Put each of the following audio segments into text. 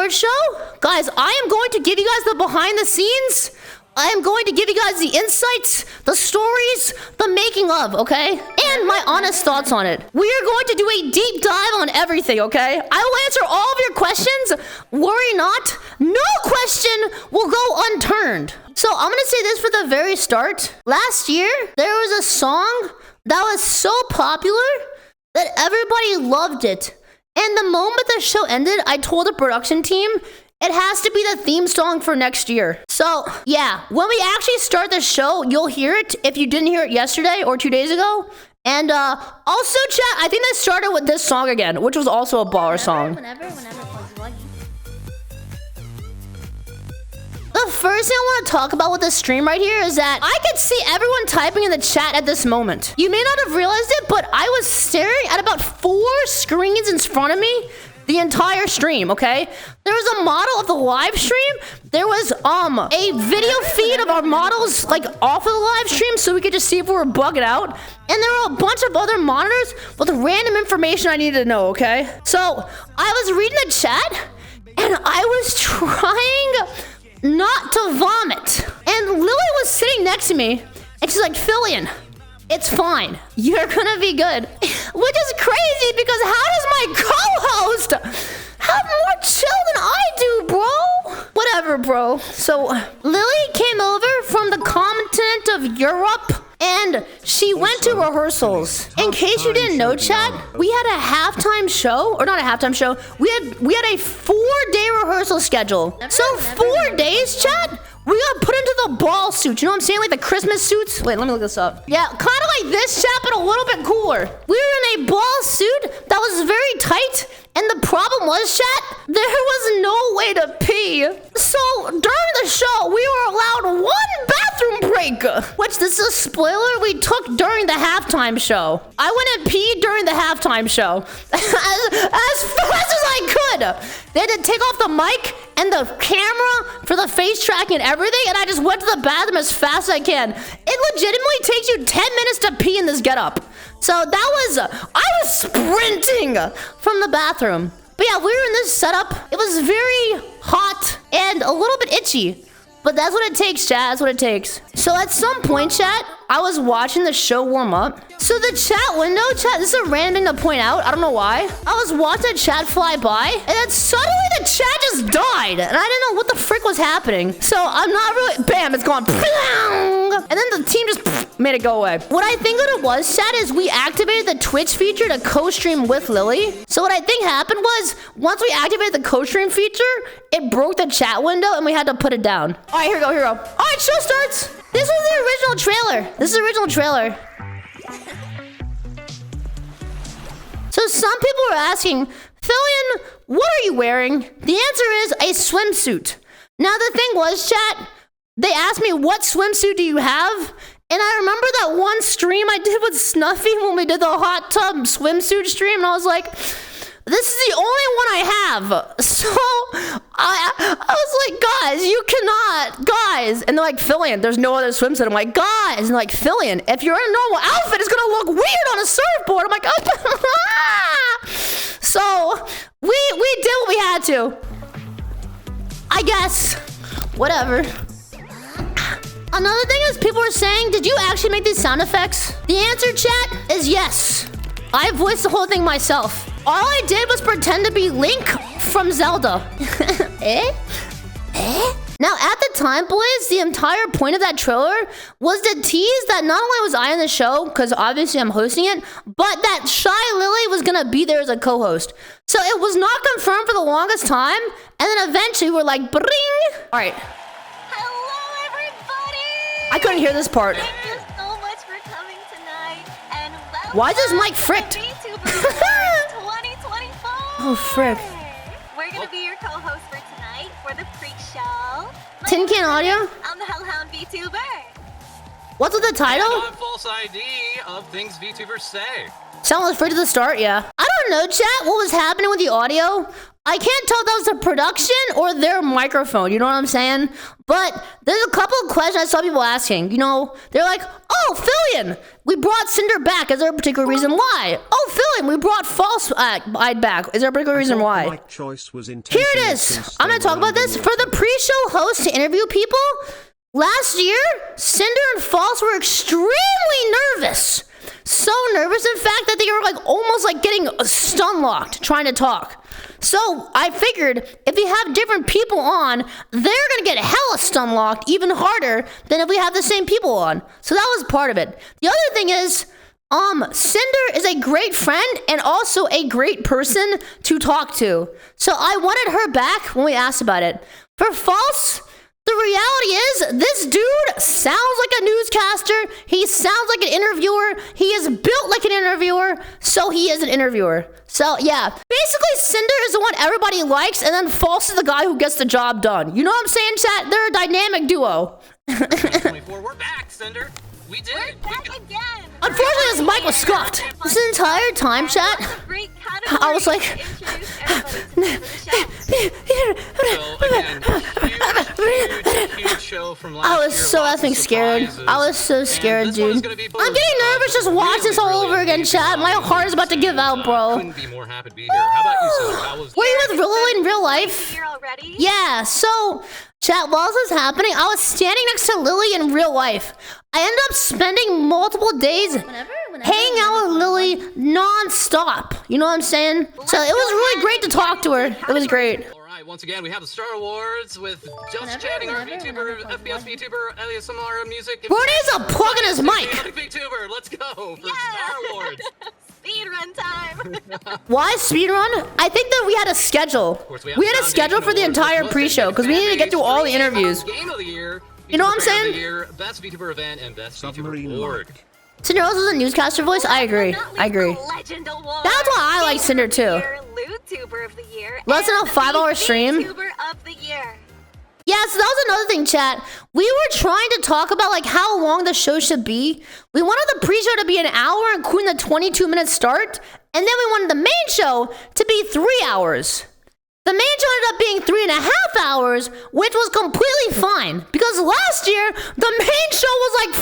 Awards show, guys, I am going to give you guys the behind the scenes. I am going to give you guys the insights, the stories, the making of, okay? And my honest thoughts on it. We are going to do a deep dive on everything, okay? I will answer all of your questions. Worry not. No question will go unturned. So I'm gonna say this for the very start. Last year, there was a song that was so popular that everybody loved it. And the moment the show ended, I told the production team, it has to be the theme song for next year. So, yeah, when we actually start the show, you'll hear it if you didn't hear it yesterday or 2 days ago. And also, chat, I think they started with this song again, which was also a baller song. Whenever. The first thing I want to talk about with this stream right here is that I could see everyone typing in the chat at this moment. You may not have realized it, but I was staring at about 4 screens in front of me the entire stream, okay? There was a model of the live stream. There was a video feed of our models like off of the live stream so we could just see if we were bugging out. And there were a bunch of other monitors with random information I needed to know, okay? So I was reading the chat and I was trying not to vomit. And Lily was sitting next to me and she's like, Filian, it's fine. You're gonna be good. Which is crazy because how does my co-host have more chill than I do, bro? Whatever, bro. So Lily came over from the continent of Europe and she went to rehearsals. In case you didn't know, chat, we had a halftime show, or not a halftime show. We had a 4-day rehearsal schedule. So 4 days, chat. We got put into the ball suits, you know what I'm saying? Like the Christmas suits. Wait, let me look this up. Yeah, kind of like this, chat, but a little bit cooler. We were in a ball suit that was very tight, and the problem was, chat, there was no way to pee. So during the show, we were allowed 1 bathroom break, which this is a spoiler we took during the halftime show. I went and peed during the halftime show as fast as I could. They had to take off the mic and the camera for the face tracking and everything, and I just went to the bathroom as fast as I can. It legitimately takes you 10 minutes to pee in this getup. So that was, I was sprinting from the bathroom. But yeah, we were in this setup. It was very hot and a little bit itchy. But that's what it takes, chat. That's what it takes. So at some point, chat, I was watching the show warm up. So the chat window, chat, this is a random thing to point out. I don't know why. I was watching the chat fly by, and then suddenly the chat just died. And I didn't know what the frick was happening. So I'm not really, bam, it's gone. And then the team just made it go away. What I think that it was, chat, is we activated the Twitch feature to co-stream with Lily. So what I think happened was, once we activated the co-stream feature, it broke the chat window and we had to put it down. All right, here we go, here we go. All right, show starts. This was the original trailer. This is the original trailer. So some people were asking, Filian, what are you wearing? The answer is a swimsuit. Now the thing was, chat, they asked me, what swimsuit do you have? And I remember that one stream I did with Snuffy when we did the hot tub swimsuit stream, and I was like, this is the only one I have. So I was like, guys, you cannot, guys. And they're like, Filian, there's no other swimsuit. I'm like, guys. And they're like, Filian, if you're in a normal outfit, it's gonna look weird on a surfboard. I'm like, oh. So we did what we had to. I guess. Whatever. Another thing is people were saying, did you actually make these sound effects? The answer, chat, is yes. I voiced the whole thing myself. All I did was pretend to be Link from Zelda. Now, at the time, boys, the entire point of that trailer was to tease that not only was I on the show, because obviously I'm hosting it, but that shylily was going to be there as a co-host. So it was not confirmed for the longest time, and then eventually we're like, bring. All right. Hello, everybody! I couldn't hear this part. Thank you so much for coming tonight, and welcome. Why is this mic fricked? VTuber Awards 2024. Oh, frick. We're gonna be your co-host for tonight for the pre-show. Tin Can Audio? I'm the Hellhound VTuber. What's with the title? And on false ID of things VTubers say. Sound was free to the start, yeah. I don't know, chat, what was happening with the audio. I can't tell if that was the production or their microphone, you know what I'm saying? But there's a couple of questions I saw people asking. You know, they're like, oh, Filian, we brought Cinder back. Is there a particular reason why? Oh, Filian, we brought False Eyed back. Is there a particular reason why? Here it is. I'm going to talk about this. For the pre-show host to interview people, last year, Cinder and False were extremely nervous. So nervous, in fact, that they were like almost like getting stun locked trying to talk. So I figured if we have different people on, they're gonna get hella stun locked even harder than if we have the same people on. So that was part of it. The other thing is, Cinder is a great friend and also a great person to talk to. So I wanted her back when we asked about it. For False, the reality is, this dude sounds like a newscaster. He sounds like an interviewer. He is built like an interviewer, so he is an interviewer. So, yeah. Basically, Cinder is the one everybody likes, and then False is the guy who gets the job done. You know what I'm saying, chat? They're a dynamic duo. 2024, we're back, Cinder. We did it. We're back again. Unfortunately, this mic was scuffed. This entire time, chat, I was like... So, again, huge show from last I was year, so lots of effing scared. surprises. I was so scared, And this one's dude. gonna be I'm getting nervous just watching this all over again, chat. My heart is about to give out, bro. Couldn't be more happy to be here. How about you, Cinder? How was Were you with Lily in real life? Here already? Yeah, so, chat, while this was happening, I was standing next to Lily in real life. I ended up spending multiple days hanging out with Lily non-stop. You know what I'm saying? So it was really great to talk to her. It was great. All right, once again, we have the Star Awards with just chatting our VTuber, FPS VTuber, Elias Samara music. Bro needs a plug in his mic. VTuber, let's go for Star Awards. Speed run time. Why speedrun? I think that we had a schedule. We had a schedule for the entire pre-show because we needed to get through all the interviews. Game of the year. You know what I'm VTuber saying? of the year, Best VTuber event and Best VTuber award. Cinder also has a newscaster voice? I agree. I agree. Legend Award. That's why I like Cinder too. LootTuber of the year. Less than a and 5-hour the stream. VTuber of the year. Yeah, so that was another thing, chat. We were trying to talk about like how long the show should be. We wanted the pre-show to be an hour, including the 22-minute start, and then we wanted the main show to be 3 hours. The main show ended up being 3.5 hours, which was completely fine. Because last year, the main show was like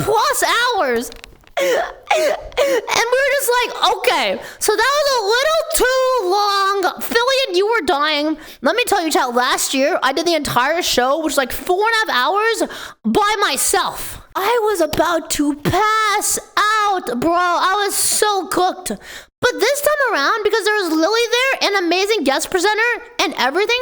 4+ hours. And we were just like, okay. So that was a little too long. Filian, you were dying. Let me tell you, chat, last year, I did the entire show, which was like 4.5 hours by myself. I was about to pass out, bro. I was so cooked. But this time around, because there was Lily there, an amazing guest presenter, and everything,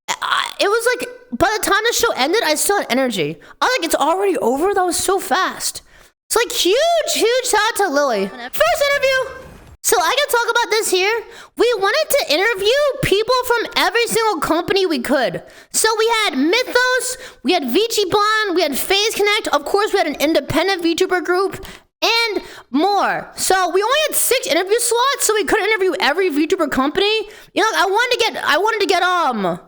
it was like, by the time the show ended, I still had energy. I was like, it's already over? That was so fast. It's like huge shout out to Lily. First interview. So I can talk about this here. We wanted to interview people from every single company we could. So we had Mythos, we had VTuber, we had FaZe Connect. Of course, we had an independent VTuber group. And more. So we only had 6 interview slots, so we couldn't interview every VTuber company. You know, I wanted to get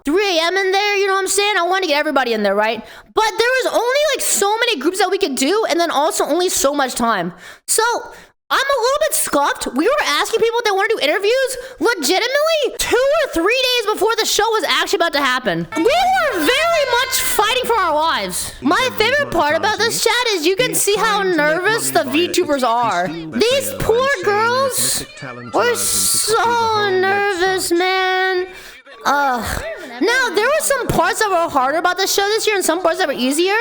3 AM in there, you know what I'm saying? I wanted to get everybody in there, right? But there was only like so many groups that we could do, and then also only so much time. So I'm a little bit scuffed. We were asking people if they want to do interviews legitimately 2 or 3 days before the show was actually about to happen. We were very much fighting for our lives. My favorite part about this chat is you can see how nervous the VTubers are. These poor girls were so nervous, man. Now, there were some parts that were harder about the show this year and some parts that were easier.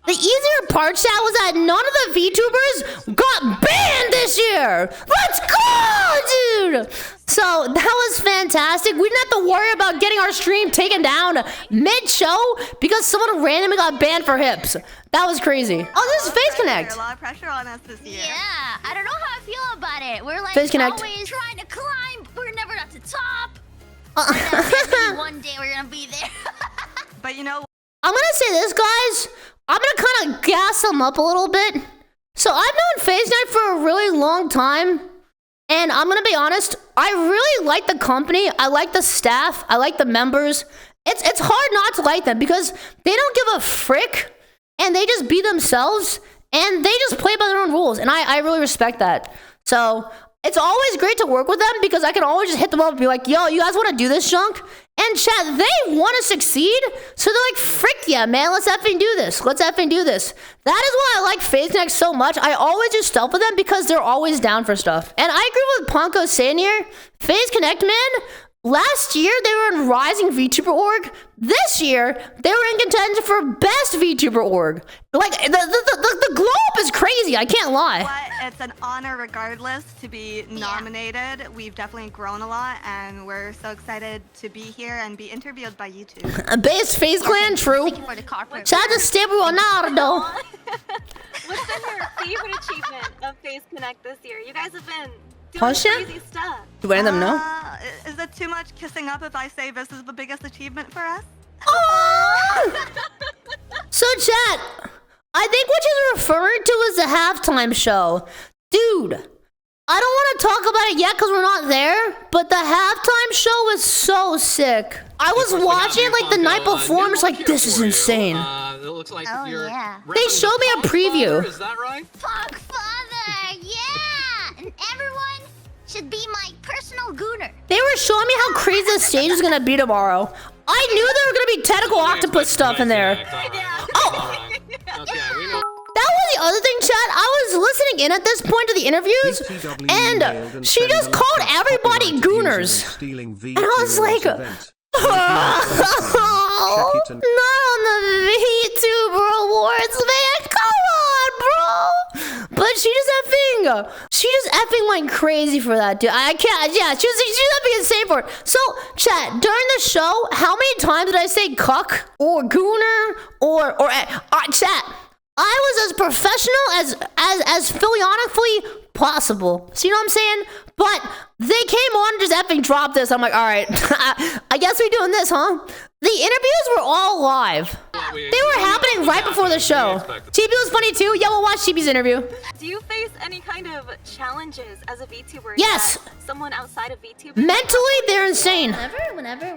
The easier part, chat, was that none of the VTubers got banned this year. Let's go, dude. So that was fantastic. We didn't have to worry about getting our stream taken down mid-show because someone randomly got banned for hips. That was crazy. Oh, this is FaZe Connect. A lot of pressure on us this year. Yeah, I don't know how I feel about it. We're like FaZe Connect. always trying to climb. We're never at the top. Maybe one day we're gonna be there. But you know, I'm gonna say this, guys. I'm gonna kind of gas them up a little bit. So I've known FaZe Night for a really long time. And I'm gonna be honest, I really like the company. I like the staff. I like the members. It's hard not to like them because they don't give a frick. And they just be themselves. And they just play by their own rules. And I really respect that. So It's always great to work with them because I can always just hit them up and be like, yo, you guys want to do this junk? And chat, they want to succeed, so they're like, frick yeah, man, let's effing do this. Let's effing do this. That is why I like FaZe Connect so much. I always do stuff with them because they're always down for stuff. And I agree with Ponko saying here, FaZe Connect, man, last year they were in Rising VTuber Org. This year, they were in contention for Best VTuber Org. Like, the glow up is crazy, I can't lie. But it's an honor regardless to be nominated. We've definitely grown a lot, and we're so excited to be here and be interviewed by you two. Base FaZe Clan, true. Thank you for the carpet. Shout out to Stable Ronaldo. What's been your favorite achievement of FaZe Connect this year? You guys have been doing Punch it? crazy stuff. Do any of them know? Is it too much kissing up if I say this is the biggest achievement for us? So chat, I think what she's referring to is the halftime show. Dude, I don't want to talk about it yet because we're not there, but the halftime show was so sick. I was watching it like the night before and was like, this is insane. It looks like you're They showed me a preview. Is that right? Fuck father, yeah! And everyone should be my personal gooner. They were showing me how crazy the stage was gonna be tomorrow. I knew there were gonna be tentacle octopus stuff in there. Oh! That was the other thing, chat. I was listening in at this point to the interviews, and she just called everybody gooners. And I was like, oh, not on the VTuber Awards, man. Come on, bro. But she just effing went crazy for that, dude. I can't, yeah, she was effing insane for it. So, chat, during the show, how many times did I say cuck or gooner or chat? I was as professional as Filianically possible. So you know what I'm saying? But they came on and just effing dropped this. I'm like, all right, I guess we're doing this, huh? The interviews were all live. They were happening right before the show. TB was funny too. Yeah, we'll watch TB's interview. Do you face any kind of challenges as a VTuber? Yes. that someone outside of VTuber? Mentally, they're insane. Whenever. Ooh,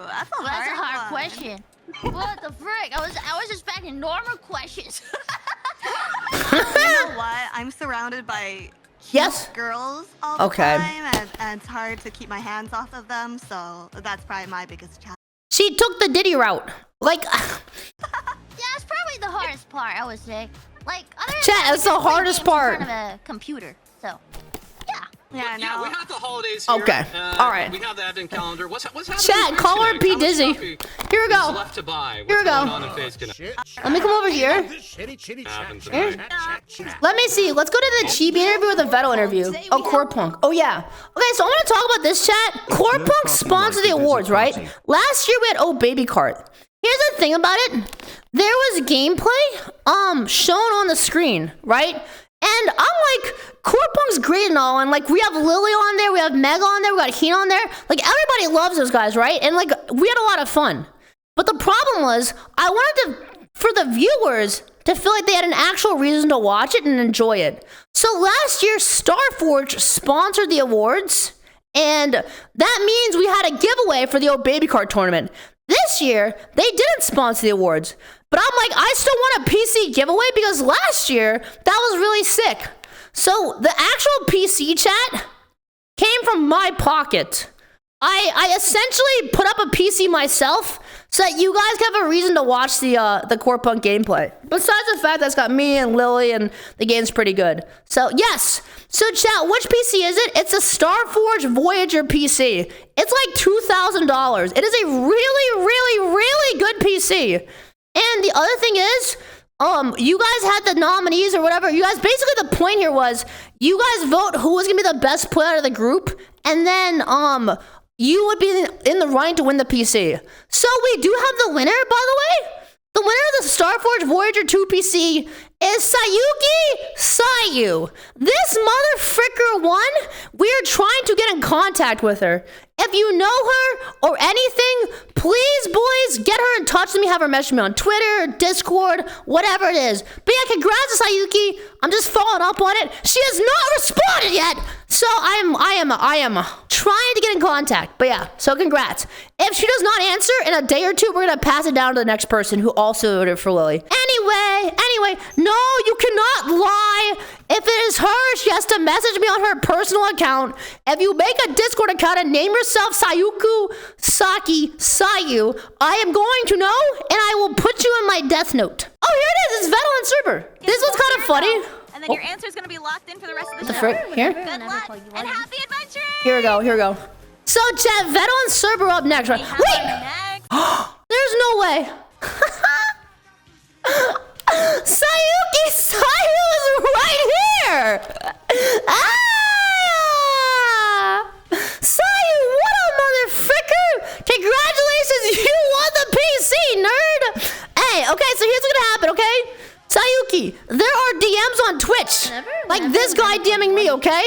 that's a That's a hard one. question. What the frick? I was expecting normal questions. You know what? I'm surrounded by Yes. girls all the Okay. time, and it's hard to keep my hands off of them, so that's probably my biggest challenge. She took the Diddy route. Like, Yeah, it's probably the hardest part, I would say. Like, other than Chat, that, it's the I can play hardest games in part. front of a computer, so yeah. Yeah, Yeah, we no. have the holidays here. Okay, all right. We have the advent calendar. What's happening? chat, in call her FaZe P Connect? How much Dizzy. stuff Here we is go. left to buy? Here we What's going go. on in FaZe Connect? Let me come over here. Happens Here. tonight. Let me see. Let's go to the Chibi interview or the Vettel interview. Oh, Core Punk. Oh, yeah. Okay, so I want to talk about this, chat. Core Punk sponsored the awards, right? Last year, we had Oh Baby Cart. Here's the thing about it. There was gameplay shown on the screen, right? And I'm like, Core Punk's great and all, and like we have Lily on there, we have Meg on there, we got Heen on there. Like everybody loves those guys, right? And like we had a lot of fun. But the problem was, I wanted for the viewers to feel like they had an actual reason to watch it and enjoy it. So last year, Starforge sponsored the awards, and that means we had a giveaway for the old baby card tournament. This year, they didn't sponsor the awards. But I'm like, I still want a PC giveaway because last year, that was really sick. So the actual PC chat came from my pocket. I essentially put up a PC myself so that you guys can have a reason to watch the Core Punk gameplay. Besides the fact that it's got me and Lily and the game's pretty good. So yes. So chat, which PC is it? It's a Starforge Voyager PC. It's like $2,000. It is a really, really, really good PC. And the other thing is, you guys had the nominees or whatever. You guys, basically the point here was, you guys vote who was gonna be the best player out of the group, and then, you would be in the running to win the PC. So we do have the winner, by the way. The winner of the Starforge Voyager 2 PC is Sayuki Sayu. This motherfricker won. We are trying to get in contact with her. If you know her or anything, please, boys, get her in touch with me. Have her message me on Twitter, Discord, whatever it is. But yeah, congrats to Sayuki. I'm just following up on it. She has not responded yet. So I am trying to get in contact. But yeah, so congrats. If she does not answer in a day or two, we're gonna pass it down to the next person who also voted for Lily. Anyway, no No, you cannot lie. If it is her, she has to message me on her personal account. If you make a Discord account and name yourself Sayuku Saki Sayu, I am going to know, and I will put you in my death note. Oh, here it is. It's Vettel and Cerber. This was kind of funny. And then your answer is going to be locked in for the rest of the show. Frick? Here? Good luck and happy adventure. Here we go. Here we go. So, chat, Vettel and Cerber are up next, right? Wait! There's no way. Sayuki Sayu is right here! Ah! Sayu, what a motherfricker! Congratulations, you won the PC, nerd! Hey, okay, so here's what's gonna happen, okay? Sayuki, there are DMs on Twitch. Like this guy DMing me, okay?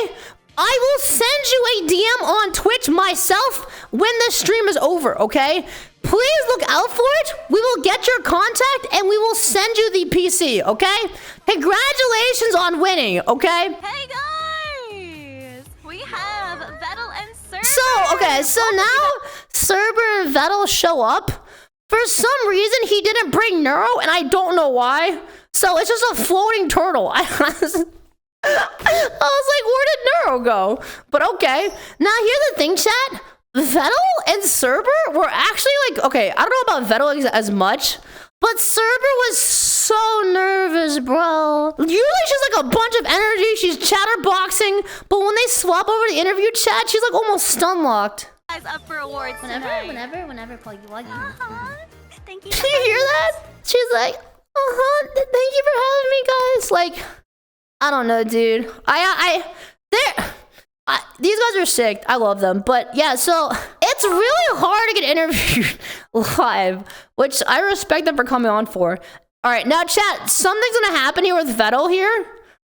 I will send you a DM on Twitch myself when the stream is over, okay? Please look out for it. We will get your contact and we will send you the PC, okay? Congratulations on winning, okay? Hey guys, we have Vettel and Cerber. So now Cerber and Vettel show up. For some reason, he didn't bring Neuro, and I don't know why. So it's just a floating turtle. I was like, where did Neuro go? But okay. Now here's the thing, chat. Vettel and Cerber were actually like, okay, I don't know about Vettel as much, but Cerber was so nervous, bro. Usually she's like a bunch of energy, she's chatterboxing, but when they swap over the interview chat, she's like almost stun locked. Guys up for awards Whenever, Paul, you like Thank you. Did you hear that? She's like, thank you for having me, guys. Like, I don't know, dude. These guys are sick. I love them. But yeah, so it's really hard to get interviewed live, which I respect them for coming on for. All right, now chat, something's gonna happen here with Vettel here.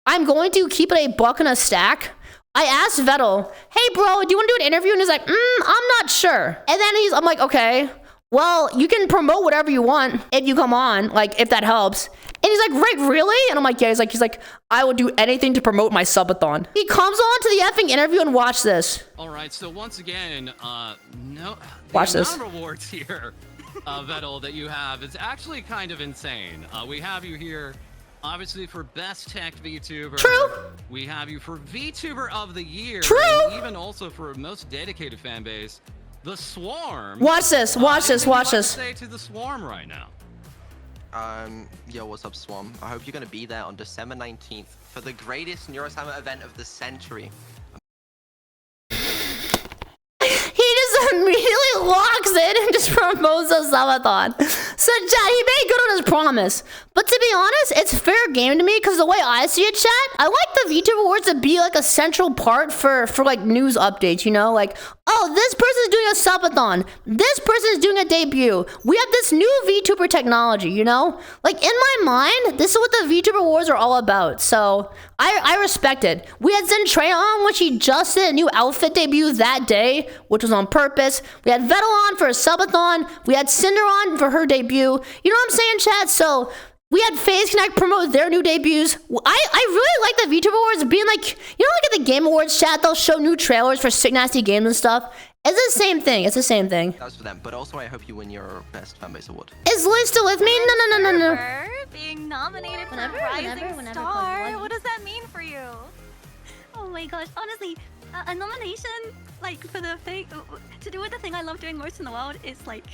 I'm going to keep it a buck and a stack. I asked Vettel, hey bro, do you want to do an interview? And he's like, I'm not sure. And then I'm like, okay, well, you can promote whatever you want if you come on, like if that helps. And he's like, right, really? And I'm like, yeah. He's like, I will do anything to promote my subathon. He comes on to the effing interview and watch this. All right, so once again, Watch the this. amount of awards here, Vettel, that you have is actually kind of insane. We have you here, obviously, for Best Tech VTuber. True. We have you for VTuber of the Year. True. And even also for most dedicated fan base, the Swarm. Watch this. Watch this. Watch this. Say to the Swarm right now. Yo, what's up, Swarm? I hope you're gonna be there on December 19th for the greatest Neurosummer event of the century. He just immediately locks in and just promotes a subathon. So, chat, he made good on his promise. But to be honest, it's fair game to me because the way I see it, chat, I like the VTuber Awards to be like a central part for like news updates, you know? Like, oh, this person's doing a subathon. This person is doing a debut. We have this new VTuber technology, you know? Like, in my mind, this is what the VTuber Awards are all about. So, I respect it. We had Zentreya on when she just did a new outfit debut that day, which was on purpose. We had Vettel on for a subathon. We had Cinder on for her debut. You know what I'm saying, chat? So we had FaZe Connect promote their new debuts. I really like the VTuber Awards being like, you know, like at the Game Awards, chat, they'll show new trailers for sick nasty games and stuff. It's the same thing. It's the same thing. That's for them, but also I hope you win your Best Fanbase Award. Is Liz still with me? No. Cerber being nominated for Rising Star. What does that mean for you? Oh my gosh, honestly, a nomination like for the thing to do with the thing I love doing most in the world is like,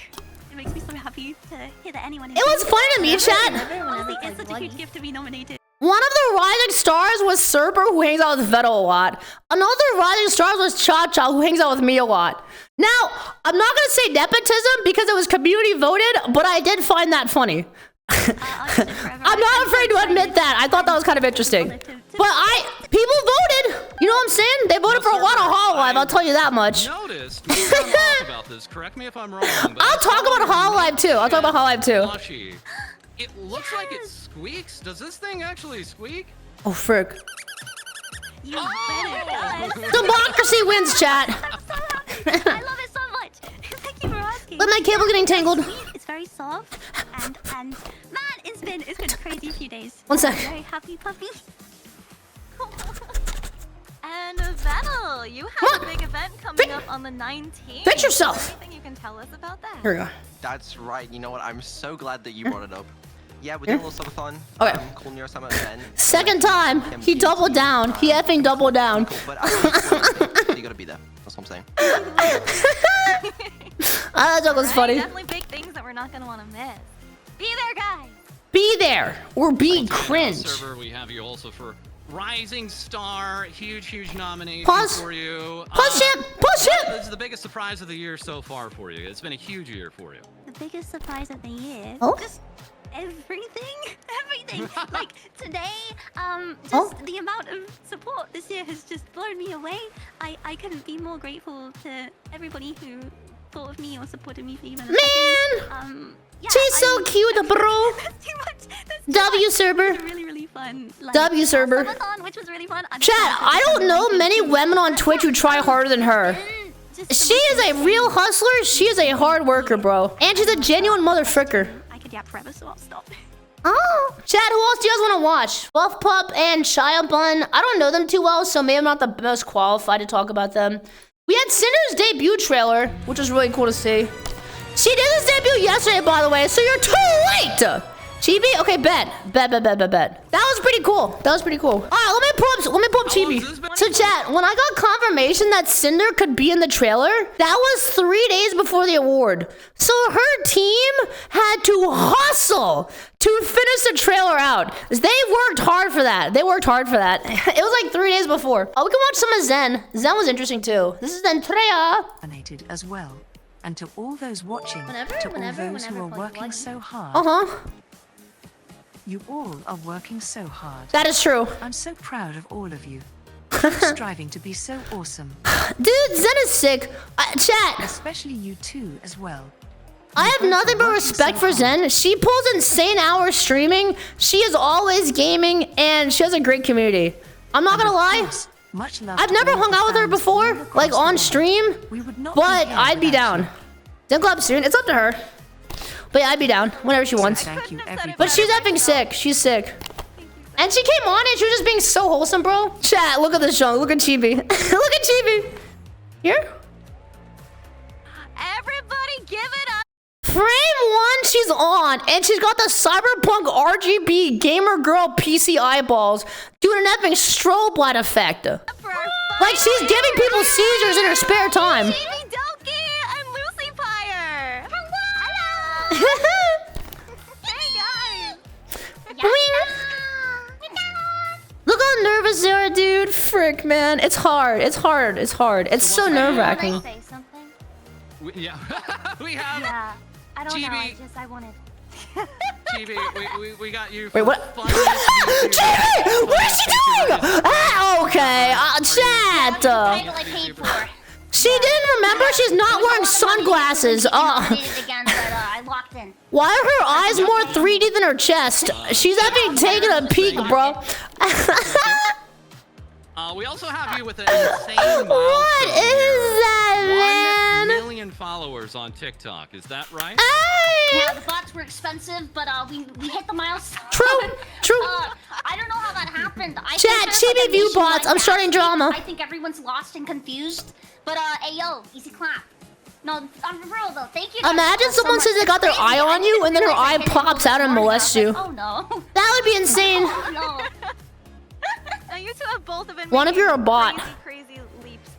it makes me so happy to hear that anyone. It was funny to me, chat. Honestly, it's such a huge gift to be nominated. One of the rising stars was Cerber, who hangs out with Vettel a lot. Another rising star was Cha-Cha, who hangs out with me a lot. Now, I'm not going to say nepotism because it was community voted, but I did find that funny. I'm not afraid to admit that. I thought that was kind of interesting. But people voted. You know what I'm saying? They voted for a lot of Hololive, I'll tell you that much. Noticed we were gonna talk about this. Correct me if I'm wrong. But I'll talk about Hololive too. I'll talk about Hololive too. It looks like it squeaks. Does this thing actually squeak? Oh, frick. You better. Democracy wins, chat. I love it so much. Thank you for asking. But my cable's getting tangled. It's very soft, and man, it's been a crazy few days. One sec. I'm very happy, puppy. And Vettel, you have a big event coming up on the 19th. Fix yourself. Anything you can tell us about that? Here we go. That's right. You know what? I'm so glad that you brought it up. Yeah, we're doing a little subathon. Okay. Cool Neuro Summer event. Second time, he doubled down. He effing doubled down. Cool, but you gotta be there. That's what I'm saying. That joke was funny. Definitely big things that we're not gonna want to miss. Be there, guys. Be there or be On cringe. server, we have you also for Rising Star. Huge nomination Pause. for you. Push it! Push it! This is the biggest surprise of the year so far for you. It's been a huge year for you. The biggest surprise of the year. Oh? Just everything. Like today, just Oh? the amount of support this year has just blown me away. I couldn't be more grateful to everybody who thought of me or supported me for even a Man! second. Yeah, She's so cute, bro. That's too much. That's too W much. server. It was really fun. Like, W server. subathon, which was really fun. Chat, I don't know many women on Twitch who try harder than her. She is a real hustler. She is a hard worker, bro. And she's a genuine motherfricker. I could yap forever, so I'll stop. Oh. Chat, who else do you guys want to watch? Buff Pup and Shia Bun. I don't know them too well, so maybe I'm not the most qualified to talk about them. We had Cinder's debut trailer, which was really cool to see. She did this debut yesterday, by the way, so you're too late! Chibi? Okay, bet. Bet. That was pretty cool. Alright, let me pull up Chibi. So chat, when I got confirmation that Cinder could be in the trailer, that was 3 days before the award. So her team had to hustle to finish the trailer out. They worked hard for that. It was like 3 days before. Oh, we can watch some of Zen. Zen was interesting too. This is Andrea. Nominated as well. And to all those watching, Whenever to all those who are working so hard, Uh-huh. you all are working so hard. That is true. I'm so proud of all of you. Keep striving to be so awesome, Dude, Zen is sick. Chat, especially you two as well. I have nothing but respect for Zen. She pulls insane hours streaming. She is always gaming, and she has a great community. I'm not gonna lie. Much love. I've never hung out with her before, like on stream, but I'd be down. Zen Club soon. It's up to her. But yeah, I'd be down whenever she wants. Thank you, everybody. But she's effing sick. She's sick. And she came on and she was just being so wholesome, bro. Chat, look at this show. Look at Chibi. Look at Chibi. Here? Everybody, give it up. Frame 1, she's on, and she's got the Cyberpunk RGB gamer girl PC eyeballs doing an epic strobe light effect. Like she's giving people seizures in her spare time. Jamie Doki and Lucy Pyre. Hello. Hey guys. Look how nervous they are, dude. Frick, man. It's hard. It's so nerve-wracking. Say something? We have Yeah. I don't know. Chibi. I wanted. Chibi. We got you. Wait, what? Chibi! What is she doing? Ah, okay. Chat. Title I paid for. She didn't remember she's not wearing sunglasses. Nominated again, but I locked in. Why are her eyes more 3D than her chest? She's having taken a peek, bro. We also have you with an insane milestone. What is that, 1 man? million followers on TikTok. Is that right? Yeah, the bots were expensive, but we hit the milestone. True. I don't know how that happened. Chat, Chibi view bots. I'm starting drama. I think everyone's lost and confused. But hey yo, easy clap. No, I'm real though. Thank you. Guys Imagine so someone much. says they got their Crazy. eye I on you, didn't and then her realize I eye hit it pops so out and hard. I was molests like, you. Oh no. That would be insane. Oh no. Now you two have both been What if you're a making bot? crazy leaps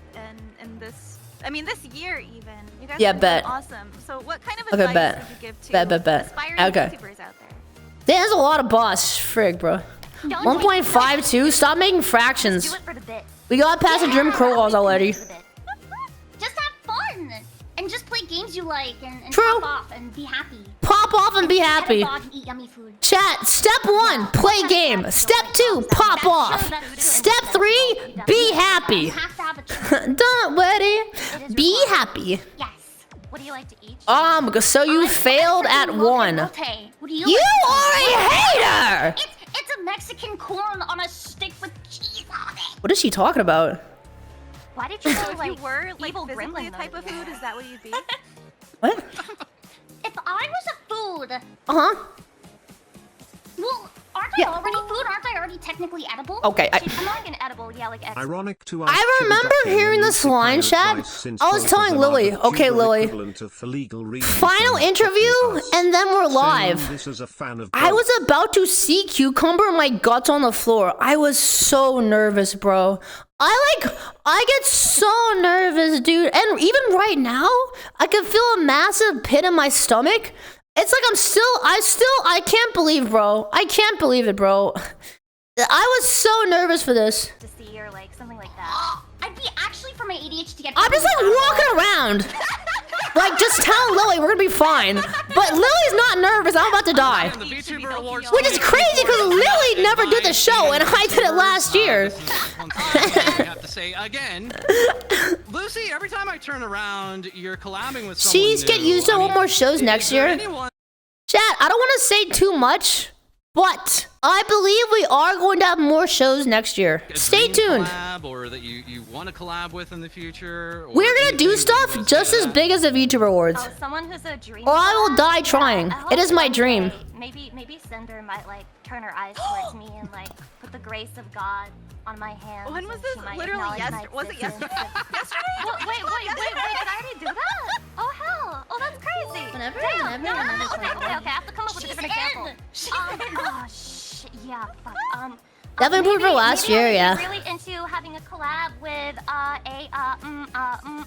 in this. I mean, this year even. You guys Yeah, have been bet. awesome. So, what kind of Okay, advice bet. would you give to Bet. aspiring Okay. YouTubers out there? There's a lot of bots. Frig, bro. Don't 1.52. Stop making fractions. do it for the bit. We got past the Jim Crow laws already. Just have fun and just play games you like and True. pop off and be happy. Pop off and be Pet a happy. dog and eat yummy food. Chat, step 1, play game. Step 2, pop off. Step 3, be happy. You have to have a choice. Don't worry. It is Be required. happy. Yes. What do you like to eat? So you failed at 1. What do you You like? are a hater! It's a Mexican corn on a stick with cheese on it. What is she talking about? Why did you So, go if like you were like evil physically a gremlin type mode? of food, is that what you'd be? What? If I was a food, Uh-huh. well, our they already food? Aren't they already technically edible? Okay, I'm not an edible, yeah, like X. Ironic to I remember hearing this line, Chad. I was telling Lily, okay, Lily, final interview, and then we're live. I was about to see cucumber and my guts on the floor. I was so nervous, bro. I get so nervous, dude. And even right now, I can feel a massive pit in my stomach. It's like I can't believe, bro. I can't believe it, bro. I was so nervous for this. To see or like something like that. I'd be actually for my ADHD to get. I'm just like walking around. Like, just tell Lily we're gonna be fine. But Lily's not nervous. I'm about to die. The VTuber Awards Which is crazy because Lily never did the show and I did it last year. I have to say again, Lucy, every time I turn around, you're collabing with someone She's get used to more shows next year. Chat, I don't want to say too much, but I believe we are going to have more shows next year. Stay tuned. Or that you want to collab with in the future. We're gonna do stuff just as big as the VTuber Awards. Oh, someone who's a dream. Or I will die trying. It is my dream. Maybe Cinder might like turn her eyes towards me and like put the grace of God on my hands. When was and this? she might Literally acknowledge yesterday? my Was it existence. yesterday? Yesterday? Wait, did I already do that? Oh hell! Oh, that's crazy. Whenever, Damn, whenever, no, whenever, okay, I have to come up with a different example. Oh shit, yeah, fuck. Definitely improved for last year, I'm yeah. really into having a collab with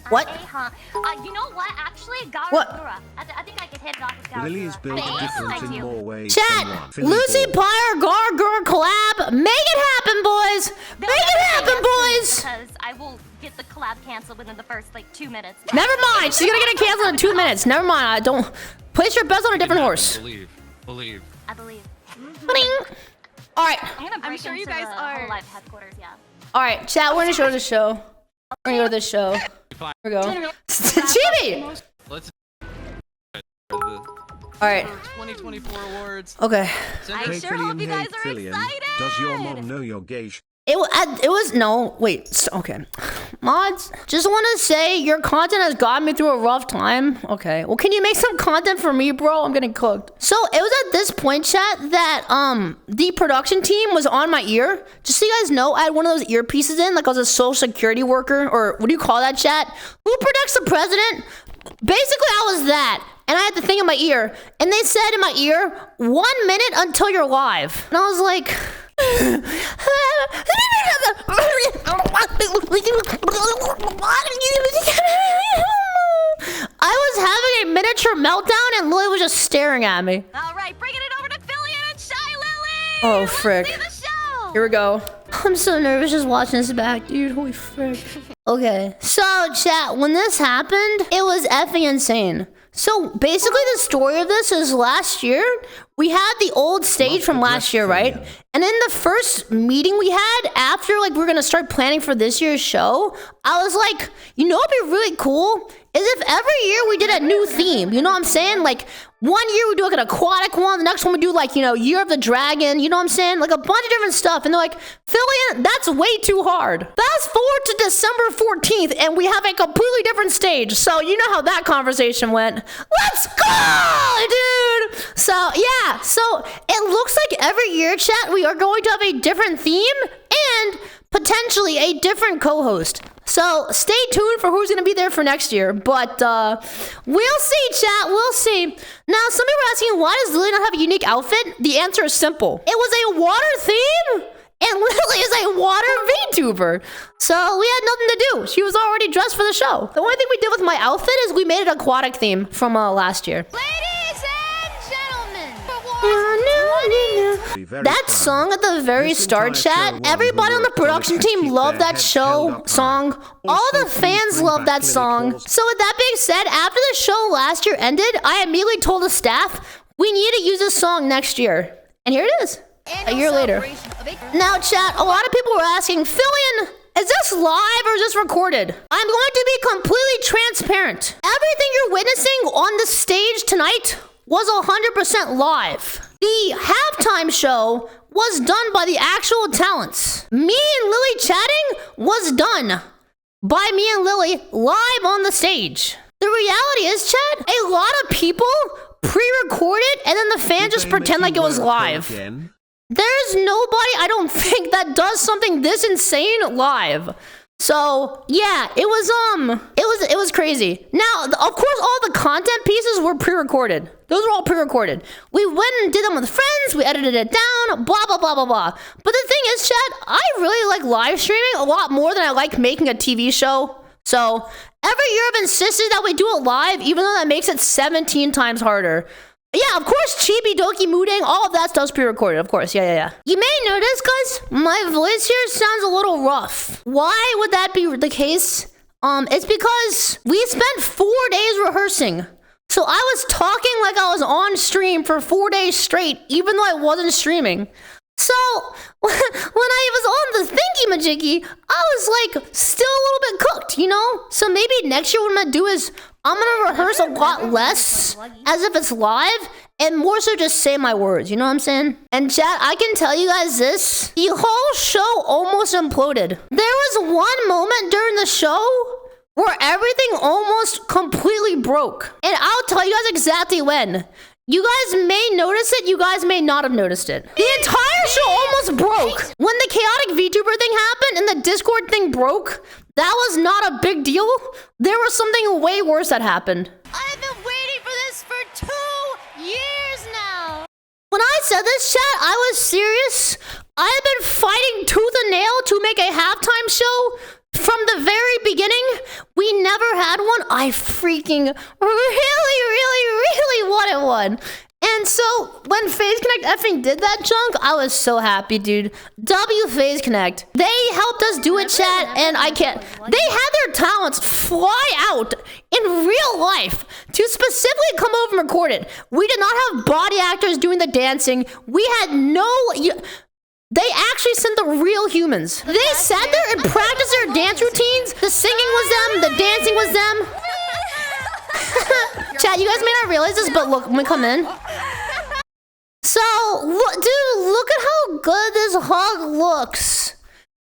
What? You know what? Actually, Gara. What? I think I could hit it off with Gara. Lily is built different in more ways. Chat, Lucy Pyre, Gar collab. Make it happen, boys. Make it happen, boys. Because I will get the collab canceled within the first like 2 minutes. Never mind. She's gonna get it canceled in 2 minutes. Never mind. I don't. Place your bets on a different horse. Believe. I believe. Bling. All right. I'm sure you guys the are. whole live headquarters, yeah. All right, chat. We're gonna show the show. We're gonna go to this show. Here we go. Chibi. Let's. All right. 2024 awards. Okay. I sure hope you guys are Filian, excited. does your mom know you're gay? It was no wait. Okay, mods. Just want to say your content has gotten me through a rough time. Okay. Well, can you make some content for me, bro? I'm getting cooked. So it was at this point, chat, that the production team was on my ear. Just so you guys know, I had one of those earpieces in, like I was a social security worker, or what do you call that, chat? Who protects the president? Basically, I was that. And I had the thing in my ear. And they said in my ear, 1 minute until you're live. And I was like... I was having a miniature meltdown and Lily was just staring at me. All right, bringing it over to Filian and shylily. Oh, frick. See the show. Here we go. I'm so nervous just watching this back, dude. Holy frick. Okay, so chat, when this happened, it was effing insane. So basically the story of this is last year, we had the old stage from last year, right? And in the first meeting we had after like we're gonna start planning for this year's show, I was like, you know what'd be really cool? Is if every year we did a new theme, you know what I'm saying? Like 1 year we do like an aquatic one, the next one we do like, you know, Year of the Dragon, you know what I'm saying? Like a bunch of different stuff. And they're like, Filian, that's way too hard. Fast forward to December 14th and we have a completely different stage. So you know how that conversation went. Let's go, dude. So yeah, so it looks like every year, chat, we are going to have a different theme and potentially a different co-host. So stay tuned for who's going to be there for next year. But we'll see, chat. We'll see. Now, some people are asking, why does Lily not have a unique outfit? The answer is simple. It was a water theme, and Lily is a water VTuber. So we had nothing to do. She was already dressed for the show. The only thing we did with my outfit is we made an aquatic theme from last year. Ladies and gentlemen, that song at the very start, chat, everybody on the production team loved that song. All the fans loved that song. So with that being said, after the show last year ended, I immediately told the staff, we need to use this song next year. And here it is, a year later. Now, chat, a lot of people were asking, Filian, is this live or is this recorded? I'm going to be completely transparent. Everything you're witnessing on the stage tonight was 100% live. The halftime show was done by the actual talents. Me and Lily chatting was done by me and Lily live on the stage. The reality is, chat, a lot of people pre-record it and then the fans just pretend like it was live. There's nobody, I don't think, that does something this insane live. So yeah, it was crazy. Now, of course, all the content pieces were pre-recorded. Those were all pre-recorded. We went and did them with friends. We edited it down. Blah blah blah blah blah. But the thing is, chat, I really like live streaming a lot more than I like making a TV show. So every year I've insisted that we do it live, even though that makes it 17 times harder. Yeah, of course, chibi, doki, mooding, all of that stuff's pre-recorded, of course. Yeah. You may notice, guys, my voice here sounds a little rough. Why would that be the case? It's because we spent 4 days rehearsing. So I was talking like I was on stream for 4 days straight, even though I wasn't streaming. So when I was on the thingy majiggy, I was like still a little bit cooked, you know? So maybe next year what I'm gonna do is I'm gonna rehearse a lot less as if it's live and more so just say my words, you know what I'm saying? And chat, I can tell you guys this, the whole show almost imploded. There was one moment during the show where everything almost completely broke. And I'll tell you guys exactly when. You guys may notice it, you guys may not have noticed it. The entire show almost broke. When the chaotic VTuber thing happened and the Discord thing broke, that was not a big deal. There was something way worse that happened. I've been waiting for this for 2 years now. When I said this, chat, I was serious. I have been fighting tooth and nail to make a halftime show from the very beginning. We never had one. I freaking really wanted one. And so when FaZe Connect effing did that chunk, I was so happy, dude. W FaZe Connect. They helped us do it, chat, and I can't. They had their talents fly out in real life to specifically come over and record it. We did not have body actors doing the dancing. We had no... They actually sent the real humans. They sat there and practiced their dance routines. The singing was them, the dancing was them. Chat, you guys may not realize this, but look, when we come in. So, dude, look at how good this hug looks.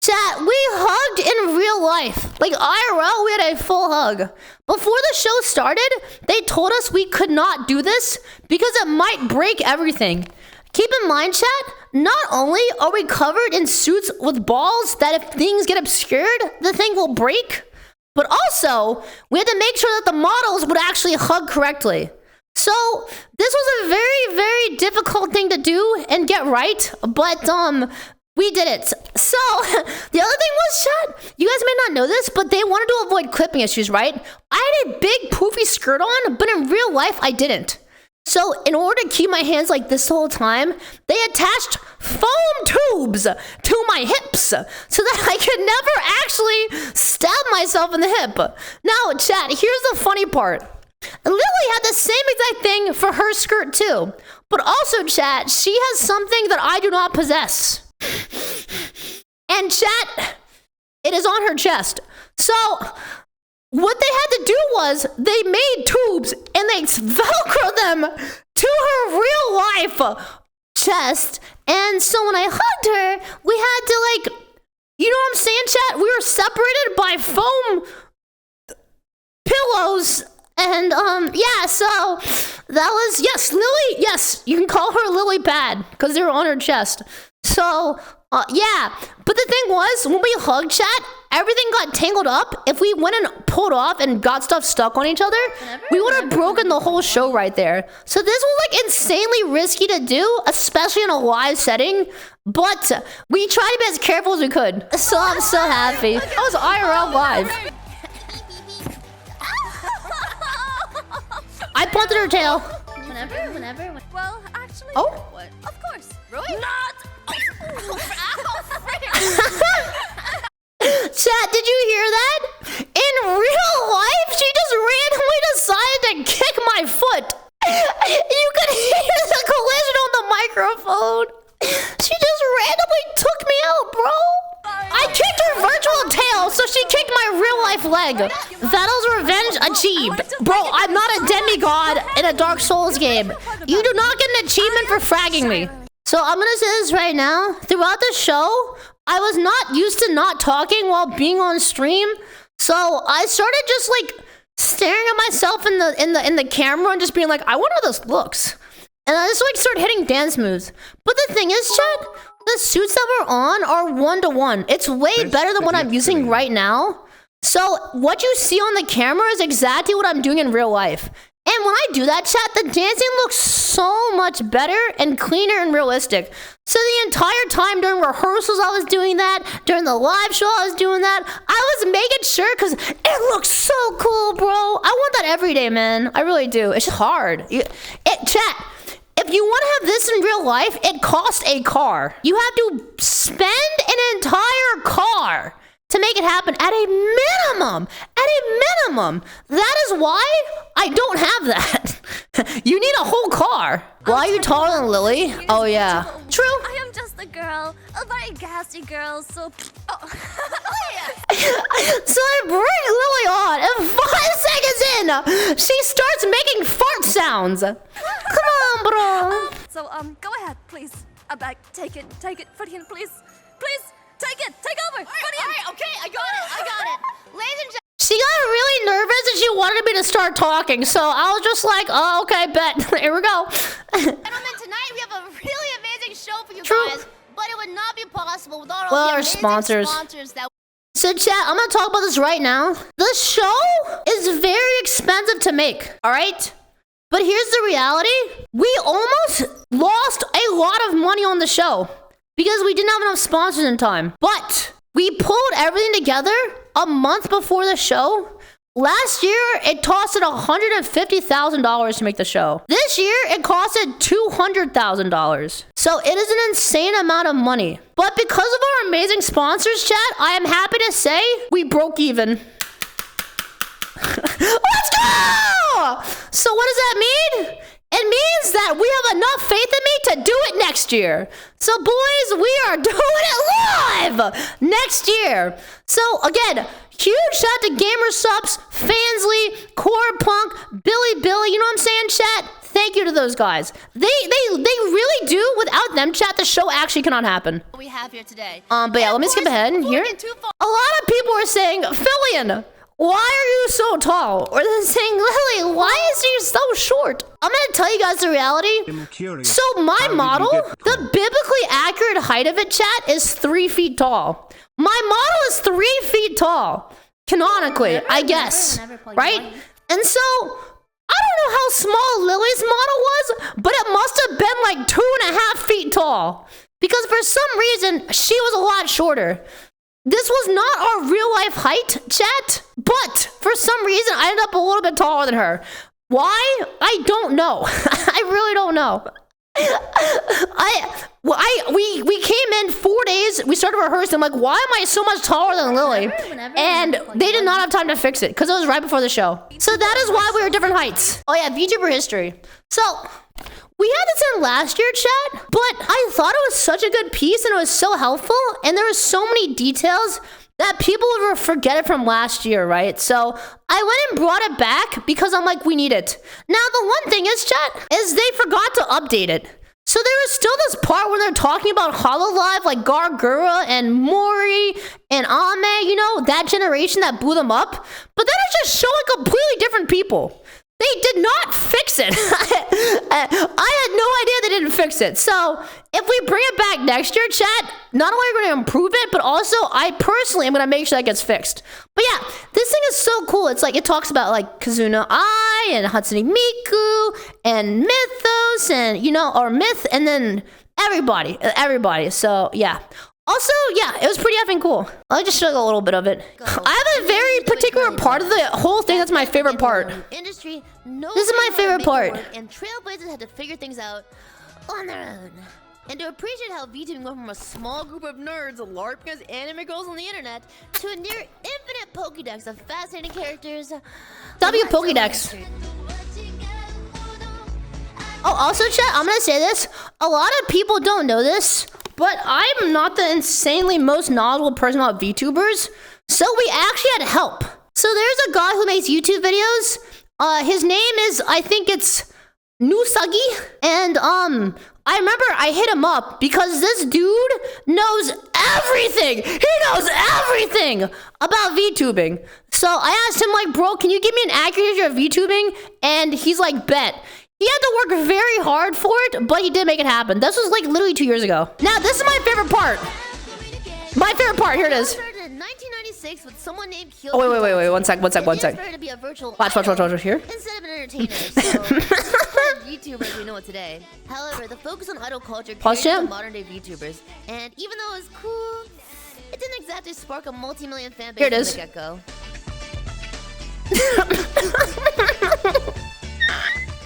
Chat, we hugged in real life. Like IRL, we had a full hug. Before the show started, they told us we could not do this because it might break everything. Keep in mind, chat, not only are we covered in suits with balls that if things get obscured, the thing will break, but also we had to make sure that the models would actually hug correctly. So this was a very difficult thing to do and get right, but we did it. So the other thing was, chat, you guys may not know this, but they wanted to avoid clipping issues, right? I had a big poofy skirt on, but in real life I didn't. So in order to keep my hands like this the whole time, they attached foam tubes to my hips so that I could never actually stab myself in the hip. Now, chat, here's the funny part. Lily had the same exact thing for her skirt too. But also, chat, she has something that I do not possess. And chat, it is on her chest. So... what they had to do was they made tubes and they velcroed them to her real life chest. And so when I hugged her, we had to like, you know what I'm saying, chat? We were separated by foam pillows. And yeah, so that was, yes, Lily, yes, you can call her Lily Bad because they were on her chest. So yeah, but the thing was, when we hugged, chat, everything got tangled up. If we went and pulled off and got stuff stuck on each other, we would have broken the whole show right there. So this was like insanely risky to do, especially in a live setting. But we tried to be as careful as we could. So I'm so happy. That was IRL live. I punted her tail. Whenever. Well, actually, oh, what? Of course. Really? Not. Chat, did you hear that? In real life, she just randomly decided to kick my foot. You could hear the collision on the microphone. She just randomly took me out, bro. I kicked her virtual tail, so she kicked my real life leg. Vettle's revenge achieved. Bro, I'm not a demigod in a Dark Souls game. You do not get an achievement for fragging me. So I'm gonna say this right now. Throughout the show, I was not used to not talking while being on stream. So I started just like staring at myself in the camera and just being like, I wonder how this looks. And I just like start hitting dance moves. But the thing is, chat, the suits that we're on are 1-to-1. It's way better than what I'm using right now. So what you see on the camera is exactly what I'm doing in real life. And when I do that, chat, the dancing looks so much better and cleaner and realistic. So the entire time during rehearsals, I was doing that. During the live show, I was doing that. I was making sure because it looks so cool, bro. I want that every day, man. I really do. It's just hard. Chat, if you want to have this in real life, it costs a car. You have to spend an entire car to make it happen at a minimum. That is why I don't have that. You need a whole car. Why are you taller than Lily? Oh yeah, true. I am just a girl, a very gassy girl, so... Oh. So I bring Lily on, and 5 seconds in, she starts making fart sounds. Come on, bro. So, go ahead, please. Take it, Filian, please. Please, take it, take over, Filian. All right, okay, I got it. Ladies and gentlemen. She got really nervous and she wanted me to start talking, so I was just like, oh, okay, bet. Here we go. Gentlemen, tonight we have a really amazing show for you guys, but it would not be possible without all the our amazing sponsors that. So chat, I'm gonna talk about this right now. The show is very expensive to make, all right? But here's the reality. We almost lost a lot of money on the show because we didn't have enough sponsors in time. But we pulled everything together a month before the show. Last year, it costed $150,000 to make the show. This year, it costed $200,000. So it is an insane amount of money. But because of our amazing sponsors, chat, I am happy to say we broke even. Let's go! So what does that mean? It means that we have enough faith in me to do it next year. So boys, we are doing it live next year. So again, huge shout out to GamerSups, Fansly, Core Punk, Billy, you know what I'm saying, chat? Thank you to those guys. They really do. Without them, chat, the show actually cannot happen. we have here today. But yeah, let me skip ahead here. A lot of people are saying, Filian, why are you so tall? Or they're saying, Lily, why is he so short? I'm gonna tell you guys the reality. So my model, the biblically accurate height of it, chat, is 3 feet tall. My model is 3 feet tall. Canonically, I guess. Right? And so, I don't know how small Lily's model was, but it must have been like 2.5 feet tall. Because for some reason, she was a lot shorter. This was not our real life height, chat, but for some reason, I ended up a little bit taller than her. Why? I don't know. I really don't know. We came in 4 days. We started rehearsing. I'm like, why am I so much taller than Lily? And they did not have time to fix it because it was right before the show. So that is why we were different heights. Oh yeah, VTuber history. So we had this in last year, chat, but I thought it was such a good piece and it was so helpful. And there were so many details that people would forget it from last year, right? So I went and brought it back because I'm like, we need it. Now, the one thing is, chat, is they forgot to update it. So there was still this part where they're talking about HoloLive, like Gargura and Mori and Ame, you know, that generation that blew them up. But then it's just showing completely different people. They did not fix it. I had no idea they didn't fix it. So if we bring it back next year, chat, not only are we going to improve it, but also I personally am going to make sure that gets fixed. But yeah, this thing is so cool. It's like, it talks about like Kazuna Ai and Hatsune Miku and Mythos and, you know, or Myth and then everybody. So yeah. Also, yeah, it was pretty effing cool. I'll just show you a little bit of it. I have a very particular part of the whole thing that's my favorite part. This is my favorite part. And Trailblazers had to figure things out on their own. And to appreciate how VTubing went from a small group of nerds LARPing as anime girls on the internet to a near infinite Pokédex of fascinating characters. W Pokédex. Oh, also, chat, I'm gonna say this. A lot of people don't know this, but I'm not the insanely most knowledgeable person about VTubers, so we actually had help. So there's a guy who makes YouTube videos. His name is, I think it's Nusagi, and I remember I hit him up because this dude knows everything. He knows everything about VTubing. So I asked him like, bro, can you give me an accurate history of VTubing? And he's like, bet. He had to work very hard for it, but he did make it happen. This was like literally 2 years ago. Now, this is my favorite part. My favorite part, here it is. Started in 1996 with someone named Kyoto. Oh, wait, one sec. To be a virtual Watch, here. instead of an entertainer. So, VTubers we know it today. However, the focus on idol culture Pause created chat. the modern day VTubers. And even though it was cool, it didn't exactly spark a multi-million fan base Here it from is. the get-go.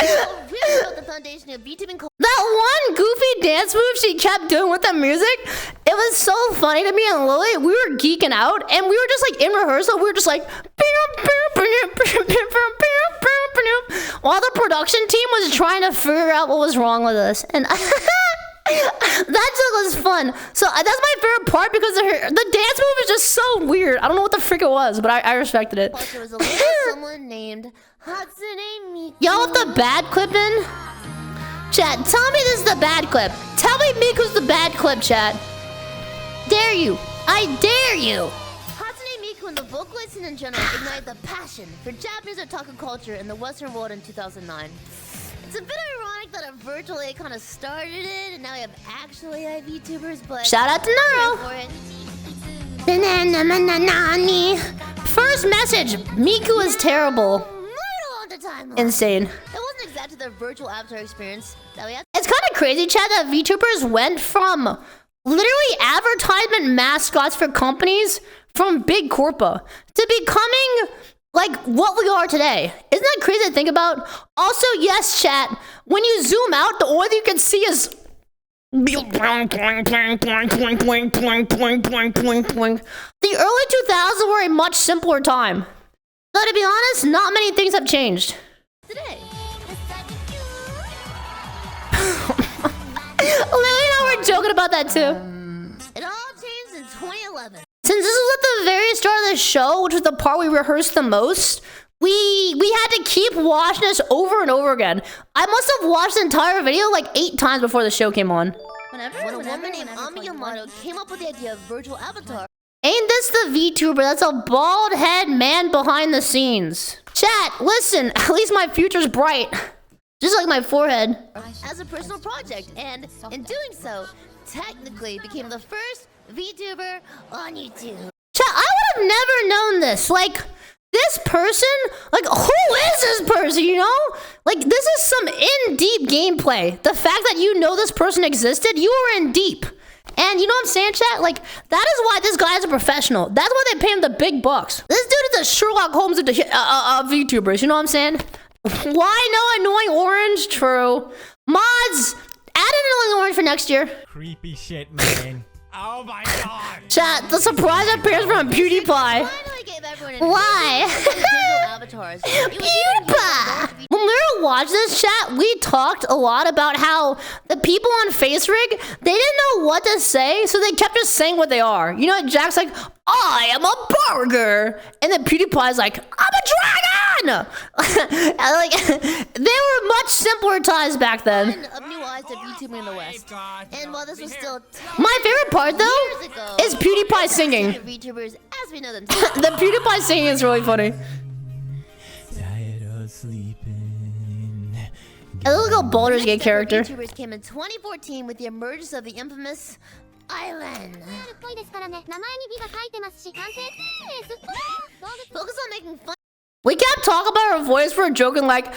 Really built the foundation of VTubing culture. That one goofy dance move she kept doing with the music, it was so funny to me and Lily. We were geeking out, and we were just like in rehearsal, we were just like while the production team was trying to figure out what was wrong with us. And that just was fun. So that's my favorite part because the dance move is just so weird. I don't know what the frick it was, but I respected it. Culture was a little someone named Hatsune Miku. Y'all with the bad clip in? Chat, tell me this is the bad clip. Tell me Miku's the bad clip, chat. Dare you. I dare you. Hatsune Miku and the vocalists in general ignited the passion for Japanese otaku culture in the Western world in 2009. It's a bit ironic that a virtual AI kind of started it, and now we have actual AI VTubers, but... Shout out to Naro. First message, Miku is terrible. Insane. It wasn't exactly the virtual avatar experience that we had. It's kind of crazy, chat, that VTubers went from literally advertisement mascots for companies from big corpa to becoming like what we are today. Isn't that crazy to think about? Also, yes, chat, when you zoom out, the only thing you can see is the early 2000s were a much simpler time. But to be honest, not many things have changed. Today. Lily and I were joking about that too. It all changed in 2011. Since this was at the very start of the show, which was the part we rehearsed the most, we had to keep watching this over and over again. I must have watched the entire video like 8 times before the show came on. When a woman named Ami Yamato came up with the idea of virtual avatar. Ain't this the VTuber? That's a bald head man behind the scenes. Chat, listen, at least my future's bright. Just like my forehead. As a personal project, and in doing so, technically became the first VTuber on YouTube. Chat, I would have never known this. Like, this person, like, who is this person, you know? Like, this is some in-deep gameplay. The fact that you know this person existed, you were in deep. And you know what I'm saying, chat? Like, that is why this guy is a professional. That's why they pay him the big bucks. This dude is a Sherlock Holmes of the VTubers, you know what I'm saying? Why no annoying orange? True. Mods, add an annoying orange for next year. Creepy shit, man. Oh my god. Chat, the surprise appearance from PewDiePie. Finally gave everyone an Why? digital avatars. It was PewDiePie! When we were watching this chat, we talked a lot about how the people on FaceRig, they didn't know what to say, so they kept just saying what they are. You know, Jack's like, I am a burger. And then PewDiePie's like, I'm a dragon! Like, they were much simpler times back then. of new eyes to VTubing in the West. And while this was still My favorite part, though, years ago, is PewDiePie singing. VTubers as we know them. The PewDiePie singing is really funny. Tired of sleeping. I look like a Baldur's Gate character. VTubers came in 2014 with the emergence of the infamous Island. Focus on making fun. We kept talking about her voice for a joke and like, bro,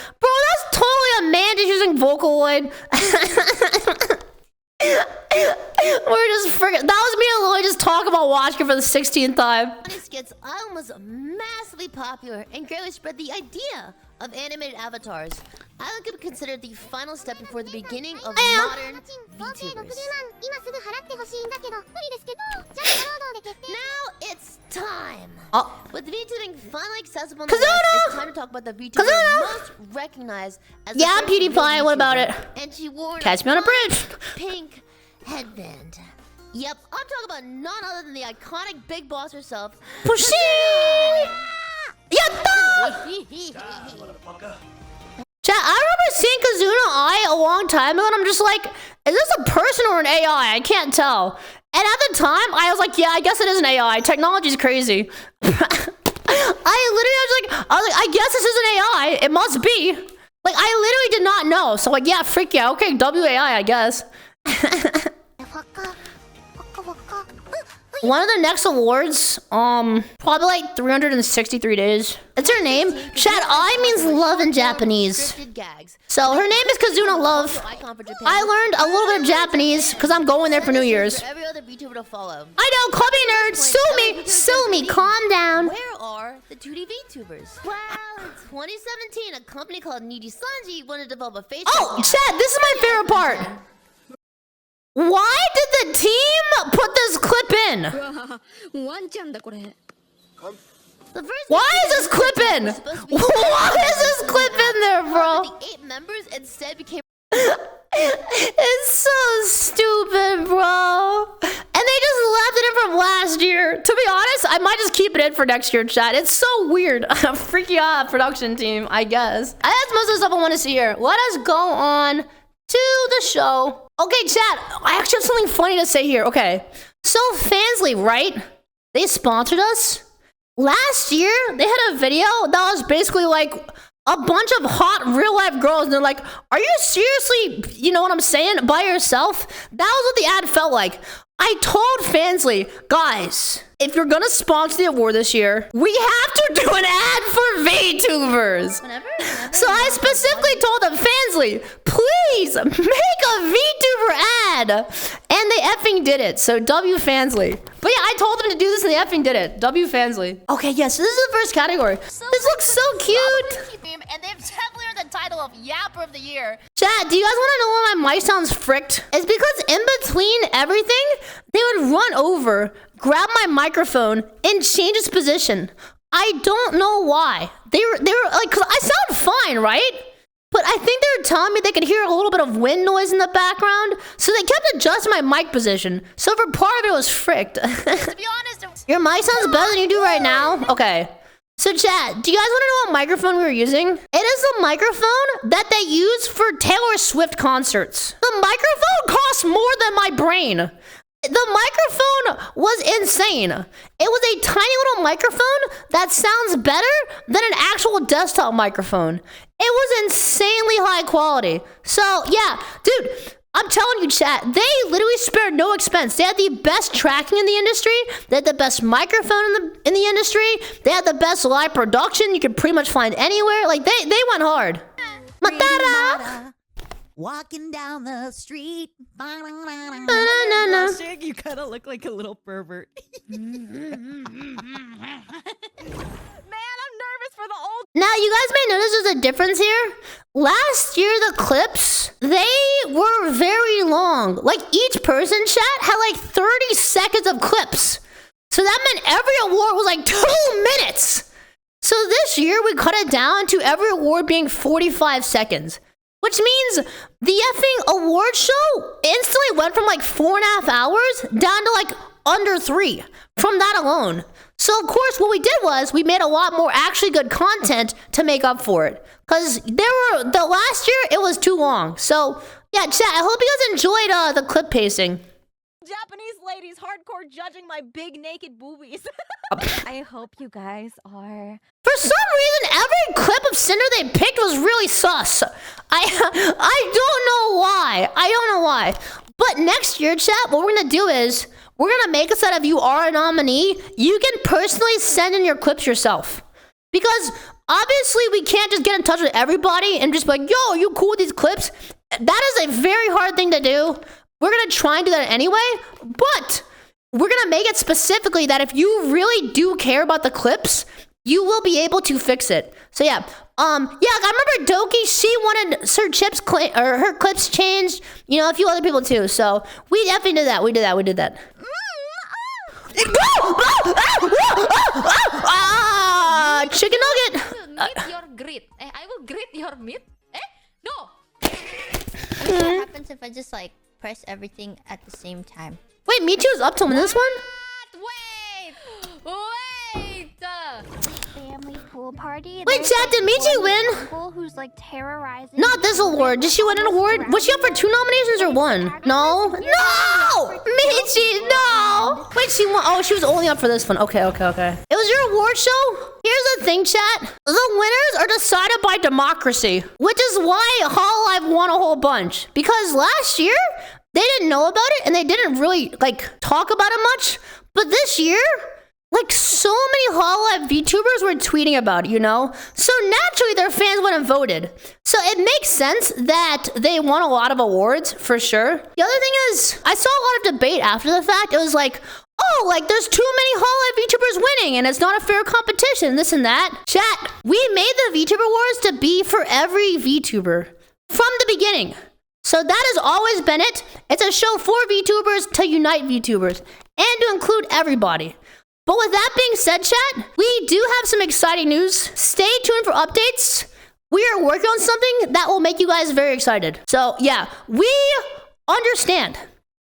that's totally a man just using Vocaloid. We're just freaking. That was me and Lloyd just talking about watching for the 16th time. Funny skits, Island was massively popular and greatly spread the idea of animated avatars. Island could be considered the final step before the beginning of modern VTubers. Now it's time. With VTubing finally accessible in the West, it's time to talk about the VTuber most recognized as Yeah, the first real PewDiePie, what about VTuber. it? And she wore Catch me on a bridge. pink headband. Yep, I'm talking about none other than the iconic big boss herself. Pussy! Yatta! Chat, I remember seeing Kazuna Eye a long time ago, and I'm just like, is this a person or an AI? I can't tell. And at the time, I was like, yeah, I guess it is an AI. Technology's crazy. I was like, I guess this is an AI. It must be. Like, I literally did not know. So, like, yeah, freak yeah. Okay, WAI, I guess. One of the next awards, probably like 363 days. It's her name. Chat, I means love in Japanese. So her name is Kazuna Love. I learned a little bit of Japanese because I'm going there for New Year's. I know, call me nerd. Sue me, calm down. Where are the 2D VTubers? Well, in 2017, a company called Needy Sanji wanted to develop a face. Oh, chat, this is my favorite part. Why did the team put this clip in? Why is this clip in? Why is this clip in there, bro? The 8 members instead became. It's so stupid, bro. And they just left it in from last year. To be honest, I might just keep it in for next year, chat. It's so weird. Freaking out, production team, I guess. That's most of the stuff I want to see here. Let us go on to the show. Okay, chat, I actually have something funny to say here. Okay, so Fansly, right? They sponsored us. Last year, they had a video that was basically like a bunch of hot real-life girls, and they're like, are you seriously, you know what I'm saying, by yourself? That was what the ad felt like. I told Fansly, guys, if you're gonna sponsor the award this year, we have to do an ad for VTubers. So I specifically told them, Fansly, please make a VTuber ad. And they effing did it. So W Fansly. But yeah, I told them to do this and they effing did it. W Fansly. Okay, yes, this is the first category. This looks so cute. And they've definitely earned the title of Yapper of the Year. Chat, do you guys want to know why my mic sounds fricked? It's because in between everything, they would run over, grab my microphone, and change its position. I don't know why. They were like, cause I sound fine, right? But I think they were telling me they could hear a little bit of wind noise in the background, so they kept adjusting my mic position. So for part of it was fricked. To be honest, your mic sounds better than you do right now. Okay. So chat, do you guys want to know what microphone we were using? It is the microphone that they use for Taylor Swift concerts. The microphone costs more than my brain. The microphone was insane. It was a tiny little microphone that sounds better than an actual desktop microphone. It was insanely high quality. So yeah, dude, I'm telling you, chat, they literally spared no expense. They had the best tracking in the industry. They had the best microphone in the industry. They had the best live production you could pretty much find anywhere. Like, they went hard. Matara! Walking down the street. You kind of look like a little pervert. For the old. Now, you guys may notice there's a difference here. Last year, the clips, they were very long. Like, each person, chat, had like 30 seconds of clips. So that meant every award was like 2 minutes. So this year, we cut it down to every award being 45 seconds. Which means the effing award show instantly went from like 4.5 hours down to like under 3 from that alone. So of course what we did was we made a lot more actually good content to make up for it. Cause the last year it was too long. So yeah, chat, I hope you guys enjoyed the clip pacing. Japanese ladies hardcore judging my big naked boobies. I hope you guys are. For some reason, every clip of Cinder they picked was really sus. I don't know why. I don't know why. But next year, chat, what we're gonna do is we're gonna make it so that if you are a nominee, you can personally send in your clips yourself. Because obviously we can't just get in touch with everybody and just be like, yo, are you cool with these clips? That is a very hard thing to do. We're gonna try and do that anyway, but we're gonna make it specifically that if you really do care about the clips, you will be able to fix it. So yeah, I remember Doki, she wanted her clips changed, you know, a few other people too. So we definitely did that. We did that. Chicken nugget. Meet your grit. I will grit your meat. No. What happens if I just like press everything at the same time? Wait, Michu's up to this one? Wait! Family pool party. Wait, chat, did Michi win? Uncle who's like terrorizing. Not this award. Did she win an award? Was she up for 2 nominations or 1? No! No! Michi, no! Wait, she won. Oh, she was only up for this one. Okay. It was your award show? Here's here's the thing, chat. The winners are decided by democracy, which is why Hololive won a whole bunch. Because last year, they didn't know about it and they didn't really like talk about it much. But this year, like so many Hololive VTubers were tweeting about it, you know? So naturally their fans went and voted. So it makes sense that they won a lot of awards, for sure. The other thing is, I saw a lot of debate after the fact. It was like, oh, like there's too many Hololive VTubers winning and it's not a fair competition, this and that. Chat, we made the VTuber Awards to be for every VTuber from the beginning. So that has always been it. It's a show for VTubers to unite VTubers and to include everybody. But with that being said, chat, we do have some exciting news. Stay tuned for updates. We are working on something that will make you guys very excited. So yeah, we understand.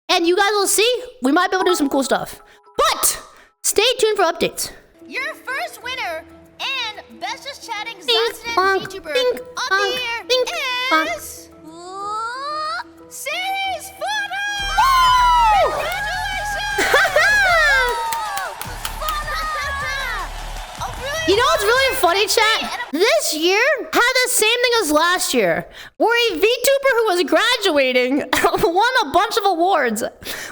And you guys will see, we might be able to do some cool stuff. But stay tuned for updates. Your first winner and bestest chatting Zazen VTuber of the year is... Series Photo! You know what's really funny, chat? This year had the same thing as last year, where a VTuber who was graduating won a bunch of awards,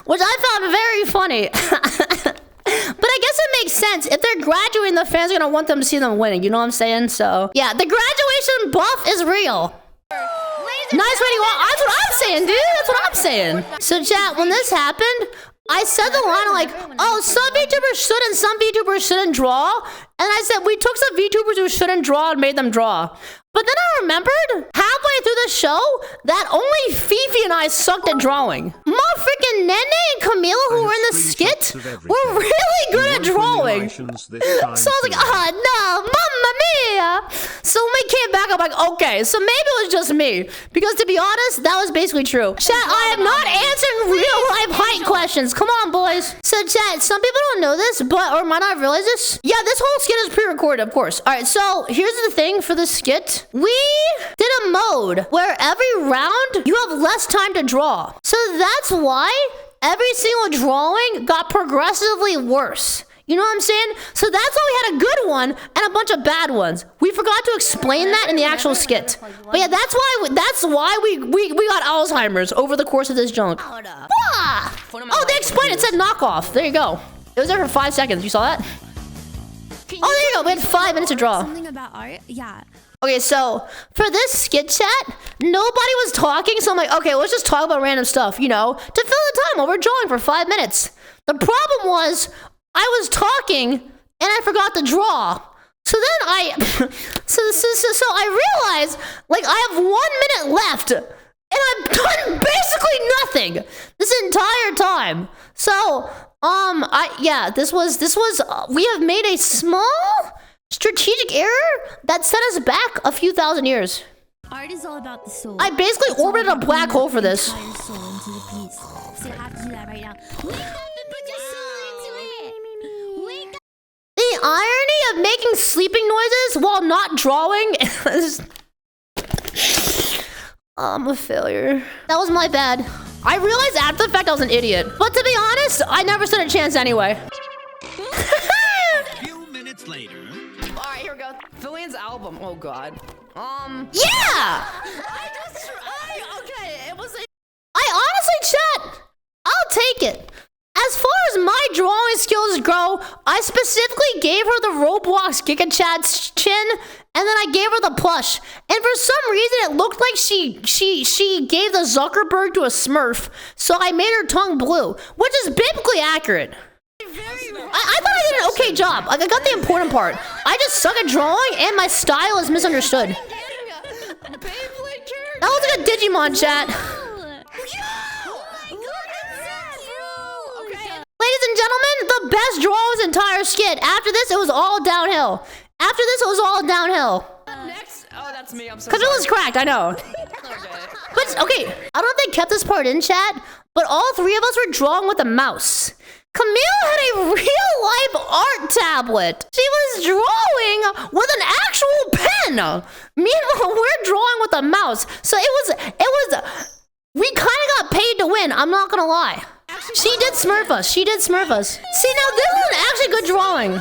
which I found very funny. But I guess it makes sense. If they're graduating, the fans are gonna want them to see them winning, you know what I'm saying? So, yeah, the graduation buff is real. Nice rating. Well, that's what I'm saying, dude. That's what I'm saying. So, chat, when this happened, I said the line like, oh, some VTubers should and some VTubers shouldn't draw. And I said, we took some VTubers who shouldn't draw and made them draw. But then I remembered halfway through the show that only Fifi and I sucked at drawing. Ma freaking Nene and Camila, who were in the skit, were really good at drawing. So I was like, oh no, mamma mia. So when we came back, I'm like, okay, so maybe it was just me. Because to be honest, that was basically true. Chat, I am not answering real life height questions. Come on, boys. So chat, some people don't know this, but or might not realize this. Yeah, this whole skit is pre-recorded, of course. All right, so here's the thing for the skit. We did a mode where every round you have less time to draw. So that's why every single drawing got progressively worse. You know what I'm saying? So that's why we had a good one and a bunch of bad ones. We forgot to explain that in the actual skit. But yeah, that's why we got Alzheimer's over the course of this junk. Oh, they explained it. It said knockoff. There you go. It was there for 5 seconds. You saw that? Oh, there you go. We had 5 minutes to draw. Something about art? Yeah. Okay, so for this skit chat, nobody was talking, so I'm like, okay, let's just talk about random stuff, you know, to fill the time while we're drawing for 5 minutes. The problem was, I was talking, and I forgot to draw. So then so I realized, like, I have 1 minute left, and I've done basically nothing this entire time. So, we have made a small strategic error that set us back a few thousand years. Art is all about the soul. I basically orbited a black hole for this. Soul into the piece. So you have to do that right now. Wake up and put your soul into it. Wake up. The irony of making sleeping noises while not drawing is... I'm a failure. That was my bad. I realized after the fact I was an idiot. But to be honest, I never stood a chance anyway. A few minutes later. Alright, here we go. Filian's album. Oh god. Yeah! Okay, it was a... I honestly, chat, I'll take it. As far as my drawing skills go, I specifically gave her the Roblox Giga Chat's chin, and then I gave her the plush. And for some reason, it looked like she gave the Zuckerberg to a Smurf, so I made her tongue blue, which is biblically accurate. I thought I did an okay job. Like, I got the important part. I just suck at drawing, and my style is misunderstood. That was like a Digimon chat. Ladies and gentlemen, the best draw was the entire skit. After this, it was all downhill. After this, it was all downhill. Next, oh, that's me. I'm so sorry. Because it was cracked, I know. But, okay, I don't know if they kept this part in chat, but all 3 of us were drawing with a mouse. Camille had a real-life art tablet. She was drawing with an actual pen. Meanwhile, we're drawing with a mouse. So we kind of got paid to win, I'm not gonna lie. She did smurf us. She did smurf us. See, now this is actually good drawing.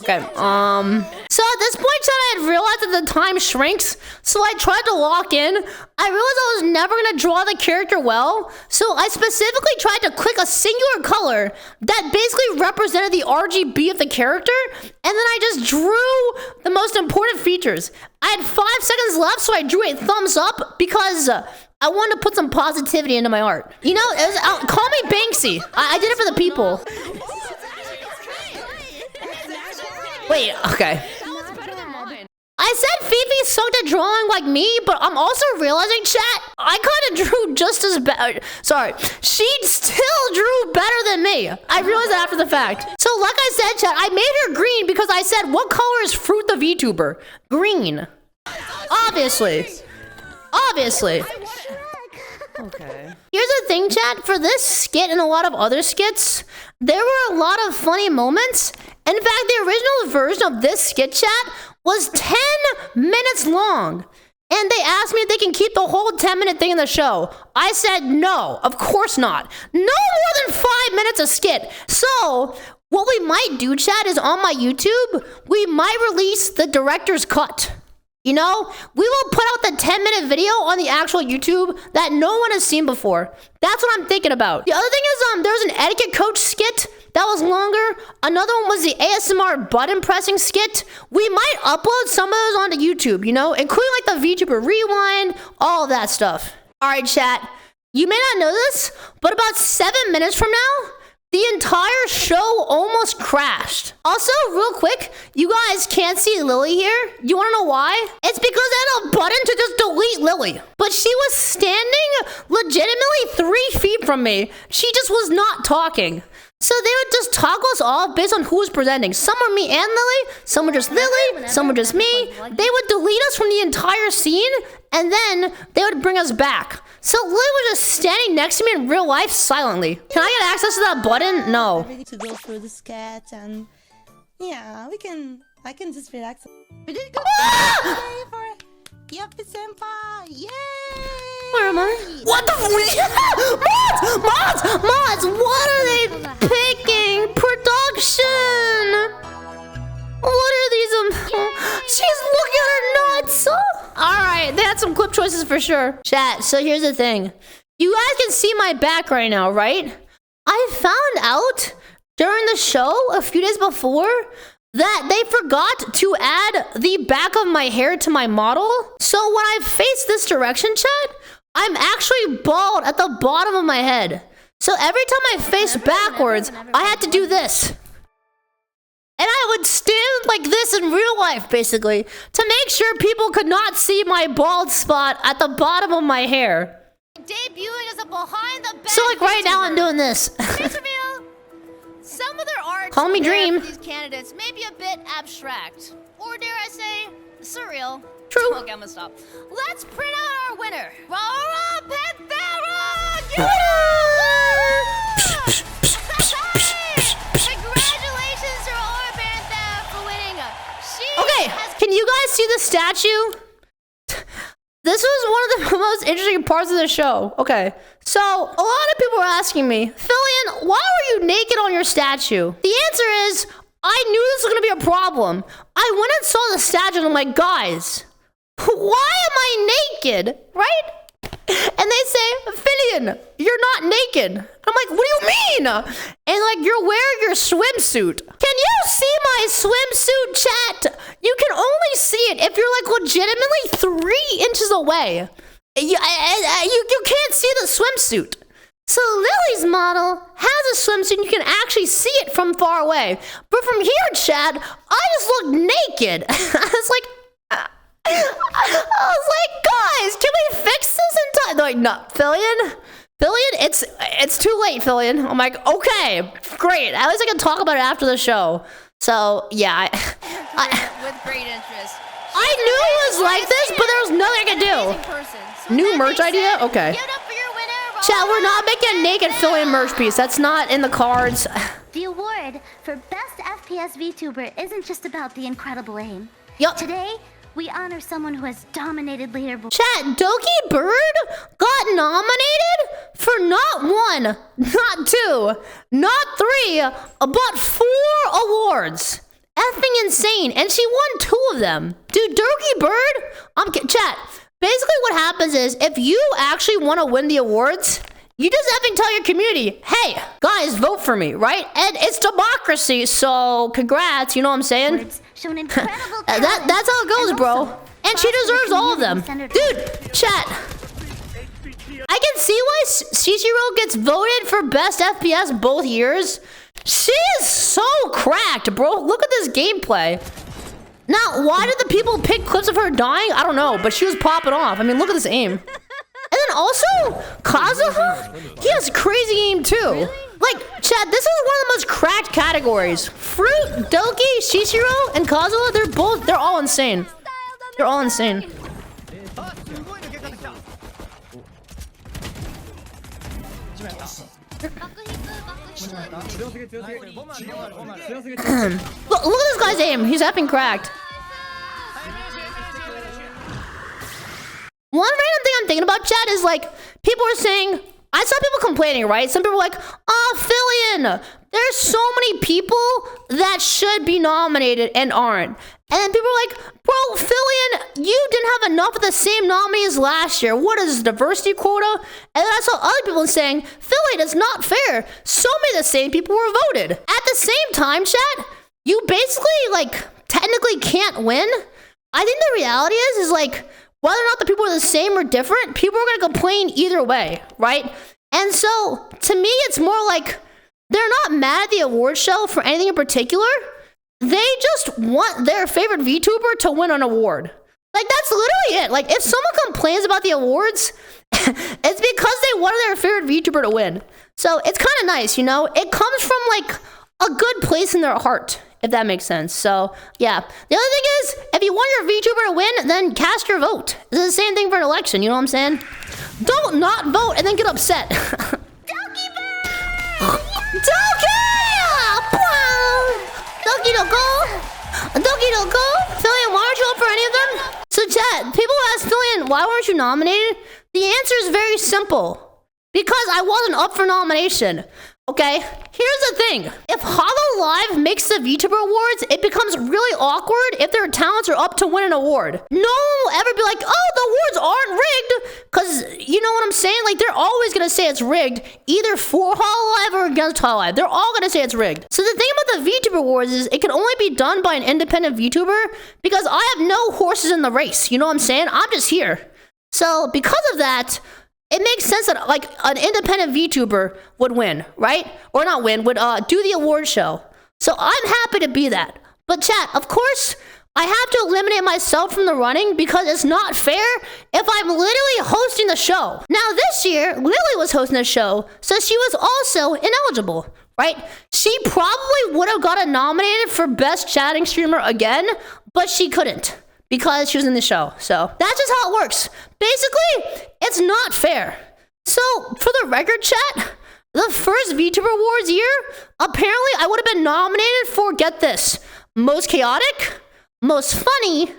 Okay, so at this point, chat, I had realized that the time shrinks, so I tried to lock in. I realized I was never gonna draw the character well, so I specifically tried to click a singular color that basically represented the RGB of the character, and then I just drew the most important features. I had 5 seconds left, so I drew a thumbs up because I wanted to put some positivity into my art. You know, it was, call me Banksy. I did it for the people. Wait, okay. I said Fifi sucked at drawing like me, but I'm also realizing, chat, I kind of drew just as bad. Sorry, she still drew better than me. I realized that after the fact. So like I said, chat, I made her green because I said, what color is Fruit the VTuber? Green. Obviously. Obviously. Okay. Here's the thing, chat. For this skit and a lot of other skits, there were a lot of funny moments. In fact, the original version of this skit, chat, was 10 minutes long. And they asked me if they can keep the whole 10-minute thing in the show. I said no, of course not. No more than 5 minutes a skit. So, what we might do, chat, is on my YouTube, we might release the director's cut. You know, we will put out the 10-minute video on the actual YouTube that no one has seen before. That's what I'm thinking about. The other thing is, there's an etiquette coach skit that was longer. Another one was the ASMR button pressing skit. We might upload some of those onto YouTube, you know, including like the VTuber Rewind, all of that stuff. All right, chat. You may not know this, but about 7 minutes from now, the entire show almost crashed. Also, real quick, you guys can't see Lily here. You wanna know why? It's because I had a button to just delete Lily. But she was standing legitimately 3 feet from me. She just was not talking. So they would just toggle us off based on who was presenting. Some were me and Lily, some were just Lily, some were just me. They would delete us from the entire scene, and then they would bring us back. So Lily was just standing next to me in real life silently. Can I get access to that button? No. To go through the sketch and yeah, I can just relax. We did good today for Yuppie Senpai. Yay! Where am I? What the Mods! What are they picking? Production! What are these? She's looking at her nuts! Alright, they had some clip choices for sure. Chat, so here's the thing. You guys can see my back right now, right? I found out during the show a few days before that they forgot to add the back of my hair to my model. So when I face this direction, chat, I'm actually bald at the bottom of my head. So every time I face backwards, I had to do this. And I would stand like this in real life, basically, to make sure people could not see my bald spot at the bottom of my hair. Debuting as a behind the back. So like right now I'm doing this. Some of their art Call me Dream. for these candidates may be a bit abstract, or dare I say, surreal. True. Okay, I'm gonna stop. Let's print out our winner. Rara Panthera! Congratulations to Rara Panthera for winning. Okay, can you guys see the statue? This was one of the most interesting parts of the show. Okay, so a lot of people were asking me, Filian, why were you naked on your statue? The answer is, I knew this was gonna be a problem. I went and saw the statue and I'm like, guys, why am I naked, right? And they say, Filian, you're not naked. I'm like, what do you mean? And like, you're wearing your swimsuit. Can you see my swimsuit, chat? You can only see it if you're like legitimately 3 inches away. You can't see the swimsuit. So Lily's model has a swimsuit and you can actually see it from far away. But from here, chat, I just look naked. I was like, guys, can we fix this in time? They're like, no, Filian, it's too late, Filian. I'm like, okay, great. At least I can talk about it after the show. So yeah, with great interest. I knew it was like this, but there was nothing I could do. New merch idea? Okay. Chat, we're not making a naked Filian merch piece. That's not in the cards. The award for Best FPS VTuber isn't just about the incredible aim. Yup. Today, we honor someone who has dominated leaderboard. Chat, Doki Bird got nominated for not 1, not 2, not 3, but 4 awards. effing insane, and she won 2 of them. Dude, Doki Bird, chat. Basically, what happens is if you actually want to win the awards, you just effing tell your community, hey, guys, vote for me, right? And it's democracy, so congrats, you know what I'm saying? That's how it goes, bro. And she deserves all of them. Dude, chat. I can see why Shishiro gets voted for best FPS both years. She is so cracked, bro. Look at this gameplay. Now, why did the people pick clips of her dying? I don't know, but she was popping off. I mean, look at this aim. And then also, Kazuha, he has crazy aim too. Like, chat, this is one of the most cracked categories. Fruit, Doki, Shishiro, and Kazuha, they're all insane. They're all insane. Look at this guy's aim. He's effing cracked. One random thing I'm thinking about, chat, is like, people are saying, I saw people complaining, right? Some people were like, oh, Filian, there's so many people that should be nominated and aren't. And then people are like, bro, Filian, you didn't have enough of the same nominees last year. What is diversity quota? And then I saw other people saying, Filian, it's not fair. So many of the same people were voted. At the same time, chat, you basically, like, technically can't win. I think the reality is like, whether or not the people are the same or different, people are going to complain either way, right? And so, to me, it's more like they're not mad at the award show for anything in particular. They just want their favorite VTuber to win an award. Like, that's literally it. Like, if someone complains about the awards, it's because they wanted their favorite VTuber to win. So, it's kind of nice, you know? It comes from, like, a good place in their heart, if that makes sense. So, yeah. The other thing is, if you want your VTuber to win, then cast your vote. It's the same thing for an election, you know what I'm saying? Don't not vote and then get upset. Doki Bird! Doki! Doki Doko! Doki Doko! Filian, why aren't you up for any of them? So, chat, people ask Filian, why weren't you nominated? The answer is very simple. Because I wasn't up for nomination. Okay, here's the thing. If Hollow Live makes the VTuber Awards, it becomes really awkward if their talents are up to win an award. No one will ever be like, oh, the awards aren't rigged. Because, you know what I'm saying? Like, they're always going to say it's rigged, either for Hollow Live or against Hollow Live. They're all going to say it's rigged. So the thing about the VTuber Awards is it can only be done by an independent VTuber because I have no horses in the race. You know what I'm saying? I'm just here. So because of that, it makes sense that, like, an independent VTuber would win, right? Or not win, would do the award show. So I'm happy to be that. But chat, of course, I have to eliminate myself from the running because it's not fair if I'm literally hosting the show. Now this year, Lily was hosting the show, so she was also ineligible, right? She probably would have gotten nominated for Best Chatting Streamer again, but she couldn't. Because she was in the show. So that's just how it works. Basically, it's not fair. So for the record, chat, the first VTuber Awards year, apparently I would have been nominated for, get this, most chaotic, most funny,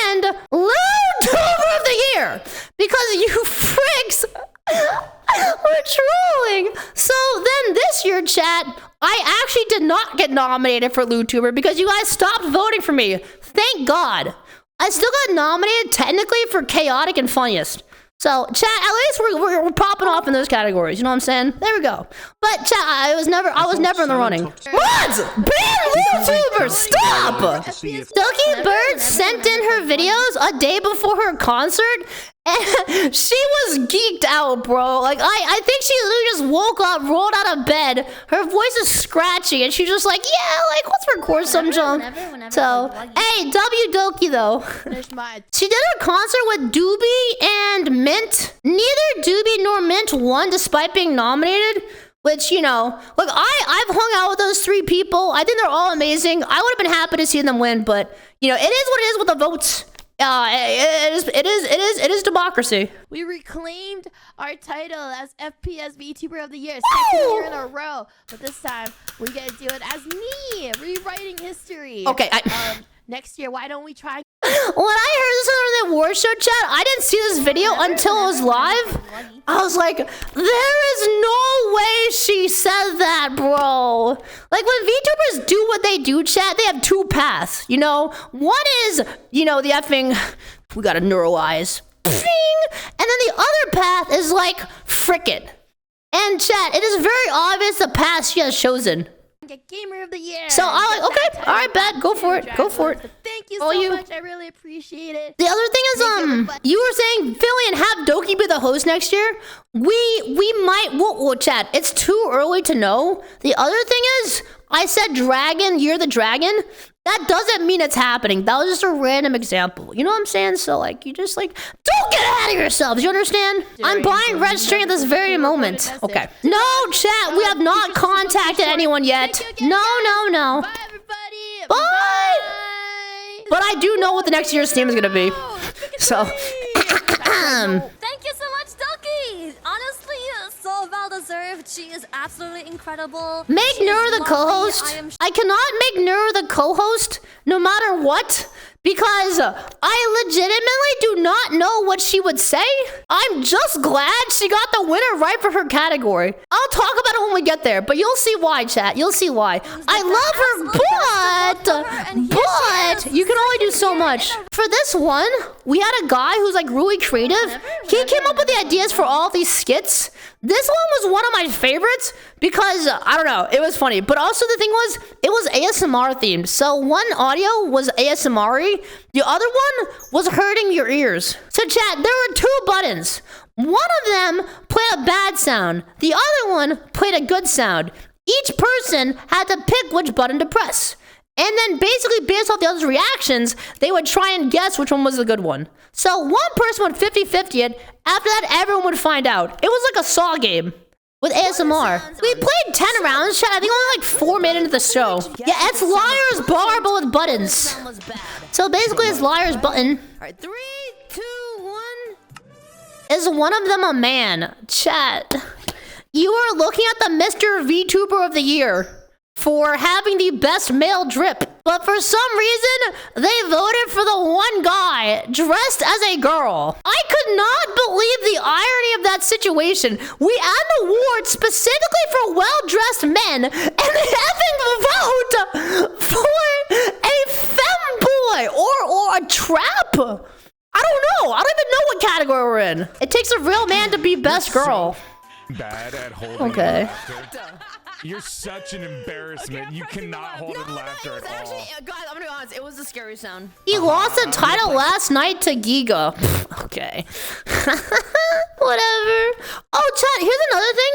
and YouTuber of the year. Because you freaks were trolling. So then this year, chat, I actually did not get nominated for YouTuber because you guys stopped voting for me. Thank God. I still got nominated technically for chaotic and funniest. So, chat, at least we're popping off in those categories. You know what I'm saying? There we go. But chat, I was never in the running. What? Ban YouTubers! Stop! Doki Bird sent in her videos a day before her concert, and she was geeked out, bro. Like, I think she literally just woke up, rolled out of bed. Her voice is scratchy, and she's just like, yeah, like, let's record some junk. So, hey, W Doki, though. She did her concert with Doobie and Mint. Neither Doobie nor Mint won despite being nominated. Which, you know, look, I've hung out with those 3 people. I think they're all amazing. I would have been happy to see them win, but, you know, it is what it is with the votes. It is democracy. We reclaimed our title as FPS VTuber of the Year, second year in a row. But this time, we get to do it as me, rewriting history. Okay, next year, why don't we try? When I heard this on the award show chat, I didn't see this video until it was live. I was like, there is no way she said that, bro. Like, when VTubers do what they do, chat, they have two paths, you know? One is, you know, the effing, we gotta neuralize. And then the other path is like, frick it. And chat, it is very obvious the path she has chosen. Gamer of the year. So I'm like, okay, all right, bet, go for it, go for it. Thank you so much. I really appreciate it. The other thing is, you were saying Filian have Doki be the host next year. We might. Well, chat. It's too early to know. The other thing is, I said dragon. You're the dragon. That doesn't mean it's happening. That was just a random example. You know what I'm saying? So like, you just like, don't get ahead of yourselves. You understand? I'm buying red string at this very moment. Okay. No, chat. We have not contacted anyone yet. No. Bye, everybody. Bye. But I do know what the next year's theme is gonna be. So. Thank you so much, Doki. Honestly, so well deserved. She is absolutely incredible. Make Nura the co-host. I cannot make Nura the co-host no matter what, because I legitimately do not know what she would say. I'm just glad she got the winner right for her category. I'll talk about it when we get there, but you'll see why, chat. You'll see why. I love her, but you can only do so much. For this one, we had a guy who's like really creative. He came up with the ideas for all these skits. This one was one of my favorites because, I don't know, it was funny. But also the thing was, it was ASMR themed. So one audio was ASMR-y. The other one was hurting your ears. So chat, there were two buttons. One of them played a bad sound. The other one played a good sound. Each person had to pick which button to press. And then basically based off the other's reactions, they would try and guess which one was the good one. So one person would 50-50 it. After that, everyone would find out. It was like a Saw game with ASMR. We played 10 rounds, chat. I think only like 4 minutes into the show. Yeah, it's Liar's Bar, but with buttons. So basically, it's Liar's Button. All right, 3, 2, 1. Is one of them a man? Chat. You are looking at the Mr. VTuber of the Year for having the best male drip. But for some reason, they voted for the one guy dressed as a girl. I could not believe the irony of that situation. We had an award specifically for well-dressed men, and they effing vote for a femboy or a trap. I don't know. I don't even know what category we're in. It takes a real man to be best girl. Bad at holding laughter. You're such an embarrassment. You cannot hold in laughter at all. Guys, I'm gonna be honest. It was a scary sound. He lost the title last night to Giga. Okay. Whatever. Oh, chat, here's another thing.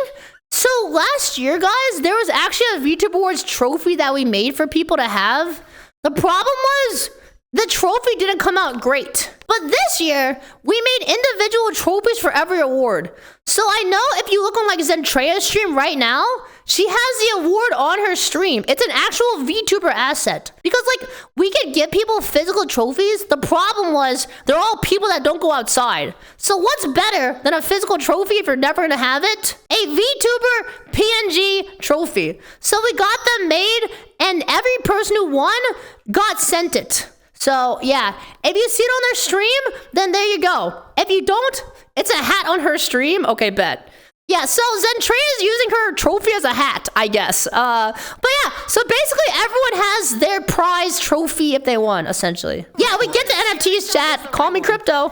So last year, guys, there was actually a VTuber Awards trophy that we made for people to have. The problem was the trophy didn't come out great. But this year, we made individual trophies for every award. So I know if you look on like Zentrea's stream right now, she has the award on her stream. It's an actual VTuber asset. Because like, we could give people physical trophies. The problem was, they're all people that don't go outside. So what's better than a physical trophy if you're never gonna have it? A VTuber PNG trophy. So we got them made, and every person who won got sent it. So yeah, if you see it on their stream, then there you go. If you don't, it's a hat on her stream. Okay, bet. Yeah, so Zentrea is using her trophy as a hat, I guess. But yeah, so basically everyone has their prize trophy if they won, essentially. Yeah, we get the NFTs, chat. Call me crypto.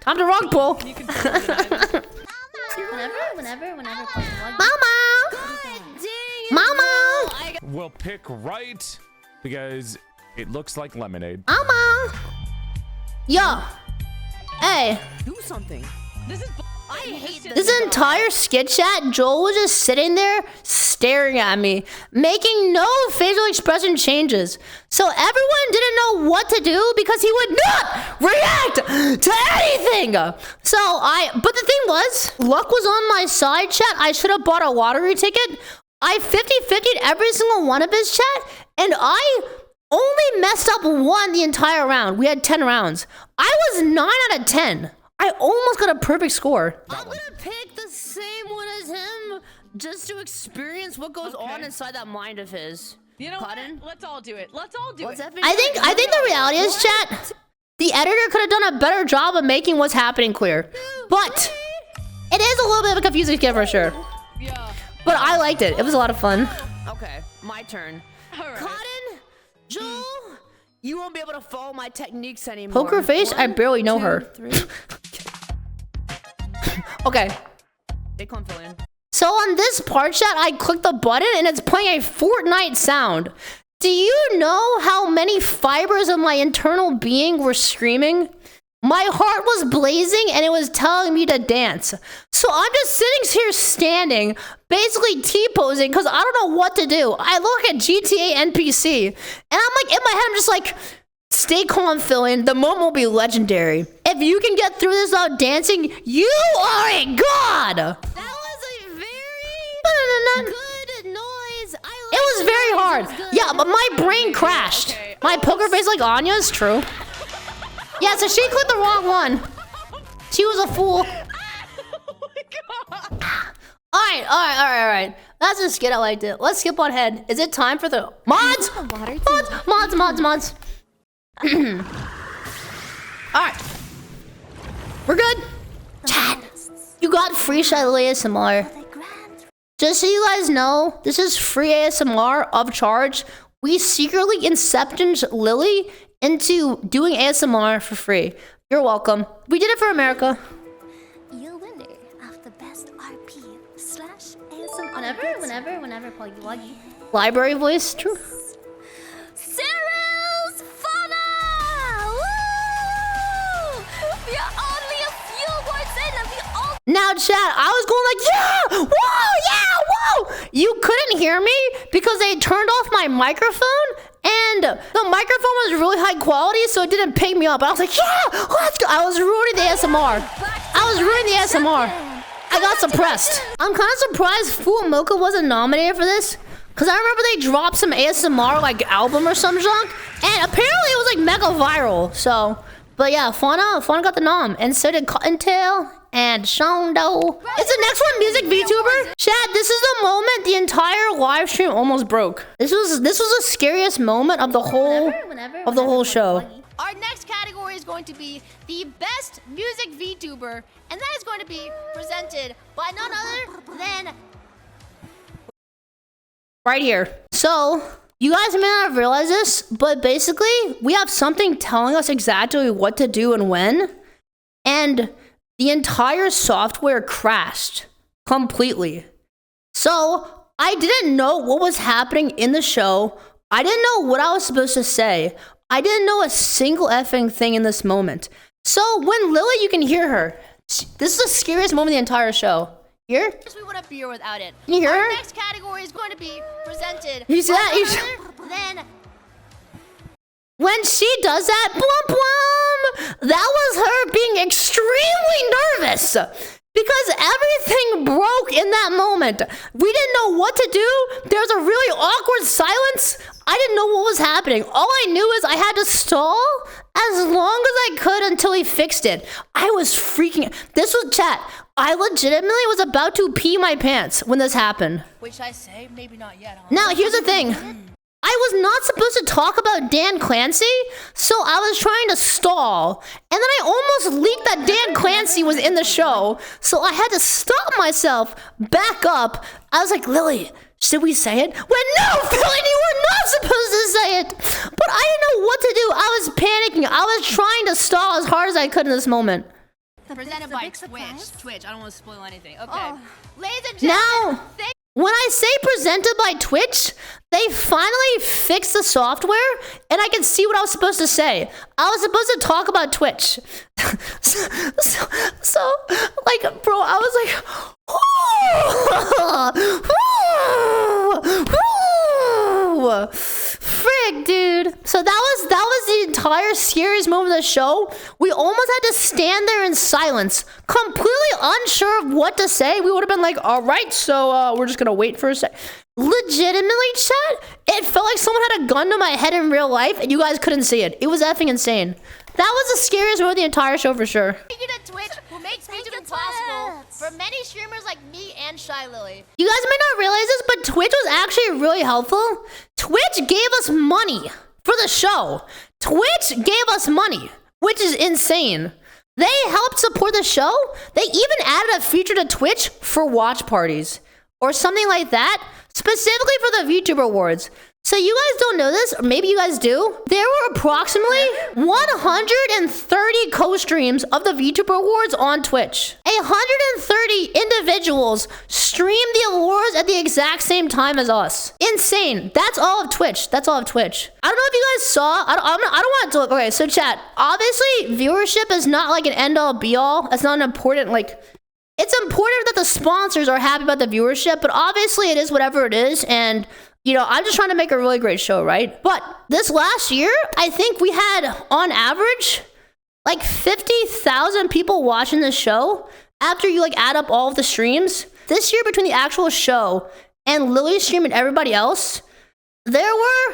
Time to rug pull. Whenever. Mama! We'll pick right because it looks like lemonade. Mama! Yo. Hey. Do something. I hate This entire skit chat, Joel was just sitting there staring at me, making no facial expression changes. So everyone didn't know what to do because he would not react to anything. But the thing was, luck was on my side, chat. I should have bought a lottery ticket. I 50-50'd every single one of his chat, and I only messed up one the entire round. We had 10 rounds. I was 9 out of 10. I almost got a perfect score. I'm gonna pick the same one as him just to experience what goes on inside that mind of his. You know what? Let's all do it. Let's all do it. I think the reality is, chat, The editor could have done a better job of making what's happening clear. But it is a little bit of a confusing skit for sure. Yeah. But I liked it. It was a lot of fun. Okay, my turn. Cotton, Joel, you won't be able to follow my techniques anymore. Poker face? I barely know her. 3. Okay. Big one, Filian. So on this part chat, I clicked the button and it's playing a Fortnite sound. Do you know how many fibers of my internal being were screaming? My heart was blazing and it was telling me to dance. So I'm just sitting here standing, basically T-posing because I don't know what to do. I look like a GTA NPC and I'm like, in my head, I'm just like, stay calm, Filian. The moment will be legendary. If you can get through this without dancing, you are a god! That was a very good noise. It was very hard. Yeah, but my brain crashed. My poker face like Anya's, true. Yeah, so she clicked the wrong one. She was a fool. Alright. That's a skit, I liked it. Let's skip on ahead. Is it time for the mods? Mods. Alright. We're good. Chat. You got free shylily ASMR. Just so you guys know, this is free ASMR of charge. We secretly inceptioned Lily into doing ASMR for free. You're welcome. We did it for America. You're winner of the best RP /ASMR. Whenever, Poggy Woggy. Library voice, true. Cyril's Fauna! Woo! We are only a few words in and we all. Now, chat, I was going like, yeah! Whoa! Yeah! Whoa! You couldn't hear me because they turned off my microphone and the microphone was really high quality, so it didn't pick me up. I was like, yeah! Let's go! I was ruining the ASMR. I got suppressed. I'm kind of surprised Fool Mocha wasn't nominated for this because I remember they dropped some ASMR like album or some junk and apparently it was like mega viral. So, but yeah, Fauna got the nom and so did Cottontail and Shondo. Is the next one music VTuber? Chat, this is the moment the entire live stream almost broke. This was the scariest moment of the whole show. Our next category is going to be the best music VTuber, and that is going to be presented by none other than Right here. So, you guys may not have realized this, but basically, we have something telling us exactly what to do and when, and the entire software crashed completely. So, I didn't know what was happening in the show. I didn't know what I was supposed to say. I didn't know a single effing thing in this moment. So, when Lily, you can hear her. This is the scariest moment of the entire show. Here? we wouldn't be here without it. Can you hear Our her? next category is going to be presented You see that? by none other than When she does that, blum blum, that was her being extremely nervous because everything broke in that moment. We didn't know what to do. There was a really awkward silence. I didn't know what was happening. All I knew is I had to stall as long as I could until he fixed it. I was freaking. This was chat. I legitimately was about to pee my pants when this happened. which I say, maybe not yet. Huh? Now, here's the thing. I was not supposed to talk about Dan Clancy, so I was trying to stall. And then I almost leaked that Dan Clancy was in the show, so I had to stop myself, back up. I was like, Lily, should we say it? When no, Filian, you were not supposed to say it. But I didn't know what to do. I was panicking. I was trying to stall as hard as I could in this moment. Presented by Twitch. I don't want to spoil anything. Okay. Oh. Ladies and gentlemen, Now, when I say presented by Twitch, they finally fixed the software and I can see what I was supposed to say. I was supposed to talk about Twitch. so, like, bro, I was like, frick, dude. So that was the entire scariest moment of the show. We almost had to stand there in silence, completely unsure of what to say. We would have been like, all right, so we're just gonna wait for a sec. Legitimately, chat, it felt like someone had a gun to my head in real life and you guys couldn't see it. It was effing insane. That was the scariest moment of the entire show for sure. thank you to Twitch, who makes VTuber possible for many streamers like me and Shylily. You guys may not realize this, but Twitch was actually really helpful. Twitch gave us money for the show. Twitch gave us money. which is insane. They helped support the show. They even added a feature to Twitch for watch parties or something like that, specifically for the VTuber Awards. So you guys don't know this, or maybe you guys do. There were approximately 130 co-streams of the VTuber Awards on Twitch. 130 individuals streamed the awards at the exact same time as us. Insane. That's all of Twitch. That's all of Twitch. I don't know if you guys saw. I don't want to. Okay, so chat. Obviously, viewership is not like an end-all, be-all. It's not an important like. It's important that the sponsors are happy about the viewership, but obviously it is whatever it is, and. You know, I'm just trying to make a really great show, right? But this last year, I think we had, on average, like 50,000 people watching the show after you, like, add up all of the streams. This year, between the actual show and Lily's stream and everybody else, there were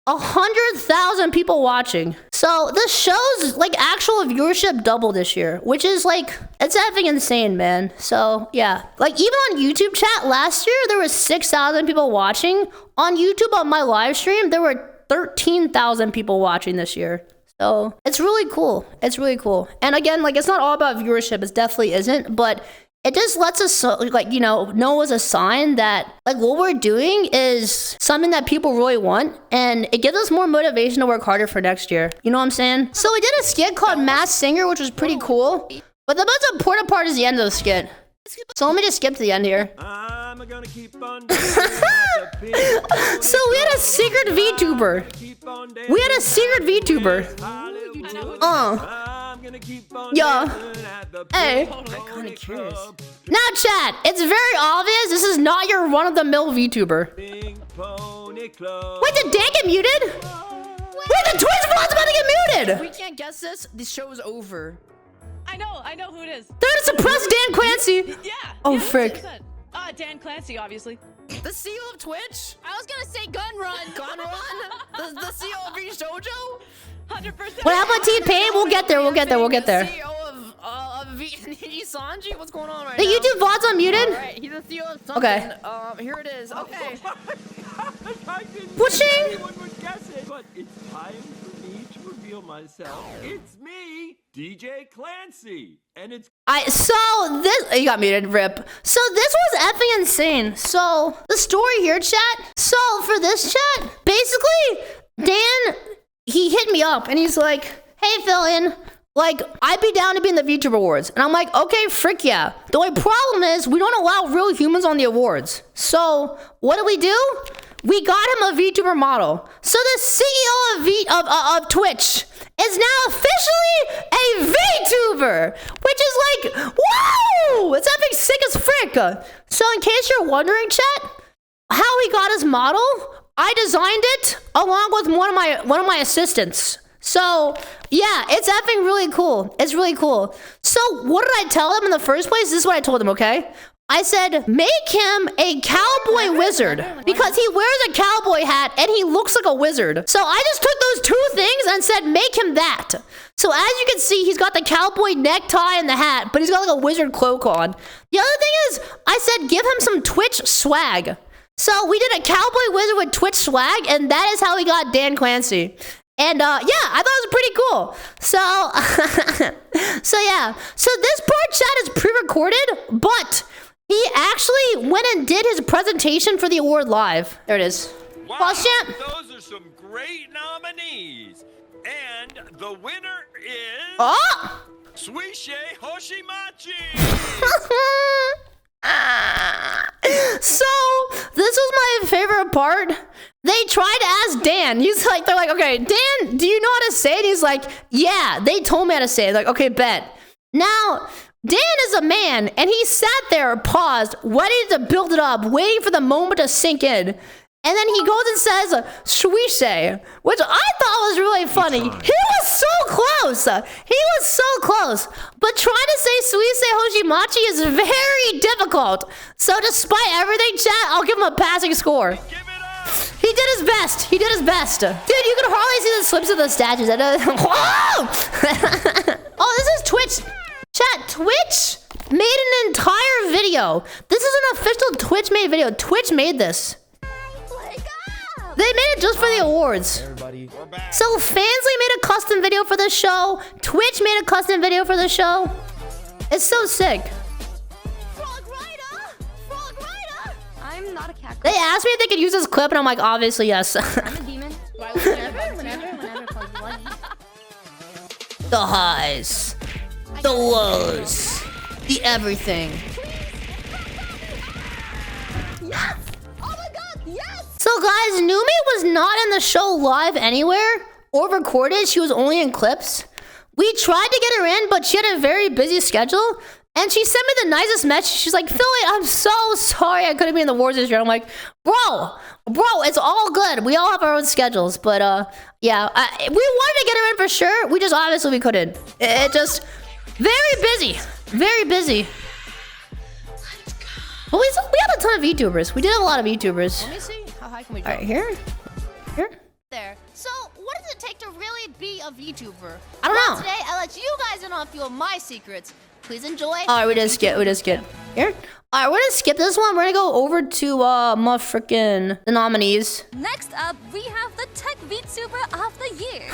100,000 people watching. So the show's like actual viewership doubled this year, which is like, it's effing insane, man. So yeah, like even on YouTube chat last year, there was 6,000 people watching. On YouTube on my live stream, there were 13,000 people watching this year. So it's really cool. It's really cool. And again, like it's not all about viewership. It definitely isn't, but it just lets us, like, you know as a sign that, like, what we're doing is something that people really want, and it gives us more motivation to work harder for next year. You know what I'm saying? So we did a skit called Masked Singer, which was pretty cool, but the most important part is the end of the skit. So let me just skip to the end here. I'm gonna keep on So we had a secret VTuber. We had a secret VTuber. Yeah. Hey. I'm kind of curious. Now, chat, it's very obvious this is not your run-of-the-mill VTuber. Wait, did Dan get muted? Wait, the Twitch bot's about to get muted! If we can't guess this, the show's over. I know who it is. They're gonna suppress Dan Clancy. Yeah. Oh, yeah, frick. Dan Clancy, obviously. The CEO of Twitch? I was gonna say Gun Run. Gun Run? The CEO of VShojo? 100%. What happened to T-Pain? We'll get there. We'll get there. We'll get there. CEO of Sanji? What's going on right the now? The YouTube VOD's unmuted? Alright, he's the CEO of something. Okay. Here it is. Okay. Pushing. Anyone would guess it, but it's time for me to reveal myself. It's me, DJ Clancy, and it's. So this you got muted, rip. So this was effing insane. So the story here, chat. So for this chat, basically, Dan he hit me up and he's like, "Hey, Filian, like I'd be down to be in the VTuber Awards." And I'm like, "Okay, frick yeah." The only problem is we don't allow real humans on the awards. So what do? We got him a VTuber model. So the CEO of Twitch is now officially a VTuber, which is like, whoa! It's effing sick as frick. So in case you're wondering, chat, how he got his model, I designed it along with one of my assistants. So yeah, it's effing really cool. It's really cool. So what did I tell him in the first place? This is what I told him, okay? I said, make him a cowboy wizard because he wears a cowboy hat and he looks like a wizard. So I just took those two things and said, make him that. So as you can see, he's got the cowboy necktie and the hat, but he's got like a wizard cloak on. The other thing is, I said, give him some Twitch swag. So we did a cowboy wizard with Twitch swag, and that is how we got Dan Clancy. And yeah, I thought it was pretty cool. So yeah. So this part, chat, is pre-recorded, but he actually went and did his presentation for the award live. There it is. Wow, those are some great nominees. And the winner is... Suishe Hoshimachi! So, this was my favorite part. They tried to ask Dan. They're like, okay, Dan, do you know how to say it? He's like, yeah, they told me how to say it. Like, okay, bet. Now, Dan is a man, and he sat there, paused, ready to build it up, waiting for the moment to sink in. And then he goes and says, Suishe, which I thought was really funny. He was so close. He was so close. But trying to say Suishe Hoshimachi is very difficult. So despite everything, chat, I'll give him a passing score. He did his best. He did his best. Dude, you can hardly see the slips of the statues. Oh, this is Twitch. Chat, Twitch made an entire video. This is an official Twitch made video. Twitch made this. They made it just for the awards. Everybody. So Fansly made a custom video for the show. Twitch made a custom video for the show. It's so sick. I'm not a cat. They asked me if they could use this clip, and I'm like, obviously yes. I'm a demon. Whenever. The highs, the lows, the everything. Yes! Oh my god, yes! So guys, Numi was not in the show live anywhere or recorded. She was only in clips. We tried to get her in, but she had a very busy schedule. And she sent me the nicest message. She's like, Filian, I'm so sorry I couldn't be in the awards this year. I'm like, bro, it's all good. We all have our own schedules. But yeah, we wanted to get her in for sure. We just obviously we couldn't. It just very busy. Very busy. But we had a ton of VTubers. We did have a lot of VTubers. Let me see. How high can we go? All right, here. There. So, what does it take to really be a VTuber? I don't know. Today, I'll let you guys in on a few of my secrets. Please enjoy. All right, we did skit. Here. All right, we're gonna skip this one. We're gonna go over to my freaking the nominees. Next up, we have the Tech VTuber of the Year.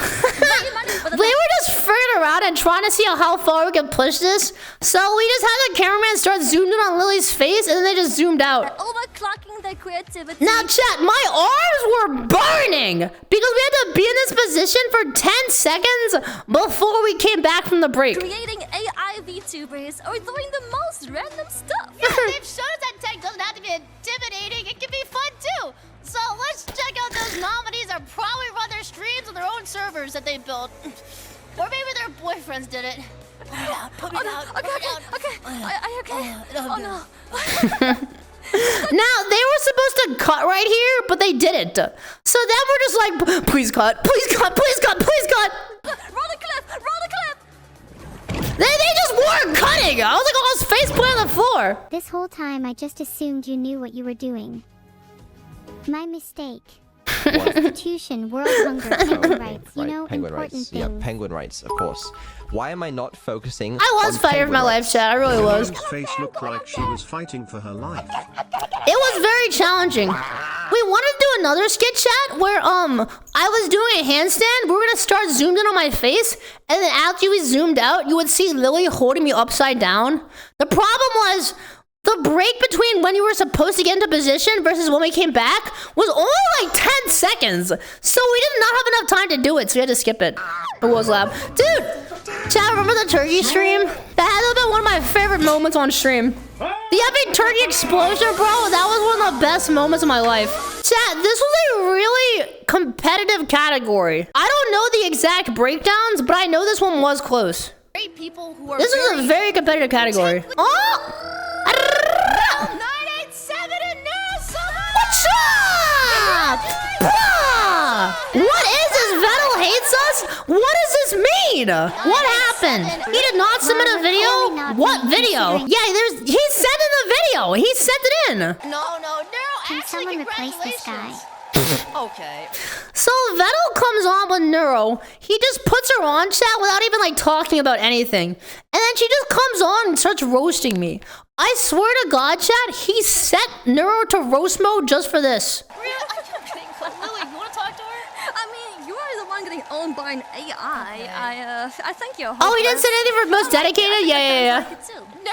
We were just figuring around and trying to see how far we could push this. So we just had the cameraman start zoomed in on Lily's face, and then they just zoomed out. Overclocking their creativity. Now, chat, my arms were burning because we had to be in this position for 10 seconds before we came back from the break. Creating AI VTubers or doing the most random stuff. Yeah, they've shown us that tech doesn't have to be intimidating. It can be fun too. So let's check out those nominees that probably run their streams on their own servers that they built. Or maybe their boyfriends did it. Put me down, put me down. Okay. Are you okay? Oh no. Now, they were supposed to cut right here, but they didn't. So then we're just like, please cut. Roll the clip. They just weren't cutting. I was like almost face plant on the floor. This whole time, I just assumed you knew what you were doing. My mistake. Constitution, world hunger, penguin rights, you know, penguin important rights. things. Yeah, penguin rights, of course. Why am I not focusing I was on fighting for my life, chat. I really was. Filian's face looked like she was fighting for her life. It was very challenging. We wanted to do another skit chat where I was doing a handstand. We were gonna start zoomed in on my face, and then after we zoomed out, you would see Lily holding me upside down. The problem was the break between when you were supposed to get into position versus when we came back was only like 10 seconds. So we did not have enough time to do it, so we had to skip it. It was loud. Dude, chat, remember the turkey stream? That had to have been one of my favorite moments on stream. The epic turkey explosion, bro, that was one of the best moments of my life. Chat, this was a really competitive category. I don't know the exact breakdowns, but I know this one was close. Great people who are This is a very competitive category. Oh! 987 and What's up? Bruh! What is this? Vettel hates us? What does this mean? What happened? He did not submit a video? What video? Yeah, he sent in the video. He sent it in. No, Can actually, someone replace this guy? Okay. So Vettel comes on with Neuro. He just puts her on chat without even like talking about anything. And then she just comes on and starts roasting me. I swear to God, chat, he set Neuro to roast mode just for this. Lily, you want to talk to her? I mean, you are the one getting owned by an AI. I think you're. Oh, he didn't say anything for most dedicated? Yeah.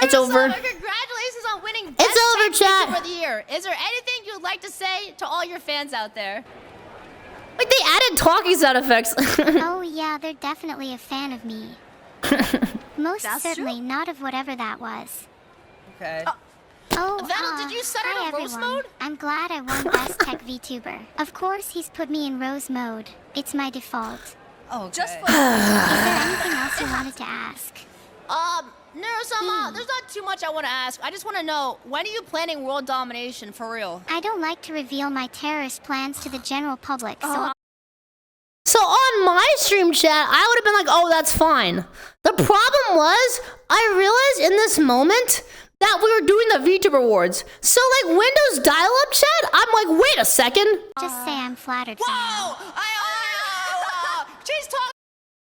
It's over. Congratulations on winning It's over, chat. VTuber of the Year. Is there anything you'd like to say to all your fans out there? Like, they added talking sound effects. Oh yeah, they're definitely a fan of me. Most certainly not of whatever that was. Okay. Oh, Vettel, did you set hi it to roast everyone. mode? I'm glad I won Best Tech VTuber. Of course, he's put me in rose mode. It's my default. Oh, just for. Is there anything else you wanted to ask? Neuro-sama, there's not too much I want to ask. I just want to know, when are you planning world domination for real? I don't like to reveal my terrorist plans to the general public, So on my stream chat, I would have been like, oh, that's fine. The problem was, I realized in this moment that we were doing the VTuber Awards. So like Windows dial-up chat, I'm like, wait a second. Just say I'm flattered. Whoa! She's talking.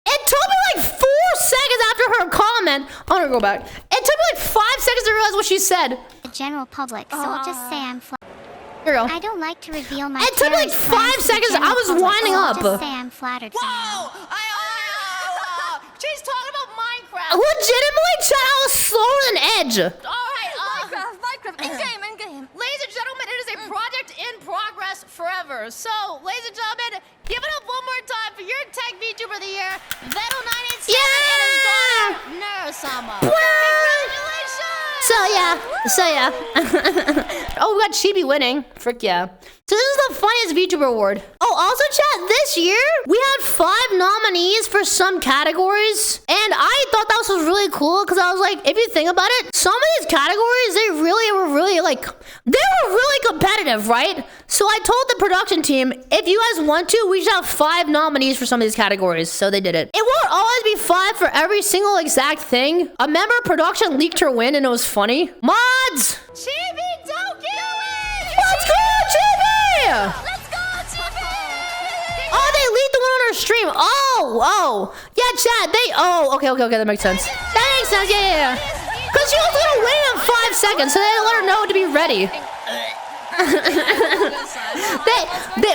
It took me like 4 seconds after her comment. I'm gonna go back. It took me like 5 seconds to realize what she said. The general public, so I'll just say I'm flattered. Here you go. I don't like to reveal my It took me like parents' 5 plans to the seconds. I general was public, winding so I'll up. just say I'm flattered somehow. She's talking about Minecraft. Legitimately, chat, I was slower than Edge. All right, Minecraft, in-game. Ladies and gentlemen, it is a project in progress forever. So, ladies and gentlemen, give it up one more time for your tech VTuber of the year, Vettel987 and his daughter, Narasama. Congratulations! So yeah. Oh, we got Chibi winning. Frick yeah. So this is the funniest VTuber award. Oh, also chat, this year, we had 5 nominees for some categories. And I thought that was really cool because I was like, if you think about it, some of these categories, they were really competitive, right? So I told the production team, if you guys want to, we should have 5 nominees for some of these categories. So they did it. It won't always be 5 for every single exact thing. A member of production leaked her win and it was funny. Mods! Chibi, don't get it! Let's go, Chibi! Let's go, Chibi! Oh, they leaked the one on our stream. Oh. Yeah, chat, okay, that makes sense. That makes sense, yeah. Because she was gonna win in 5 seconds, so they had to let her know to be ready.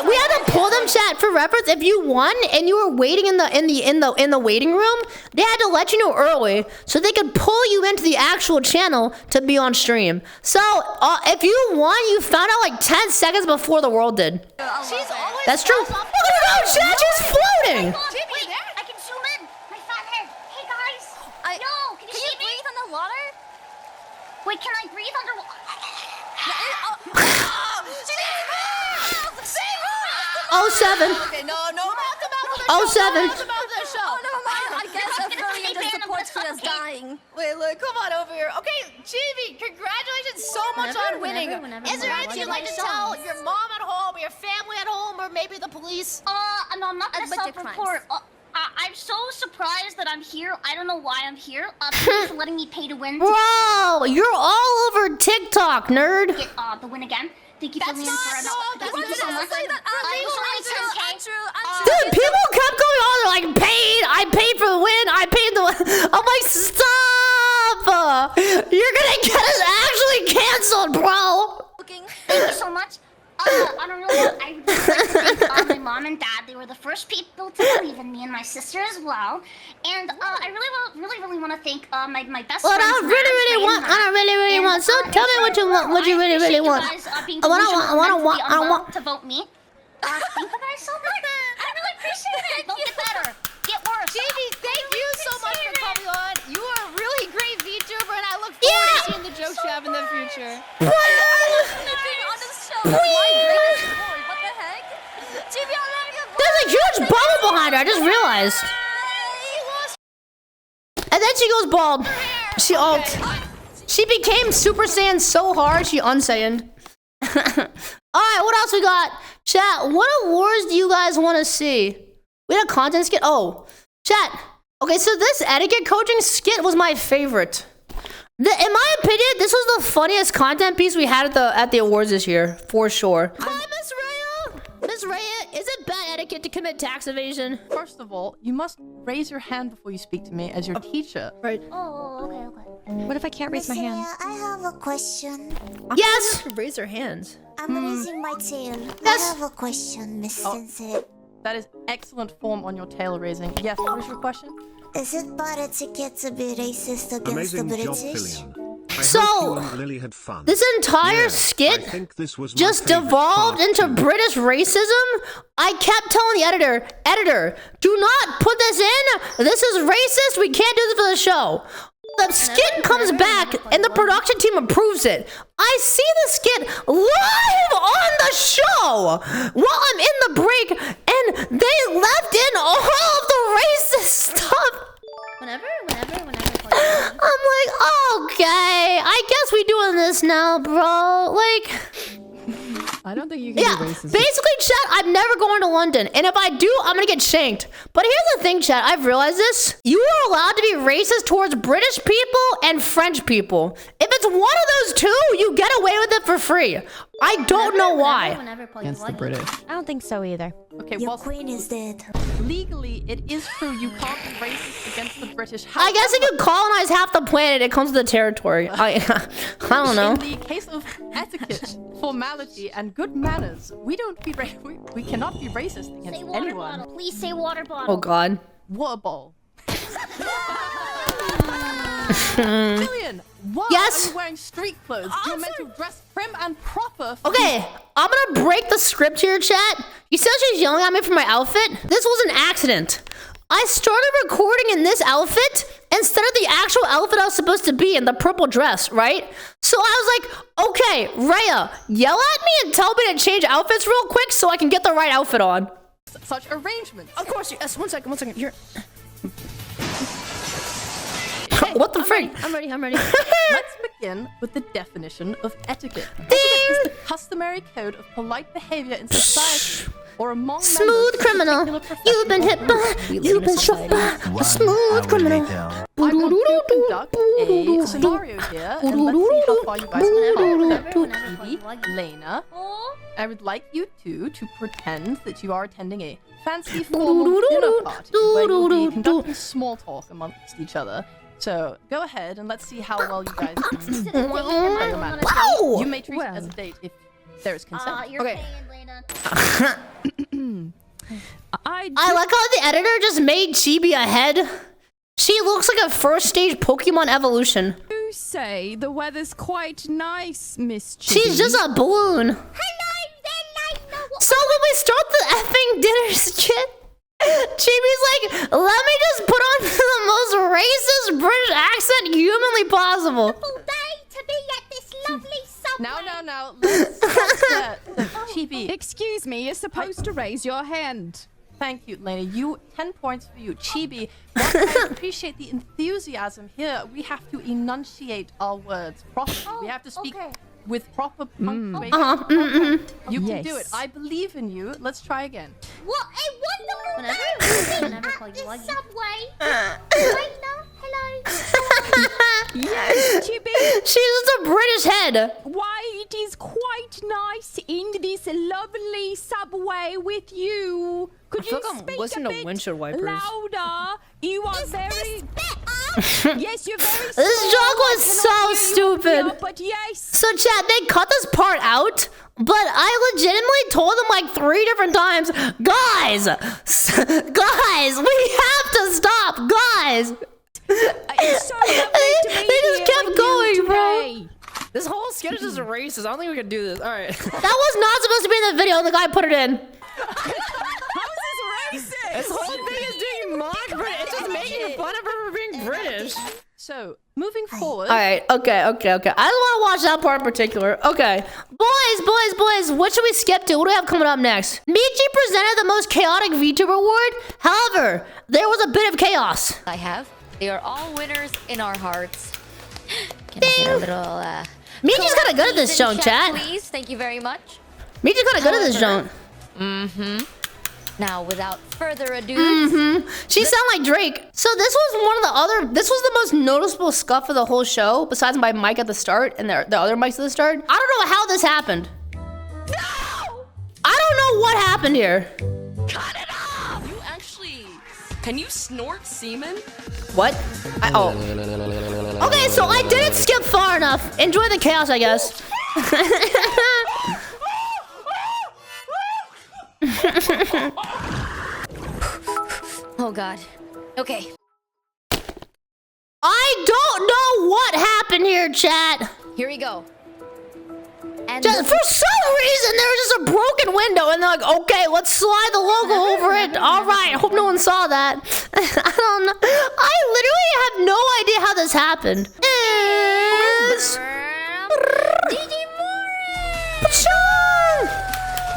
We had to pull them, chat, for reference. If you won and you were waiting in the waiting room, they had to let you know early so they could pull you into the actual channel to be on stream. So if you won, you found out like 10 seconds before the world did. She's always That's true. Look at her go, chat. She's floating. Wait, I can zoom in. My fat head. Hey guys. No, can you breathe underwater? Wait, can I breathe underwater? 07. Okay, no, mouth to mouth. 07. Mouth to mouth of the show. Oh, never mind. I guess Filian just supports me as dying. Wait, look, come on over here. Okay, Chibi, congratulations so much on winning. Is there anything you'd like to tell your mom at home, your family at home, or maybe the police? No, I'm not gonna self-report. I'm so surprised that I'm here. I don't know why I'm here. Thanks for letting me pay to win. Bro, you're all over TikTok, nerd. Get the win again. Thank you, Filian, for thank you so much. Dude, people kept going on. They're like, I paid for the win. I paid the. I'm like, stop! You're gonna get us actually canceled, bro. Thank you so much. I don't know. I would just like to thank my mom and dad. They were the first people to believe in me, and my sister as well. And I really want to thank my best friend. I don't really want. So tell me what you want. What you really want. I want to vote me. Thank you guys so much. I really appreciate it. Don't get better. Get worse. Chibi, thank you so much for coming on. You are a really great VTuber, and I look forward to seeing the jokes you have in the future. What the heck? Chibi, I love you. There's a huge bubble behind her. I just realized. And then she goes bald. She ult. She became Super Saiyan so hard she unsaiyaned. Alright, what else we got? Chat, what awards do you guys want to see? We had a content skit. Oh, chat. Okay, so this etiquette coaching skit was my favorite. In my opinion, this was the funniest content piece we had at the awards this year, for sure. Hi, Miss Rhea. Miss Rhea, is it bad etiquette to commit tax evasion? First of all, you must raise your hand before you speak to me as your teacher. Right. Oh, okay. What if I can't raise my hand? I have a question. Yes. Raise your hands. I'm raising my tail. Yes. I have a question, Miss Sensei. That is excellent form on your tail raising. Yes, what is your question? Is it bad etiquette to be racist against the Amazing job, British? Filian. So, Lily had fun. this entire skit just devolved into British racism. I kept telling the editor, do not put this in. This is racist. We can't do this for the show. The skit comes back and the production team approves it. I see the skit live on the show while I'm in the break, and they left in all of the racist stuff. Whenever. I'm like, okay, I guess we doing this now, bro. Like, I don't think you can be racist. Basically, chat, I'm never going to London. And if I do, I'm going to get shanked. But here's the thing, chat. I've realized this. You are allowed to be racist towards British people and French people. If it's it's one of those two, you get away with it for free. I don't know why. Against the British. I don't think so either. Okay, Your well, queen is dead. legally, it is true you can't be racist against the British. I guess if you colonize half the planet, it comes with the territory. I don't know. In the case of etiquette, formality, and good manners, we cannot be racist against Say water anyone. bottle. Please say water bottle. Oh God. Water ball. Filian, why Yes? are you wearing street clothes? You're meant to dress prim and proper. For Okay, I'm gonna break the script here, chat. You see how she's yelling at me for my outfit? This was an accident. I started recording in this outfit instead of the actual outfit I was supposed to be in, the purple dress, right? So I was like, okay, Rhea, yell at me and tell me to change outfits real quick so I can get the right outfit on. such arrangements. Of course, yes. One second. You're... What the frick? I'm ready. Let's begin with the definition of etiquette. Etiquette is the customary code of polite behavior in society or among Smooth criminal. You've been hit by. You've been shot by a smooth criminal. I'm going to conduct a scenario here, and let's see how far you guys can come. Lena, I would like you two to pretend that you are attending a fancy formal dinner party where you'll be conducting small talk amongst each other. So go ahead and let's see how well you guys can manage. Wow! You may treat it as a date if there is consent. You're paying, Lena. I like how the editor just made Chibi a head. She looks like a first stage Pokemon evolution. You say the weather's quite nice, Miss Chibi. She's just a balloon. So when we start the effing dinner skit, Chibi's like, let me just put on the most racist British accent humanly possible. Now, let's stop that. Chibi. Excuse me, you're supposed to raise your hand. Thank you, Lena. 10 points for you. Chibi, I appreciate the enthusiasm here. We have to enunciate our words properly. We have to speak with proper punctuation. You can do it. I believe in you. Let's try again. What a wonderful day at the subway. Lena, hello. Yes, Chibi. She's just a British head. Why, it is quite nice in this lovely subway with you. Could you speak a bit louder? You are very... Yes, you're very slow. This joke was so stupid. Here, but yes. So chat, they cut this part out, but I legitimately told them like 3 different times, guys, we have to stop, guys. It's so lovely to be they just kept going, bro. This whole skit is just racist. I don't think we can do this. All right. That was not supposed to be in the video, and the guy put it in. How is this racist? This whole thing is doing mock British. It's just making fun of her for being British. So, moving forward. All right, okay. I don't want to watch that part in particular. Okay. Boys, what should we skip to? What do we have coming up next? Michi presented the most chaotic VTuber award. However, there was a bit of chaos. I have. They are all winners in our hearts. Can I get a little, Michi's kind of good at this joke, chat. Please, thank you very much. Michi's kind of good at this joke. Now, without further ado, She sound like Drake. So this was this was the most noticeable scuff of the whole show, besides my mic at the start and the other mics at the start. I don't know how this happened. No! I don't know what happened here. Cut it off! You actually... Can you snort semen? What? Okay, so I didn't skip far enough. Enjoy the chaos, I guess. oh god. Okay. I don't know what happened here, chat. Here we go. And for some reason, there was just a broken window, and they're like, okay, let's slide the logo over it. All right, I hope no one saw that. I don't know. I literally have no idea how this happened.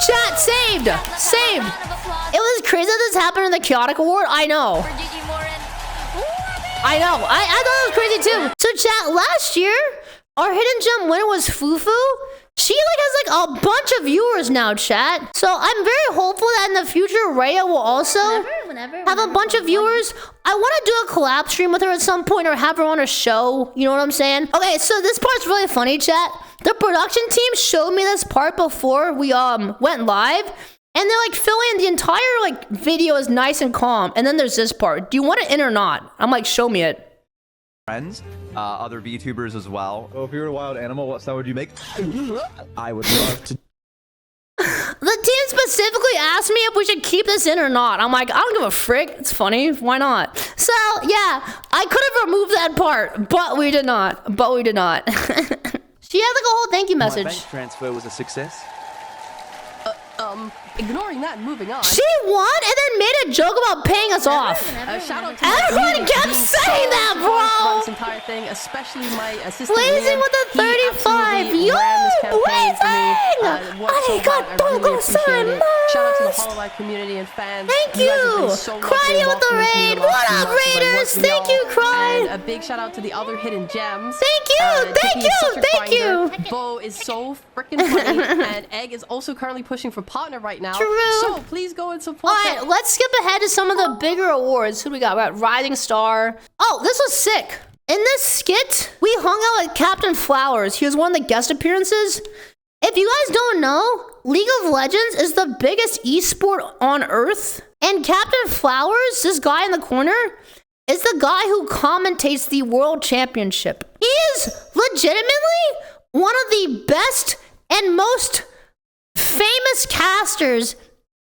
Chat, saved. It was crazy that this happened in the Chaotic Award. I know. I thought it was crazy too. So chat, last year, Our hidden gem winner was Fufu. She like has like a bunch of viewers now, chat. So I'm very hopeful that in the future Rhea will also have a bunch of viewers. I want to do a collab stream with her at some point or have her on a show. You know what I'm saying? Okay, so this part's really funny, chat. The production team showed me this part before we went live, and they're like, Filian, the entire like video is nice and calm, and then there's this part. Do you want it in or not? I'm like, show me it. Friends, other VTubers as well. Oh, if you were a wild animal, what sound would you make? I would love to. The team specifically asked me if we should keep this in or not. I'm like, I don't give a frick. It's funny. Why not? So, yeah, I could have removed that part, but we did not. She had like a whole thank you message. My bank transfer was a success. Ignoring that and moving on. She won and then made a joke about paying us off. Shout out to everyone kept saying that, bro. This entire thing, especially my assistant. Blazing with the 35. Yo, Blazing! Shout out to the Hololive community and fans. Thank you. Crying with the raid. What up, Raiders? Thank you, Cry. And a big shout out to the other hidden gems. Thank you. Thank you. Bo is so freaking funny, and Egg is also currently pushing for partner right now. True. So please go and support. All right, let's skip ahead to some of the bigger awards. Who do we got? We got Rising Star. Oh, this was sick. In this skit, we hung out with Captain Flowers. He was one of the guest appearances. If you guys don't know, League of Legends is the biggest esport on Earth. And Captain Flowers, this guy in the corner, is the guy who commentates the World Championship. He is legitimately one of the best and most famous casters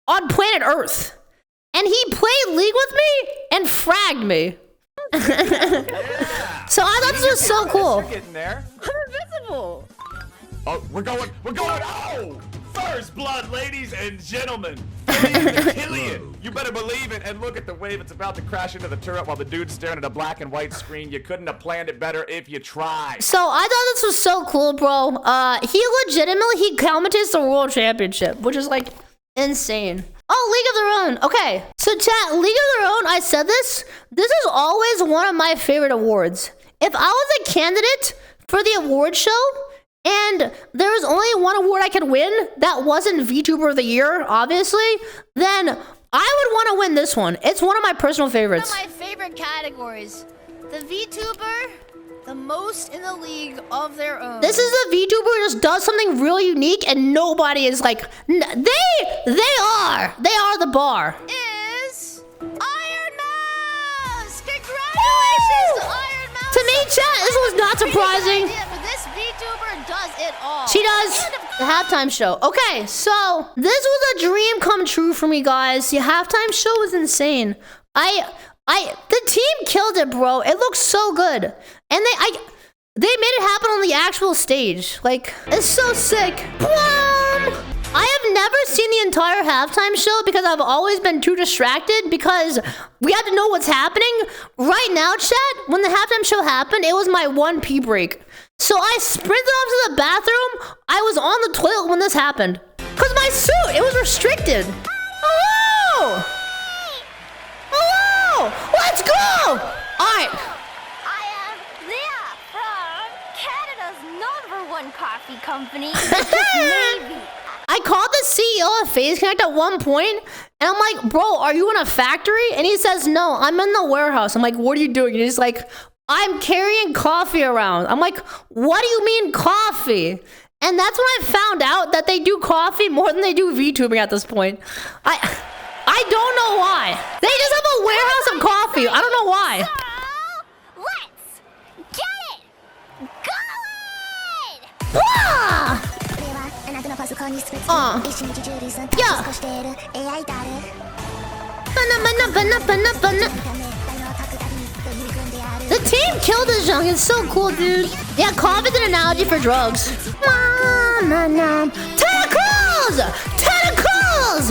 on planet Earth. And he played League with me and fragged me. So I thought this was so cool. You're getting there. I'm invisible. Oh, we're going. Oh! First blood, ladies and gentlemen. Filian, you better believe it. And look at the wave. It's about to crash into the turret while the dude's staring at a black and white screen. You couldn't have planned it better if you tried. So I thought this was so cool, bro. He commentates the World Championship, which is like insane. Oh, League of Their Own. Okay, so chat, League of Their Own, I said this. This is always one of my favorite awards. If I was a candidate for the award show, and there was only one award I could win that wasn't VTuber of the Year, obviously, then I would want to win this one. It's one of my personal favorites. One of my favorite categories. The VTuber, the most in the league of their own. This is the VTuber who just does something really unique and nobody is like, they are the bar. Is Iron Mouse! Congratulations to Iron Mouse! To me, chat, this was not surprising. But this VTuber does it all. She does the halftime show. Okay, so this was a dream come true for me, guys. The halftime show was insane. The team killed it, bro. It looks so good. And they made it happen on the actual stage. Like, it's so sick. Boom! I have never seen the entire halftime show because I've always been too distracted because we had to know what's happening. Right now, chat, when the halftime show happened, it was my 1 pee break. So I sprinted off to the bathroom. I was on the toilet when this happened. Because my suit, it was restricted. Hello! Hello! Let's go! All right. I am Leah from Canada's #1 coffee company, Navy. I called the CEO of FaZe Connect at one point, and I'm like, bro, are you in a factory? And he says, no, I'm in the warehouse. I'm like, what are you doing? And he's like, I'm carrying coffee around. I'm like, what do you mean coffee? And that's when I found out that they do coffee more than they do VTubing at this point. I don't know why. They just have a warehouse of coffee. I don't know why. So, let's get it going! Wah! Yeah. The team killed this junk. It's so cool, dude. Yeah, coffee's an analogy for drugs. Tentacles! Tentacles!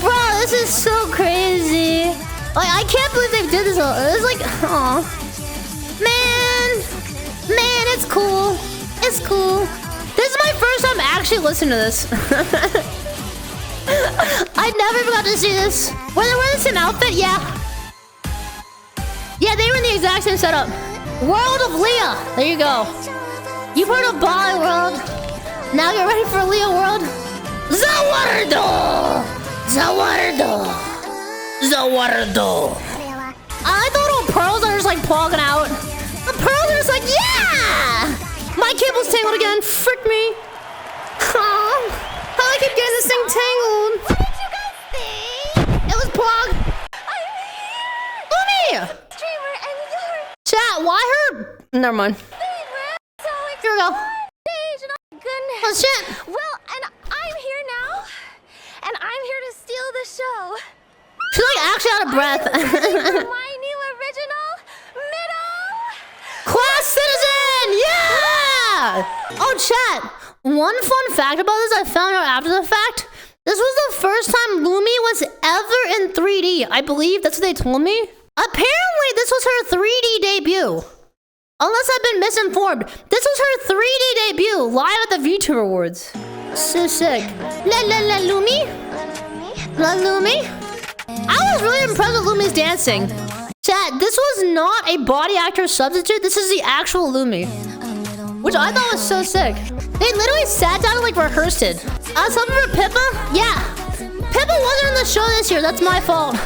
Bro, this is so crazy. Like, I can't believe they did this. It's like, aw. Man, it's cool. It's cool. This is my first time actually listening to this. I never got to see this. Were they wearing the same outfit? Yeah. Yeah, they were in the exact same setup. World of Leah. There you go. You've heard of Bali World. Now you're ready for Leah World. Zawardo. I thought all pearls are just like plugging out. The pearls are just like, yeah! My cable's tangled again. Frick me. How do I keep getting this thing tangled? What did you guys think? It was plugged. Lumi! Streamer and your Chat, why her? Never mind. favorite. So Here we go. stage and oh goodness. Oh shit. Well, and I'm here now, and I'm here to steal the show. She's like actually out of breath. My new original middle Class citizen! Yeah! Oh, chat. One fun fact about this I found out after the fact. This was the first time Lumi was ever in 3D. I believe that's what they told me. Apparently, this was her 3D debut. Unless I've been misinformed. This was her 3D debut live at the VTuber Awards. So sick. La Lumi? La Lumi? I was really impressed with Lumi's dancing. Chat, this was not a body actor substitute. This is the actual Lumi. Which I thought was so sick. They literally sat down and like rehearsed it. Something for Pippa? Yeah. Pippa wasn't in the show this year. That's my fault.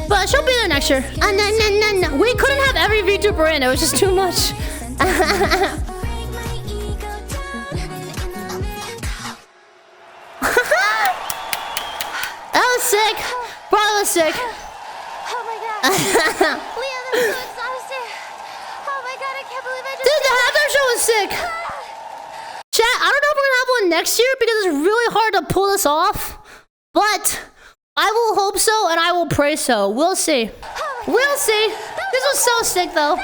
But she'll be there next year. No. We couldn't have every VTuber in. It was just too much. That was sick. Bro, that was sick. Oh my god. Leah, that's so exhausting. Oh my god, I can't believe I just Dude, the halftime show was sick. Chat, I don't know if we're gonna have one next year because it's really hard to pull this off. But I will hope so and I will pray so. We'll see. We'll see. This was so sick though.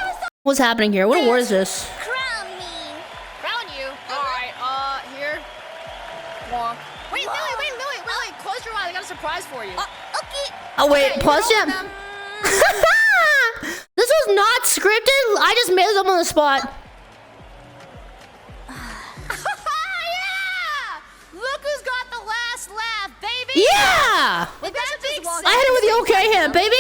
What's happening here? What award is this? crown me. Crown you. Alright, here. Wonk. Wait, Lily, close your eyes. I got a surprise for you. Okay. Oh wait, Okay, pause you're jam. welcome. This was not scripted. I just made this up on the spot. Yeah! Look who's got the last laugh, baby! Yeah! With that being said, I hit it with the okay hand, baby.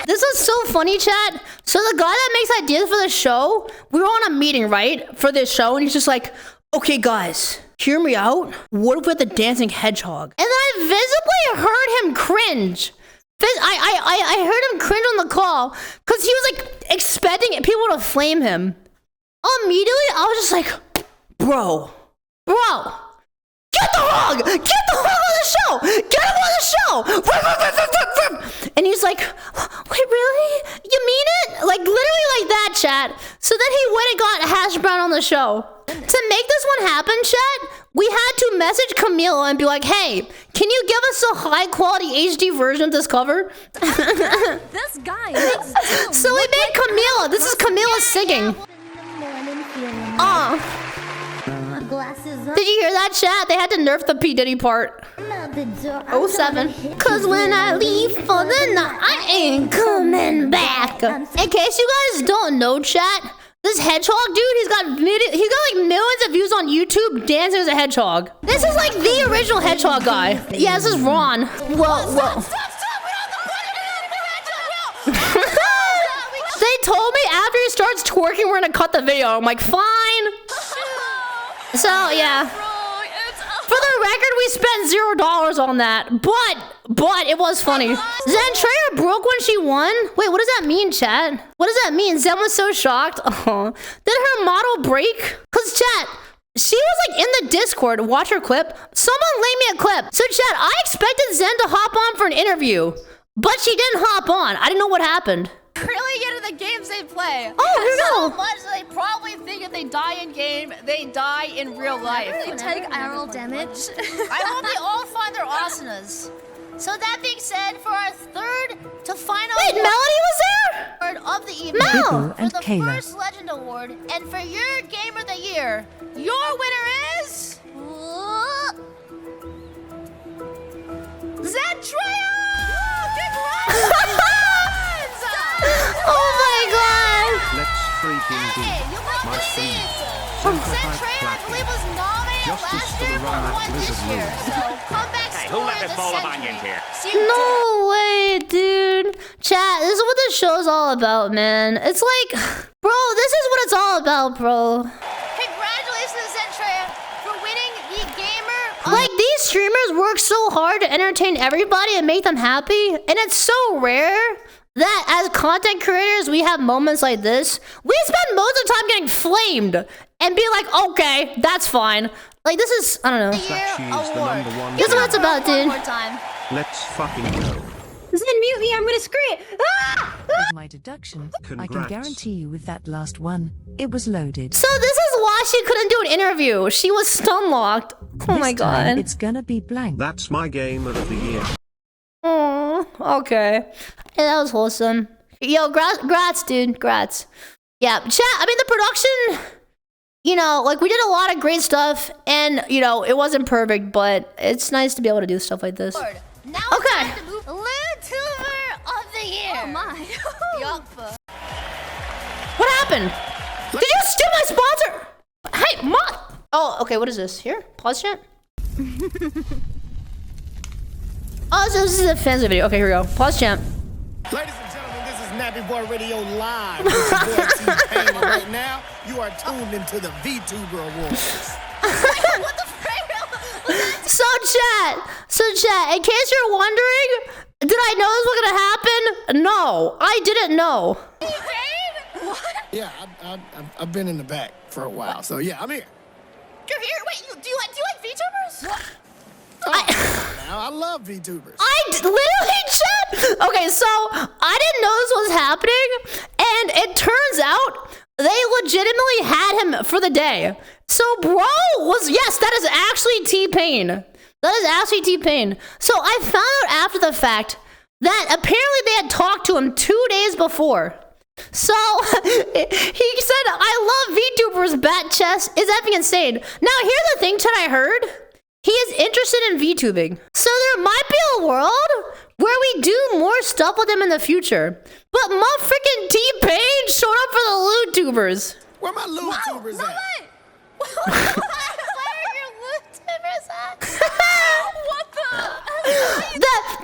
This was so funny, chat. So the guy that makes ideas for the show, we were on a meeting, right, for this show, and he's just like, okay, guys, hear me out. What if we had the dancing hedgehog? And then I visibly heard him cringe. I heard him cringe on the call because he was like expecting people to flame him. Immediately, I was just like, bro, get the hog on the show, get him on the show. And he's like, wait, really? You mean it? Like literally like that, chat. So then he went and got Hash Brown on the show. To make this one happen, chat, we had to message Camila and be like, hey, can you give us a high quality HD version of this cover? This guy makes So we made Camila. This is Camila singing. Did you hear that, chat? They had to nerf the P. Diddy part. 07. Cause when I leave for the night, I ain't coming back. In case you guys don't know, chat, this hedgehog dude, he's got like millions of views on YouTube dancing as a hedgehog. This is like the original hedgehog guy. Yeah, this is Ron. Whoa. They told me after he starts twerking, we're gonna cut the video. I'm like, fine. So yeah. For the record, we spent $0 on that, but it was funny. Zen Treyer broke when she won. Wait, what does that mean, chat? What does that mean? Zen was so shocked. Oh. Did her model break? Cause chat, she was like in the Discord. Watch her clip. Someone laid me a clip. So chat, I expected Zen to hop on for an interview, but she didn't hop on. I didn't know what happened. Really get into the games they play. Oh, here we so go. much they probably think if they die in game, they die in real life. They take IRL damage. I hope they all find their asanas. So that being said, for our third to final Wait, Melody was there? award of the evening, Mel. for the first Legend Award, and for your Game of the Year, your winner is Zentria! Oh my god! Let's freaking do Hey, you my must thing. believe Zentria, I believe, was nominated Justice last for the year, but Ryan won this Blizzard year. Moon. So come back 2-level bowl of onions here. No way, dude. Chat, this is what this show's all about, man. It's like, bro, this is what it's all about, bro. Congratulations, Zentria, for winning the gamer. Like, these streamers work so hard to entertain everybody and make them happy, and it's so rare that as content creators, we have moments like this. We spend most of the time getting flamed and be like, okay, that's fine. Like, this is, I don't know. That she is the #1. This is what it's about, dude. Let's fucking go. Zen, mute me, I'm gonna scream! Ah! With my deduction, I can Congrats. guarantee you with that last one, it was loaded. So this is why she couldn't do an interview. She was stun locked. Oh my god. It's gonna be blank. That's my gamer of the year. Oh, okay. Yeah, that was wholesome. Yo, grats, dude. Grats. Yeah, chat, I mean, the production, you know, like, we did a lot of great stuff, and, you know, it wasn't perfect, but it's nice to be able to do stuff like this. Now Okay. it's time to move VTuber of the year. Oh my. Yup. What happened? Did you steal my sponsor? Hey, mod. Oh, okay, what is this? Here? Pause chat? Oh, so this is a fans video. Okay, here we go. Pause chat. Ladies and gentlemen, this is Nappy Boy Radio Live with your boy T-Pain, and right now you are tuned into the VTuber Awards. What the frick? So chat, in case you're wondering, did I know this was gonna happen? No, I didn't know. Yeah, I've been in the back for a while, so yeah, I'm here. You're here? Wait, do you like VTubers? What? Now I love VTubers. Literally, chat. Okay, so I didn't know this was happening, and it turns out they legitimately had him for the day. So bro was, yes, that is actually T-Pain. That is actually T-Pain. So I found out after the fact that apparently they had talked to him 2 days before. So he said, I love VTubers, bat chest. Is that insane? Now here's the thing, chat, I heard. He is interested in VTubing. So there might be a world where we do more stuff with him in the future. But motherfucking T-Pain showed up for the LootTubers. Where my LootTubers at? Where are your VTubers at? What the?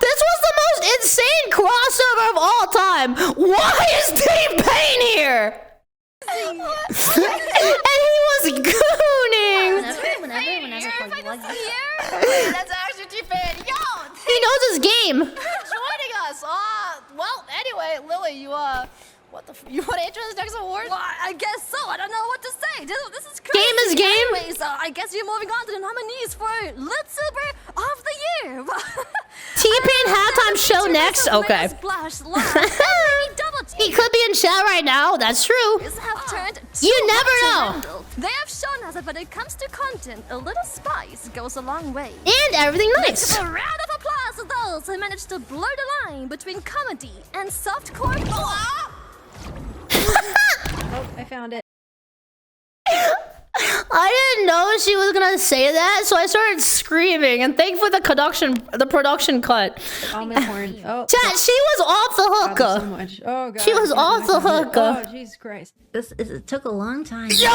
This was the most insane crossover of all time. Why is T-Pain here? And he was gooning. That's actually T-Pain. Yo! He knows his game. Joining us. Well, anyway, Lily, you you want to enter this next award? Well, I guess so. I don't know what to say. This is crazy. Game is game. Anyway, so I guess you're moving on to the nominees for VTuber of the Year. T-Pain halftime show next. Okay. He could be in chat right now. That's true. You never know. They have shown us that when it comes to content, a little spice goes a long way. And everything nice. Give a round of applause to those who managed to blur the line between comedy and softcore. Oh, I found it. I didn't know she was gonna say that, so I started screaming. And thankfully, the production cut. Oh, my horn. Oh, chat, she was off the hook. So much. Oh god. She was off the hook. Oh Jesus Christ. It took a long time. Yo!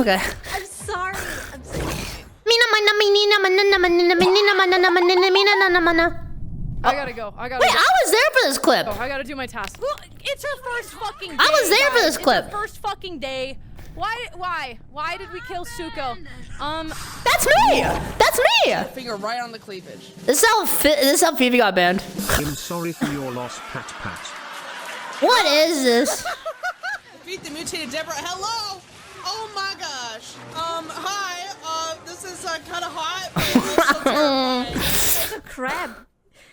Okay. I'm sorry. I gotta go. Wait, I was there for this clip. Oh, I gotta do my task. It's her first fucking day. I was there for this clip. It's her first fucking day. Why did we kill Suko? That's me. That's me. Finger right on the cleavage. This is how Phoebe got banned. I'm sorry for your loss, Pat Pat. What is this? Beat the mutated Deborah. Hello. Oh my gosh. Hi. This is kind of hot. It's a crab.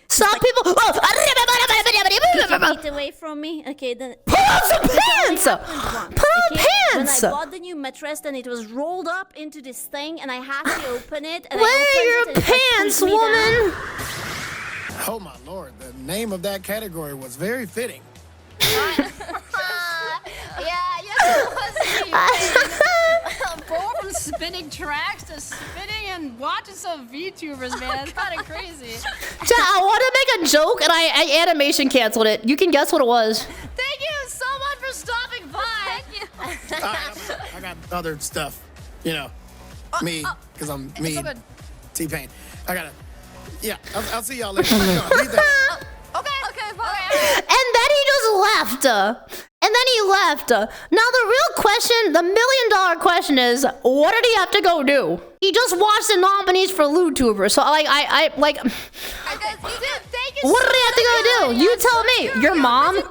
Some people. Get away from me. Okay, then. Put on some pants. Put on pants. When I bought the new mattress, then it was rolled up into this thing, and I had to open it. And Wear your pants, woman. Oh my lord, the name of that category was very fitting. Go from spinning tracks to spinning and watching some VTubers, man. It's kind of crazy. Chat, I want to make a joke and I animation canceled it. You can guess what it was. Thank you so much for stopping by. Thank you. I got other stuff, you know. Me, because I'm me. T-Pain. I gotta. Yeah, I'll see y'all later. Okay, bye. And then he just left. And then he left. Now the real question, the $1 million question is, what did he have to go do? He just watched the nominees for VTuber. So like, what did he have to go do? You tell me. Your mom?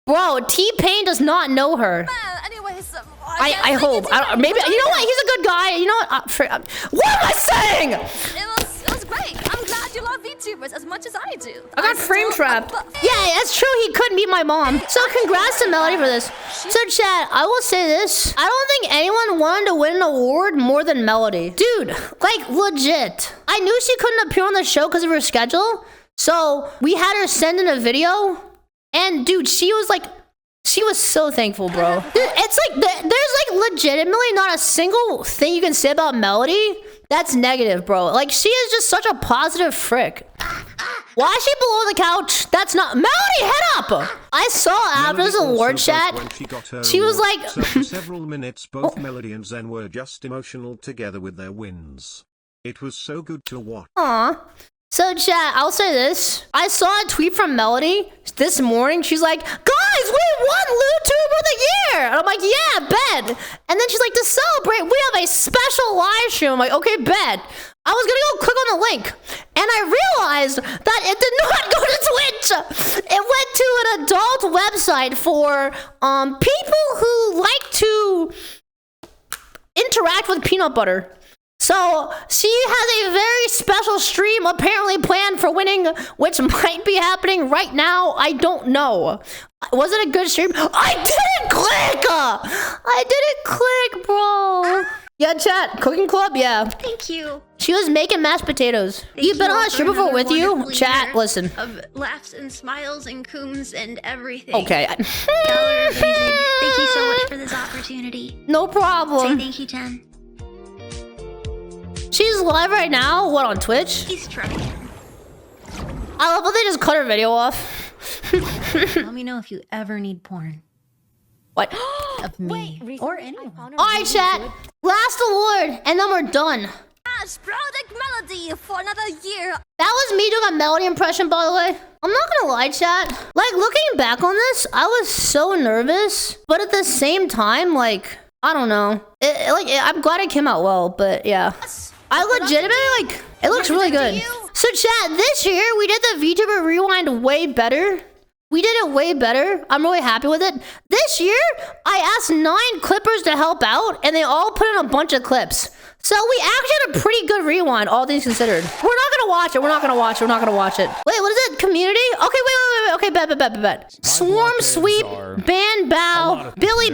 Bro, T-Pain does not know her. Anyways, I hope. Maybe, you know what? He's a good guy. You know what? What am I saying? It was great. I'm glad you love VTubers as much as I do. I got frame trapped. Yeah, that's true. He could meet my mom. So congrats to Melody for this. So chat, I will say this. I don't think anyone wanted to win an award more than Melody. Dude, like legit. I knew she couldn't appear on the show because of her schedule. So we had her send in a video. And dude, she was so thankful, bro. Dude, it's like, there's like legitimately not a single thing you can say about Melody that's negative, bro. Like, she is just such a positive frick. Why is she below the couch? That's not... Melody, head up! I saw after this award chat, she was like... So for several minutes, both Melody and Zen were just emotional together with their wins. It was so good to watch. Aw. So chat, I'll say this. I saw a tweet from Melody this morning. She's like, guys, we won VTuber of the year! And I'm like, yeah, bet. And then she's like, to celebrate, we have a special live stream. I'm like, okay, bet. I was gonna go click on the link. And I realized that it did not go to Twitch. It went to an adult website for people who like to interact with peanut butter. So she has a very special stream apparently planned for winning, which might be happening right now. I don't know. Was it a good stream? I didn't click! I didn't click, bro. Yeah, chat. Cooking club? Yeah. Thank you. She was making mashed potatoes. You've been on a stream before with you? Chat, listen. Of laughs and smiles and cooms and everything. Okay. Y'all are amazing. Thank you so much for this opportunity. No problem. Say thank you, Jen. She's live right now? What, on Twitch? He's trying. I love how they just cut her video off. Let me know if you ever need porn. What? Of me. Wait, or anyone. Alright, chat. Last award, and then we're done. Ash, Product Melody for another year. That was me doing a Melody impression, by the way. I'm not gonna lie, chat. Like, looking back on this, I was so nervous. But at the same time, like, I don't know. I'm glad it came out well, but yeah. I legitimately, like, it looks really good. So chat, this year we did the VTuber Rewind way better. We did it way better. I'm really happy with it. This year, I asked 9 clippers to help out, and they all put in a bunch of clips. So we actually had a pretty good rewind, all things considered. We're not gonna watch it. We're not gonna watch it. We're not gonna watch it. Wait, what is it? Community? Okay, wait. Okay, bet. Swarm sweep, band bow, Billy,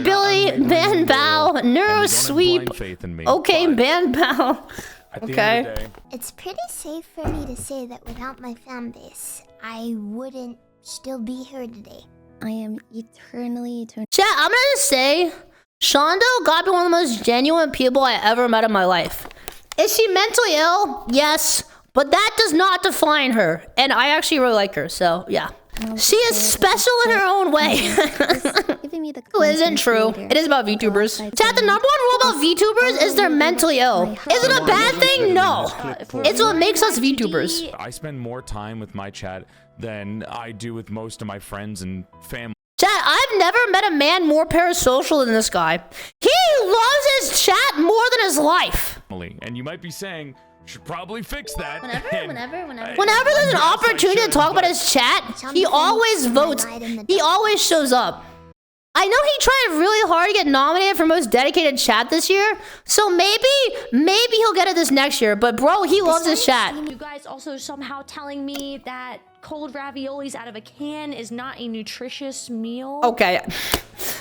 band bow, neuro sweep. Okay, band bow. Okay. It's pretty safe for me to say that without my fan base, I wouldn't still be here today. I am eternally. Chat, I'm gonna just say, Shondo got to be one of the most genuine people I ever met in my life. Is she mentally ill? Yes, but that does not define her. And I actually really like her, so yeah. She is special in her own way. Who isn't true. It is about VTubers. Chat, the #1 rule about VTubers is they're mentally ill. Is it a bad thing? No. It's what makes us VTubers. I spend more time with my chat than I do with most of my friends and family. Chat, I've never met a man more parasocial than this guy. He loves his chat more than his life. And you might be saying, should probably fix that. Whenever there's an opportunity to talk about his chat, he always votes. He always shows up. I know he tried really hard to get nominated for most dedicated chat this year, so maybe he'll get it this next year. But bro, he loves his chat. You guys also somehow telling me that cold raviolis out of a can is not a nutritious meal. Okay.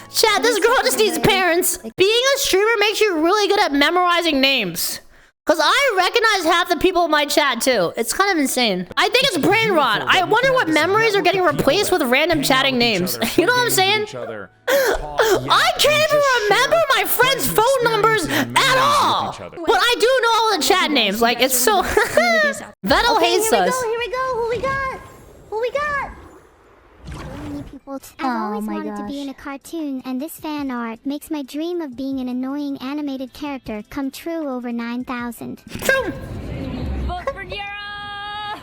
Chat, this girl just needs parents. Being a streamer makes you really good at memorizing names. Because I recognize half the people in my chat, too. It's kind of insane. I think it's brain rot. I wonder what memories are getting replaced with random chatting names. You know what I'm saying? I can't even remember my friends' phone numbers at all. But I do know all the chat names. Like, it's so... Vettel hates us. Here we go. Who we got? How many people I've always wanted to be in a cartoon, and this fan art makes my dream of being an annoying animated character come true over 9,000. True.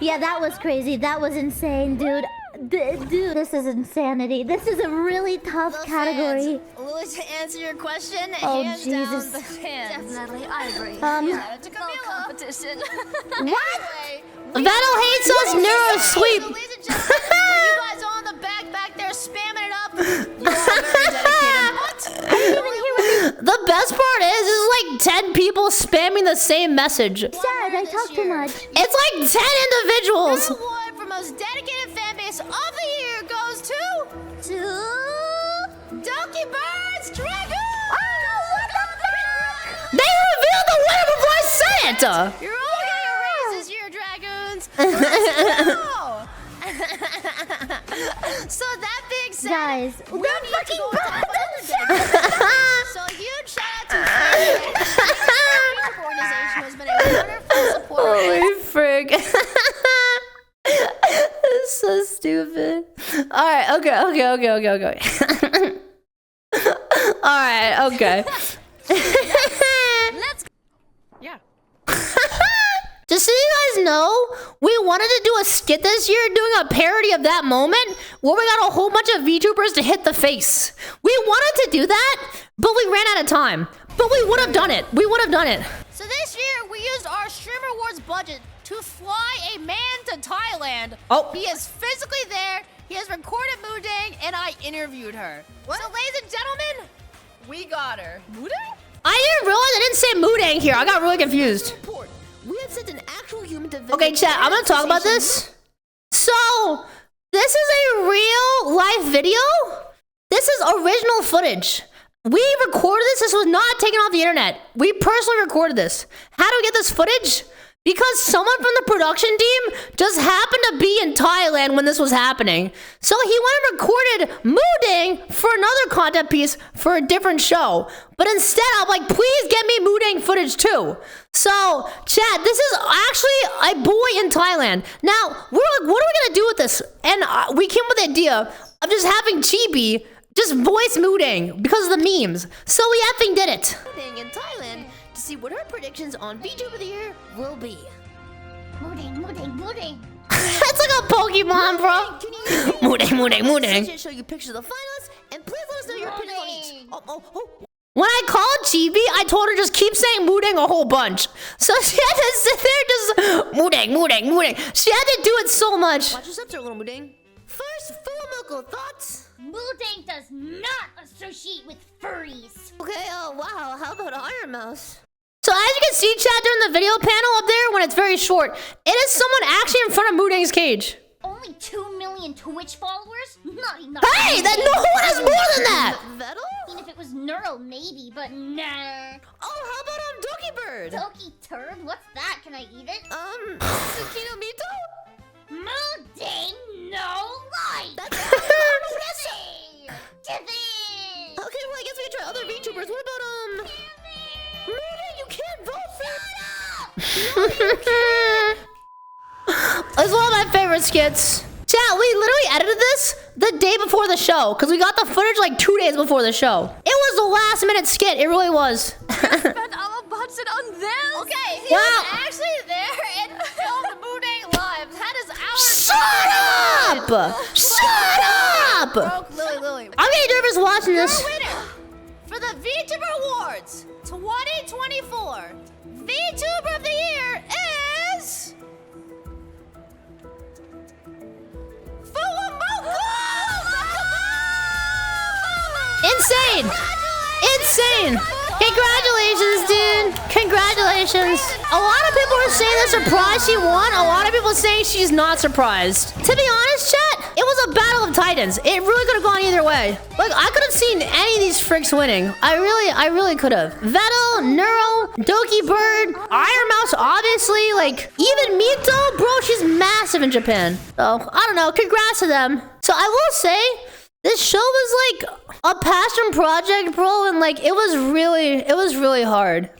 Yeah, that was crazy. That was insane, dude. Dude, this is insanity. This is a really tough category. Lily, to answer your question, Oh, hands Jesus. down the hands. Definitely, I agree. Shout out to Camila. Competition. What? Vettel hates us, Neuro sweep. Ladies and gentlemen, for you guys all in the back there spamming it up, you're all very dedicated. What? The best part is like 10 people spamming the same message. Sad, I talk too much. It's like 10 individuals. The award for most dedicated fan base of the year goes to Donkey Birds Dragon. They revealed the winner before I said it. You're all getting a raise this year, Dragons. Let's go. So that being said, Guys, we they're need fucking to go on to other birds. So huge shout out to the organization who has been a wonderful supporter. Holy frig. It's so stupid. Alright, okay. Alright, okay. Let's go. Yeah. Just so you guys know, we wanted to do a skit this year doing a parody of that moment where we got a whole bunch of VTubers to hit the face. We wanted to do that, but we ran out of time. But we would have done it. So this year we used our Streamer Awards budget to fly a man to Thailand. Oh. He is physically there. He has recorded Moodang, and I interviewed her. What? So ladies and gentlemen, we got her. Moodang? I didn't realize I didn't say Moodang here. I got really confused. We have sent an actual human to Okay, chat, I'm gonna talk about this. So, this is a real life video. This is original footage. We recorded this. This was not taken off the internet. We personally recorded this. How do we get this footage? Because someone from the production team just happened to be in Thailand when this was happening. So he went and recorded Moodang for another content piece for a different show. But instead, I'm like, please get me Moodang footage too. So, chat, this is actually a boy in Thailand. Now, we're like, what are we gonna do with this? And we came up with the idea of just having Chibi just voice Moodang because of the memes. So we effing did it. Moodang in Thailand to see what her predictions on VTuber of the year will be. Moodang. It's like a Pokemon, bro. Moodang. Show you pictures of the finalists, and please let us know your opinion on each. Oh. When I called Chibi, I told her just keep saying Moodang a whole bunch. So she had to sit there just Moodang. She had to do it so much. Watch yourself there, little Moodang. First, Full thoughts? Moodang does not associate with furries. Okay, wow, how about Iron Mouse? So as you can see, chat, during the video panel up there, when it's very short, it is someone actually in front of Moodang's cage. Only 2 million Twitch followers? Not enough. Hey, that no one has more than that! Vettel? I mean, if it was Neural, maybe, but nah. Oh, how about Doki Bird? Doki turd? What's that? Can I eat it? Tsukino Mito? Moodang, no light! That's Tiffy! Okay, well, I guess we can try other VTubers. What about, Moodang, you can't vote for It's one of my favorite skits. Chat, we literally edited this the day before the show because we got the footage like 2 days before the show. It was the last minute skit. It really was. Spent our budget on this. Okay, he was actually there and filmed the Moodang live. That is our Shut up! Broke Lily. I'm getting nervous watching this. Your winner for the VTuber Awards 2024 VTuber of the Year is Insane! Congratulations, dude! Congratulations! A lot of people are saying they're surprised she won. A lot of people saying she's not surprised. To be honest, chat, it was a battle of titans. It really could have gone either way. Like, I could have seen any of these freaks winning. I really could have. Vettel, Neuro, Doki Bird, Iron Mouse, obviously. Like, even Mito, bro, she's massive in Japan. So, I don't know. Congrats to them. So, I will say, this show was like a passion project, bro, and like it was really hard.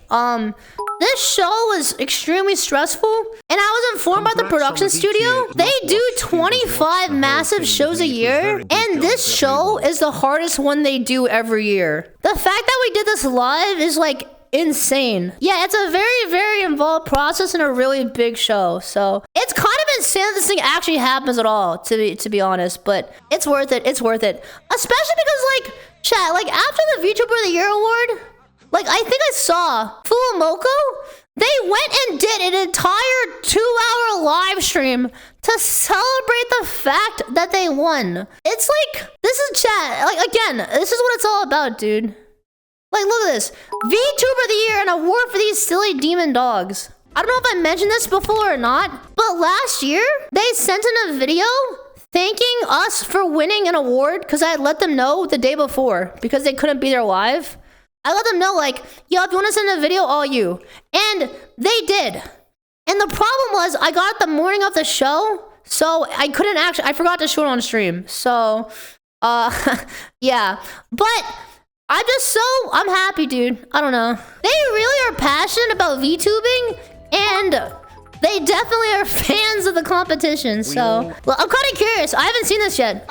This show was extremely stressful, and I was informed by the production studio. They do 25 massive shows a year, and this show is the hardest one they do every year. The fact that we did this live is like insane. Yeah, it's a very, very involved process and a really big show. So it's kind of insane that this thing actually happens at all, to be honest. But it's worth it. It's worth it. Especially because, like, chat, like after the VTuber of the Year award, like I think I saw Fulamoko, they went and did an entire 2-hour live stream to celebrate the fact that they won. It's like, this is chat. Like, again, this is what it's all about, dude. Like, look at this. VTuber of the Year, an award for these silly demon dogs. I don't know if I mentioned this before or not, but last year, they sent in a video thanking us for winning an award because I had let them know the day before because they couldn't be there live. I let them know, like, yo, if you want to send a video, all you. And they did. And the problem was, I got it the morning of the show, so I couldn't actually, I forgot to show it on stream. So, yeah. But I'm happy, dude. I don't know. They really are passionate about VTubing, and they definitely are fans of the competition. So, well, I'm kind of curious. I haven't seen this yet.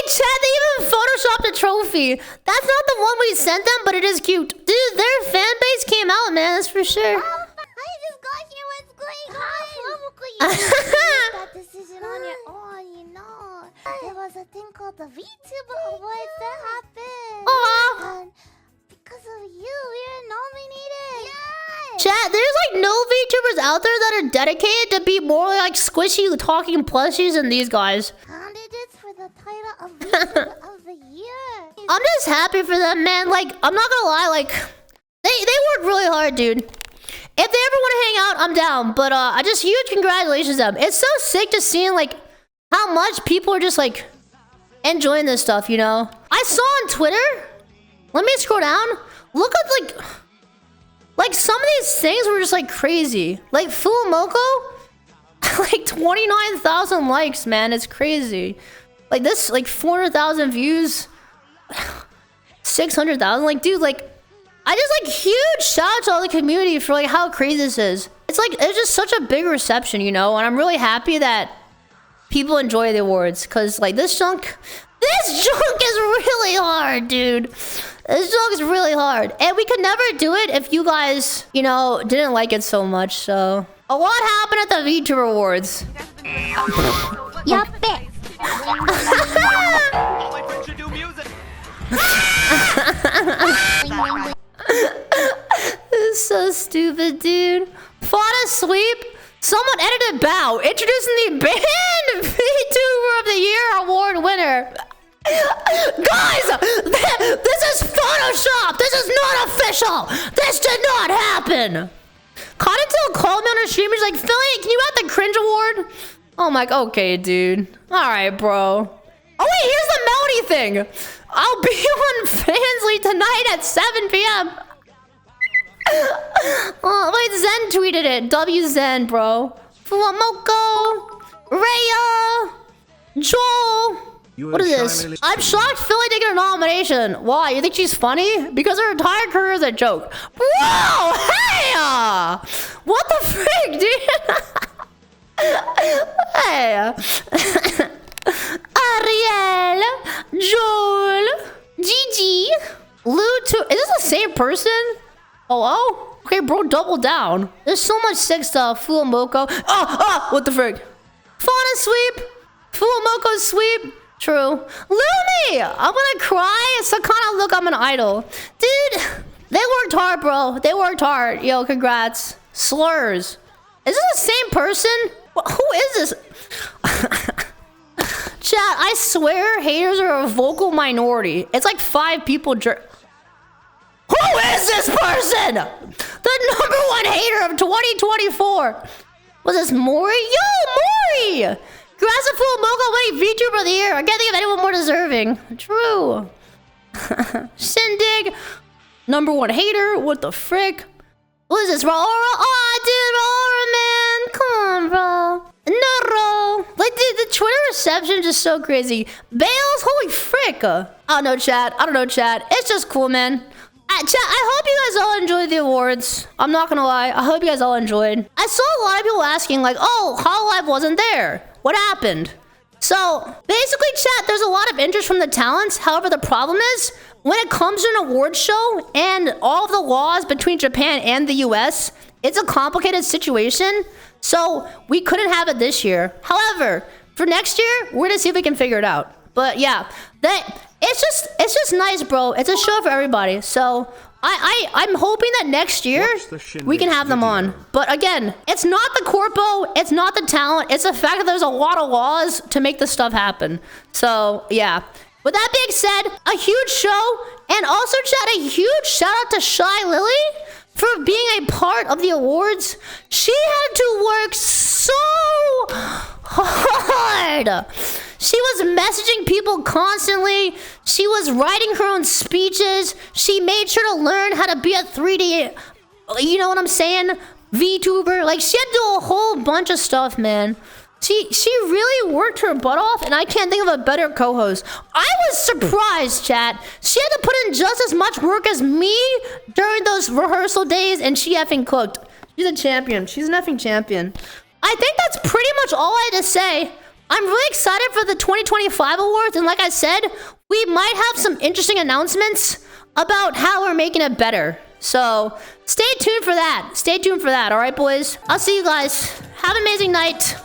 Chad, they even photoshopped a trophy. That's not the one we sent them, but it is cute. Dude, their fan base came out, man. That's for sure. I just got here. What's going on? You that decision on your own, you know. There was a thing called the VTuber Awards that happened. And because of you, we were nominated. Yes. Chat, there's like no VTubers out there that are dedicated to be more like squishy talking plushies than these guys. Candidates for the title of VTuber of the Year. I'm just happy for them, man. Like, I'm not gonna lie, like, they worked really hard, dude. If they ever want to hang out, I'm down. But I just huge congratulations to them. It's so sick to see like how much people are just like enjoying this stuff, you know? I saw on Twitter. Let me scroll down. Look at like some of these things were just like crazy. Like Fulamoko, like 29,000 likes, man. It's crazy. Like this, like 400,000 views, 600,000. Like, dude, like, I just like huge shout out to all the community for like how crazy this is. It's like, it's just such a big reception, you know? And I'm really happy that people enjoy the awards. Cause like this junk is really hard, dude. This junk is really hard. And we could never do it if you guys, you know, didn't like it so much, so. A lot happened at the VTuber Awards. Yup. This is so stupid, dude. Fought a sweep. Someone edited Bow, introducing the banned VTuber of the Year award winner. Guys, this is Photoshop. This is not official. This did not happen. Conatil called me on her stream. He's like, Filian, can you add the cringe award? Oh my, okay, dude. All right, bro. Oh wait, here's the Melody thing. I'll be on Fansly tonight at 7 p.m. Oh, wait, Zen tweeted it. W Zen, bro. Fulamoko, Rhea, Joel. What is this? I'm shocked Philly didn't get a nomination. Why? You think she's funny? Because her entire career is a joke. Bro, hey! What the frick, dude? Hey. Ariel, Joel, Gigi, Lutu. Is this the same person? Hello? Okay, bro, double down. There's so much sick stuff. Fulamoko. What the frick? Fauna sweep. Fulamoko sweep. True. Lumi! I'm gonna cry. So kind of look, I'm an idol. Dude, they worked hard, bro. They worked hard. Yo, congrats. Slurs. Is this the same person? Who is this? Chat, I swear haters are a vocal minority. It's like 5 people. Who is this person? The #1 hater of 2024. Was this Mori? Yo, Mori! Congrats to Fulamoko winning VTuber of the Year. I can't think of anyone more deserving. True. Shindig. #1 hater. What the frick? What is this, Raura? Oh, dude, Raura, man. Come on, bro. No, bro. Like, the Twitter reception is just so crazy. Bales, holy frick. I don't know, chat. I don't know, chat. It's just cool, man. Chat, I hope you guys all enjoyed the awards. I'm not gonna lie. I hope you guys all enjoyed. I saw a lot of people asking, like, oh, Hololive wasn't there. What happened? So, basically, chat, there's a lot of interest from the talents. However, the problem is, when it comes to an award show and all of the laws between Japan and the US, it's a complicated situation. So, we couldn't have it this year. However, for next year, we're gonna see if we can figure it out. But yeah, it's just nice, bro. It's a show for everybody. So I'm hoping that next year we can have them on. But again, it's not the corpo, it's not the talent, it's the fact that there's a lot of laws to make this stuff happen. So yeah. With that being said, a huge show, and also chat, a huge shout out to shylily for being a part of the awards. She had to work so hard. She was messaging people constantly. She was writing her own speeches. She made sure to learn how to be a 3D, you know what I'm saying? VTuber. Like, she had to do a whole bunch of stuff, man. She really worked her butt off, and I can't think of a better co-host. I was surprised, chat. She had to put in just as much work as me during those rehearsal days, and she effing cooked. She's a champion. She's an effing champion. I think that's pretty much all I had to say. I'm really excited for the 2025 awards, and like I said, we might have some interesting announcements about how we're making it better. So stay tuned for that. Stay tuned for that, all right, boys? I'll see you guys. Have an amazing night.